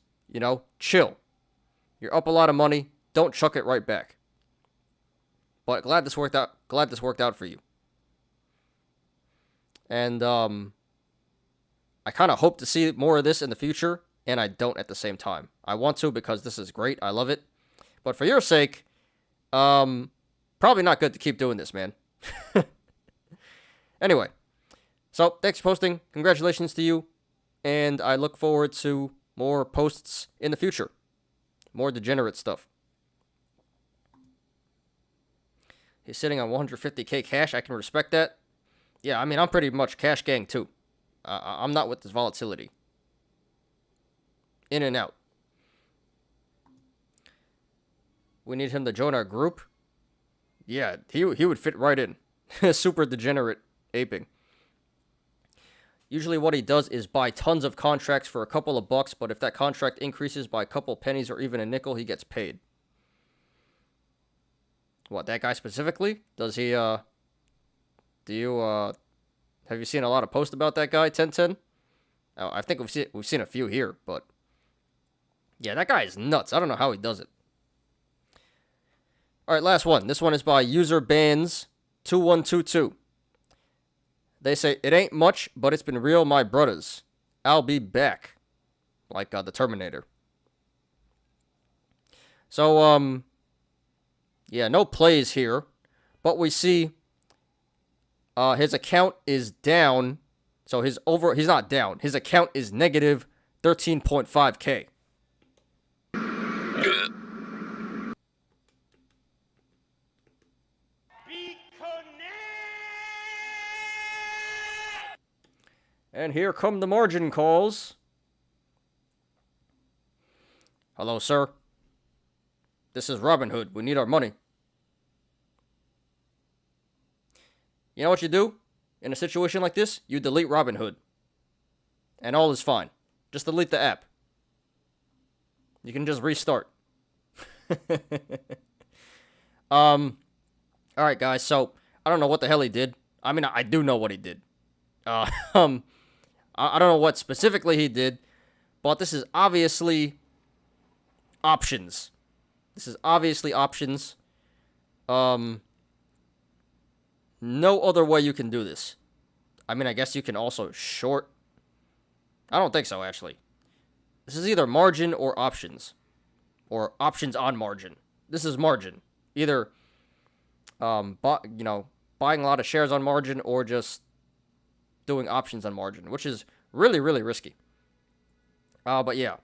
Chill. You're up a lot of money. Don't chuck it right back. But glad this worked out. Glad this worked out for you. And I kind of hope to see more of this in the future, and I don't at the same time. I want to because this is great. I love it. But for your sake, probably not good to keep doing this, man. Anyway, so thanks for posting. Congratulations to you. And I look forward to more posts in the future. More degenerate stuff. He's sitting on 150K cash. I can respect that. Yeah, I mean, I'm pretty much cash gang too. I'm not with this volatility. In and out. We need him to join our group. Yeah, he would fit right in. Super degenerate aping. Usually what he does is buy tons of contracts for a couple of bucks, but if that contract increases by a couple pennies or even a nickel, he gets paid. What, that guy specifically? Does he, have you seen a lot of posts about that guy, 1010? Oh, I think we've seen a few here, but yeah, that guy is nuts. I don't know how he does it. All right, last one. This one is by user bans 2122. They say, it ain't much, but it's been real, my brothers. I'll be back. Like the Terminator. So, yeah, no plays here. But we see his account is down. So he's not down. His account is negative 13.5K. And here come the margin calls. Hello, sir. This is Robinhood. We need our money. You know what you do? In a situation like this, you delete Robinhood. And all is fine. Just delete the app. You can just restart. Alright, guys. So, I don't know what the hell he did. I mean, I do know what he did. I don't know what specifically he did. But this is obviously options. This is obviously options. No other way you can do this. I mean, I guess you can also short. I don't think so, actually. This is either margin or options. Or options on margin. This is margin. Either, buying a lot of shares on margin or just doing options on margin, which is really, really risky. But yeah.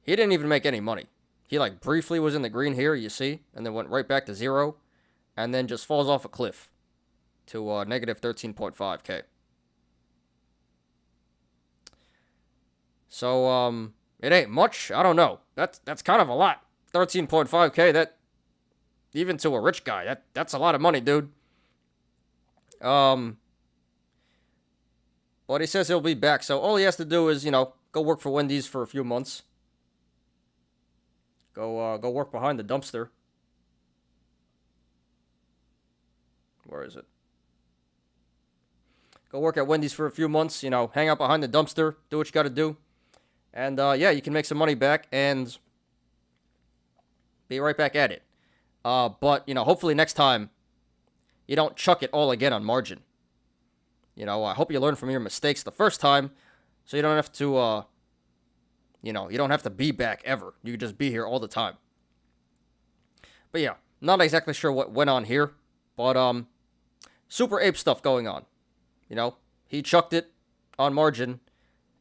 He didn't even make any money. He, briefly was in the green here, you see, and then went right back to zero, and then just falls off a cliff to negative 13.5K. So, it ain't much. I don't know. That's kind of a lot. 13.5K, that, even to a rich guy, that's a lot of money, dude. But he says he'll be back, so all he has to do is, go work for Wendy's for a few months. Go work behind the dumpster. Where is it? Go work at Wendy's for a few months, hang out behind the dumpster, do what you gotta do. And, yeah, you can make some money back and be right back at it. But, hopefully next time you don't chuck it all again on margin. I hope you learn from your mistakes the first time so you don't have to, you don't have to be back ever. You can just be here all the time. But yeah, not exactly sure what went on here. But, super ape stuff going on. He chucked it on margin.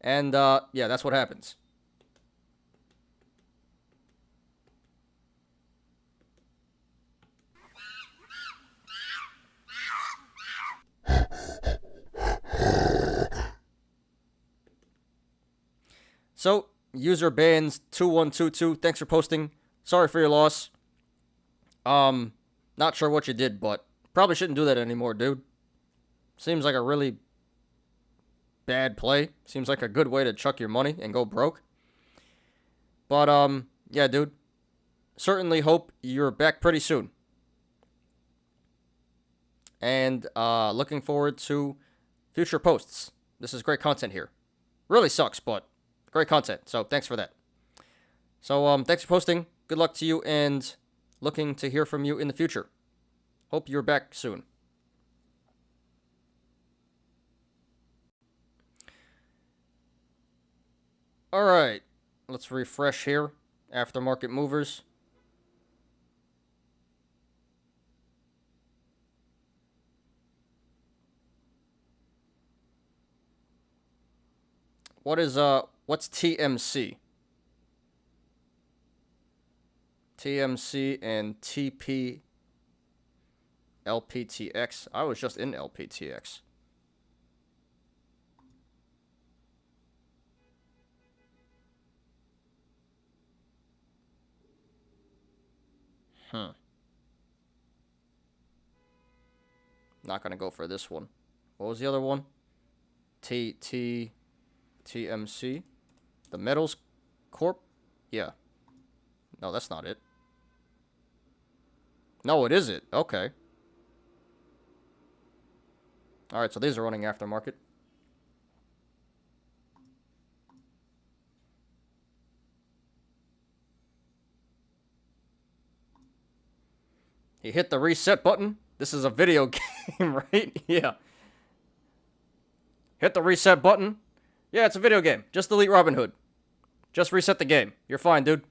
And, yeah, that's what happens. So, user bans 2122. Thanks for posting. Sorry for your loss. Not sure what you did, but probably shouldn't do that anymore, dude. Seems like a really bad play. Seems like a good way to chuck your money and go broke. But, yeah, dude. Certainly hope you're back pretty soon. And, looking forward to future posts. This is great content here. Really sucks, but great content. So, thanks for that. So, thanks for posting. Good luck to you and looking to hear from you in the future. Hope you're back soon. Alright, let's refresh here. Aftermarket movers. What's TMC? TMC and TP LPTX. I was just in LPTX. Not gonna go for this one. What was the other one? TMC. The Metals Corp? Yeah. No, that's not it. No, it is it. Okay. Alright, so these are running aftermarket. He hit the reset button. This is a video game, right? Yeah. Hit the reset button. Yeah, it's a video game. Just delete Robinhood. Just reset the game. You're fine, dude.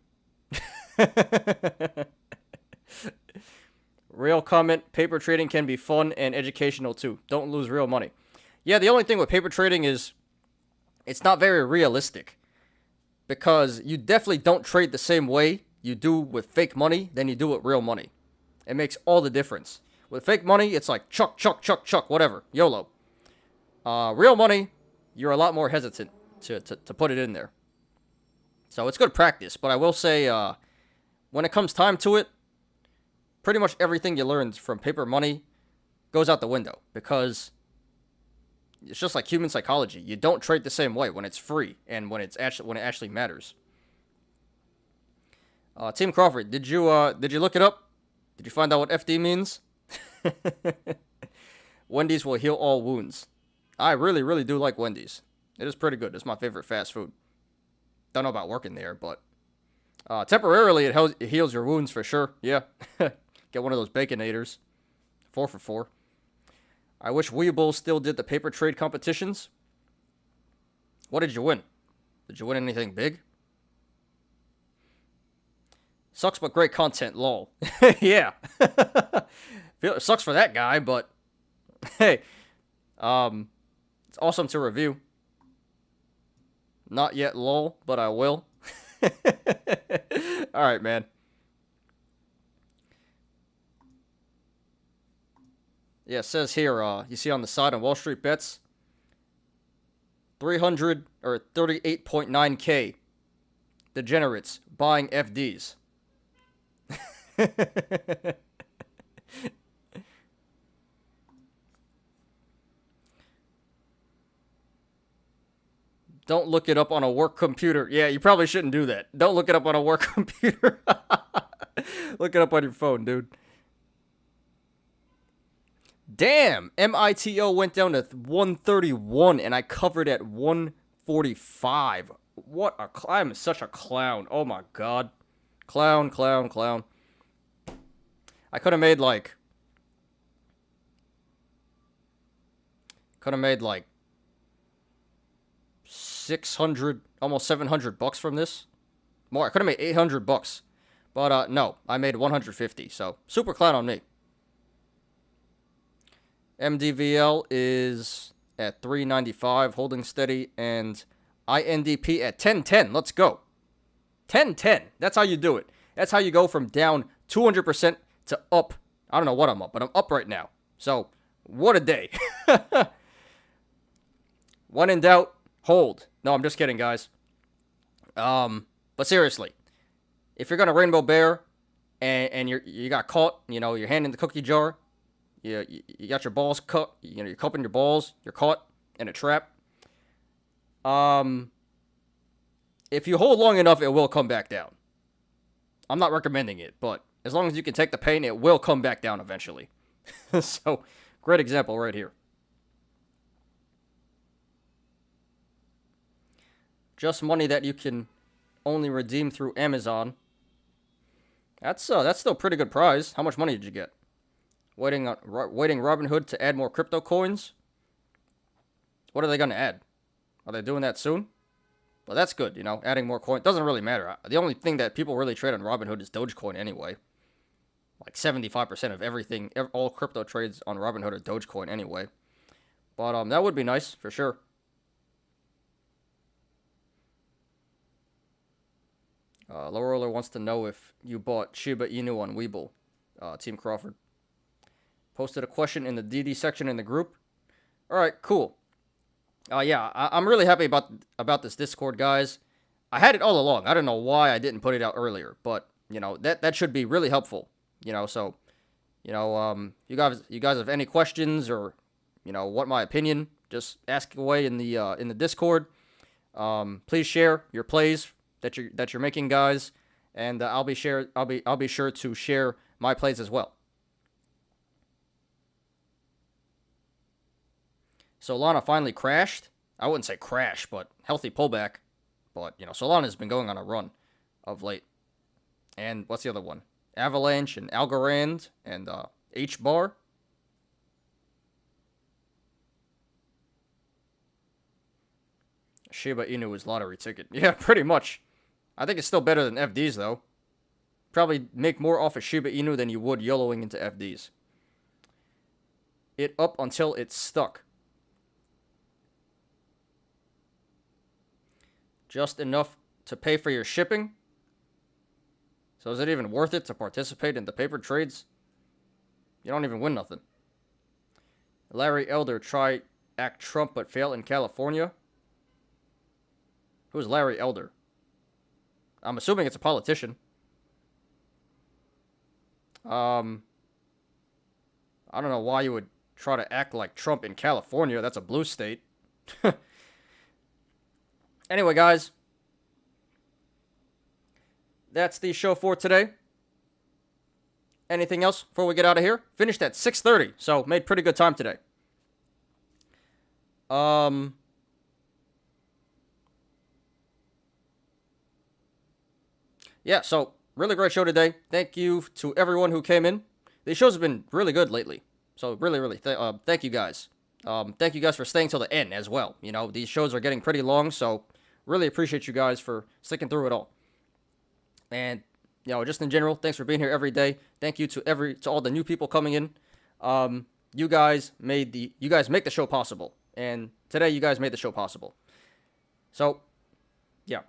Real comment, paper trading can be fun and educational too. Don't lose real money. Yeah, the only thing with paper trading is it's not very realistic. Because you definitely don't trade the same way you do with fake money than you do with real money. It makes all the difference. With fake money, it's like chuck, chuck, chuck, chuck, whatever. YOLO. Real money, you're a lot more hesitant to put it in there. So it's good practice. But I will say, when it comes time to it, pretty much everything you learned from paper money goes out the window. Because it's just like human psychology. You don't trade the same way when it's free and when it actually matters. Team Crawford, did you look it up? Did you find out what FD means? Wendy's will heal all wounds. I really, really do like Wendy's. It is pretty good. It's my favorite fast food. Don't know about working there, but temporarily it heals your wounds for sure. Yeah. Get one of those Baconators. 4 for 4. I wish Weeble still did the paper trade competitions. What did you win? Did you win anything big? Sucks but great content, lol. Yeah. It sucks for that guy, but hey. It's awesome to review. Not yet, lol, but I will. Alright, man. Yeah, it says here, you see on the side on Wall Street Bets, 300 or 38.9K degenerates buying FDs. Don't look it up on a work computer. Yeah, you probably shouldn't do that. Don't look it up on a work computer. Look it up on your phone, dude. Damn, MITO went down to 131 and I covered at 145. I'm such a clown. Oh my god. Clown. I could have made like 600, almost 700 bucks from this. More, I could have made 800 bucks. But no, I made 150. So, super clown on me. MDVL is at 395, holding steady, and INDP at 1010. Let's go. 1010. That's how you do it. That's how you go from down 200% to up. I don't know what I'm up, but I'm up right now. So, what a day. When in doubt, hold. No, I'm just kidding, guys. But seriously, if you're gonna rainbow bear and you got caught, your hand in the cookie jar, you got your balls cut, you're cupping your balls, you're caught in a trap. If you hold long enough, it will come back down. I'm not recommending it, but as long as you can take the pain, it will come back down eventually. So, great example right here. Just money that you can only redeem through Amazon. That's still a pretty good prize. How much money did you get? Waiting Robinhood to add more crypto coins. What are they going to add? Are they doing that soon? Well, that's good, adding more coins. Doesn't really matter. The only thing that people really trade on Robinhood is Dogecoin anyway. Like 75% of everything, all crypto trades on Robinhood are Dogecoin anyway. But that would be nice, for sure. Low Roller wants to know if you bought Shiba Inu on Weeble. Team Crawford. Posted a question in the DD section in the group. Alright, cool. Yeah, I'm really happy about this Discord, guys. I had it all along. I don't know why I didn't put it out earlier, but that should be really helpful. So you guys have any questions or want my opinion, just ask away in the Discord. Please share your plays that you're making, guys, and I'll be sure to share my plays as well. Solana finally crashed. I wouldn't say crash, but healthy pullback. But, Solana's been going on a run of late. And what's the other one? Avalanche and Algorand and H-Bar. Shiba Inu is lottery ticket. Yeah, pretty much. I think it's still better than FDs, though. Probably make more off of Shiba Inu than you would YOLOing into FDs. It up until it's stuck. Just enough to pay for your shipping? So is it even worth it to participate in the paper trades? You don't even win nothing. Larry Elder try act Trump but fail in California? Who's Larry Elder? I'm assuming it's a politician. I don't know why you would try to act like Trump in California. That's a blue state. Anyway, guys. That's the show for today. Anything else before we get out of here? Finished at 6:30, so made pretty good time today. Yeah, so really great show today. Thank you to everyone who came in. These shows have been really good lately. So really, thank you guys. Thank you guys for staying till the end as well. You know, these shows are getting pretty long, so really appreciate you guys for sticking through it all. And, you know, just in general, thanks for being here every day. Thank you to all the new people coming in. You guys make the show possible. And today you guys made the show possible. So, yeah.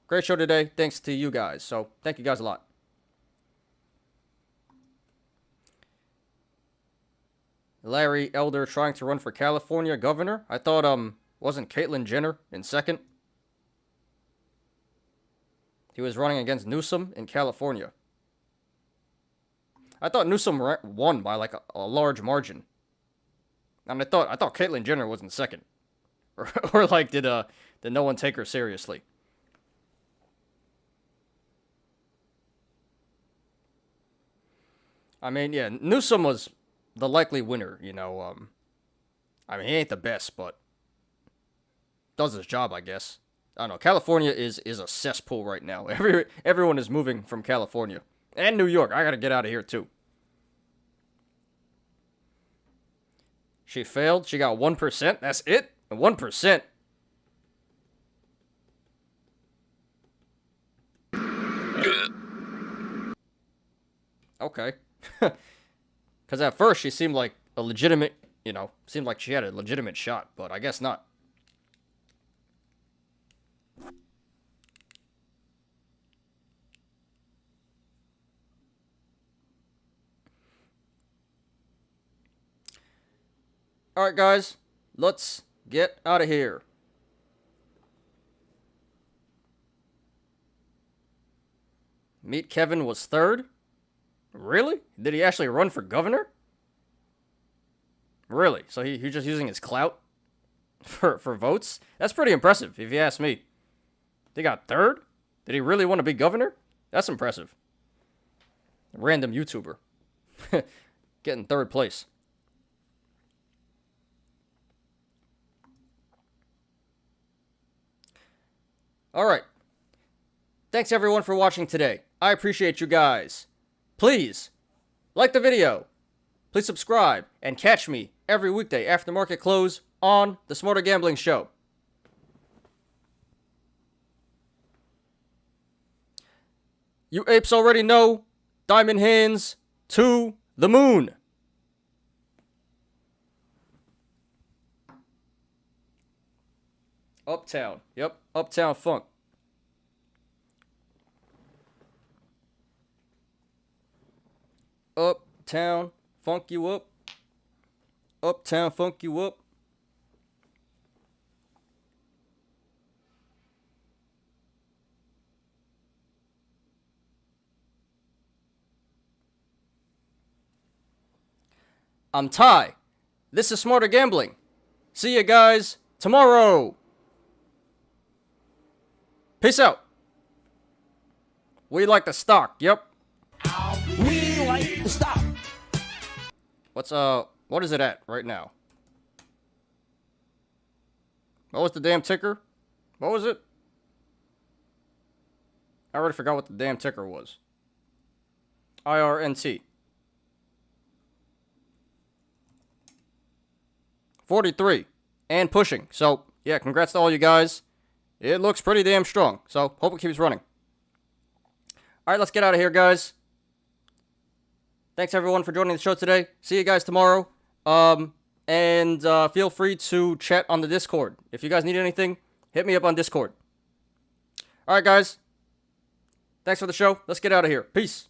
Great show today. Thanks to you guys. So, thank you guys a lot. Larry Elder trying to run for California governor. I thought, wasn't Caitlyn Jenner in second? He was running against Newsom in California. I thought Newsom won by like a large margin. And I thought Caitlyn Jenner was in second. Or like, did no one take her seriously? I mean, yeah, Newsom was the likely winner, you know. I mean, he ain't the best, but does his job, I guess. I don't know. California is a cesspool right now. Everyone is moving from California. And New York. I gotta get out of here, too. She failed. She got 1%. That's it? 1%. Okay. Because at first she seemed like a legitimate, seemed like she had a legitimate shot, but I guess not. Alright, guys. Let's get out of here. Meet Kevin was third? Really? Did he actually run for governor? Really? So he's just using his clout for votes? That's pretty impressive, if you ask me. They got third? Did he really want to be governor? That's impressive. Random YouTuber. Getting third place. Alright. Thanks everyone for watching today. I appreciate you guys. Please, like the video. Please subscribe and catch me every weekday after market close on the Smarter Gambling Show. You apes already know, diamond hands to the moon. Uptown. Yep, Uptown Funk. Uptown funk you up. Uptown funk you up. I'm Ty. This is Smarter Gambling. See you guys tomorrow. Peace out. We like the stock. Yep. We like the stock. What is it at right now? What was the damn ticker? What was it? I already forgot what the damn ticker was. IRNT. 43 and pushing. So yeah, congrats to all you guys. It looks pretty damn strong, so hope it keeps running. All right, let's get out of here, guys. Thanks, everyone, for joining the show today. See you guys tomorrow. And feel free to chat on the Discord. If you guys need anything, hit me up on Discord. All right, guys. Thanks for the show. Let's get out of here. Peace.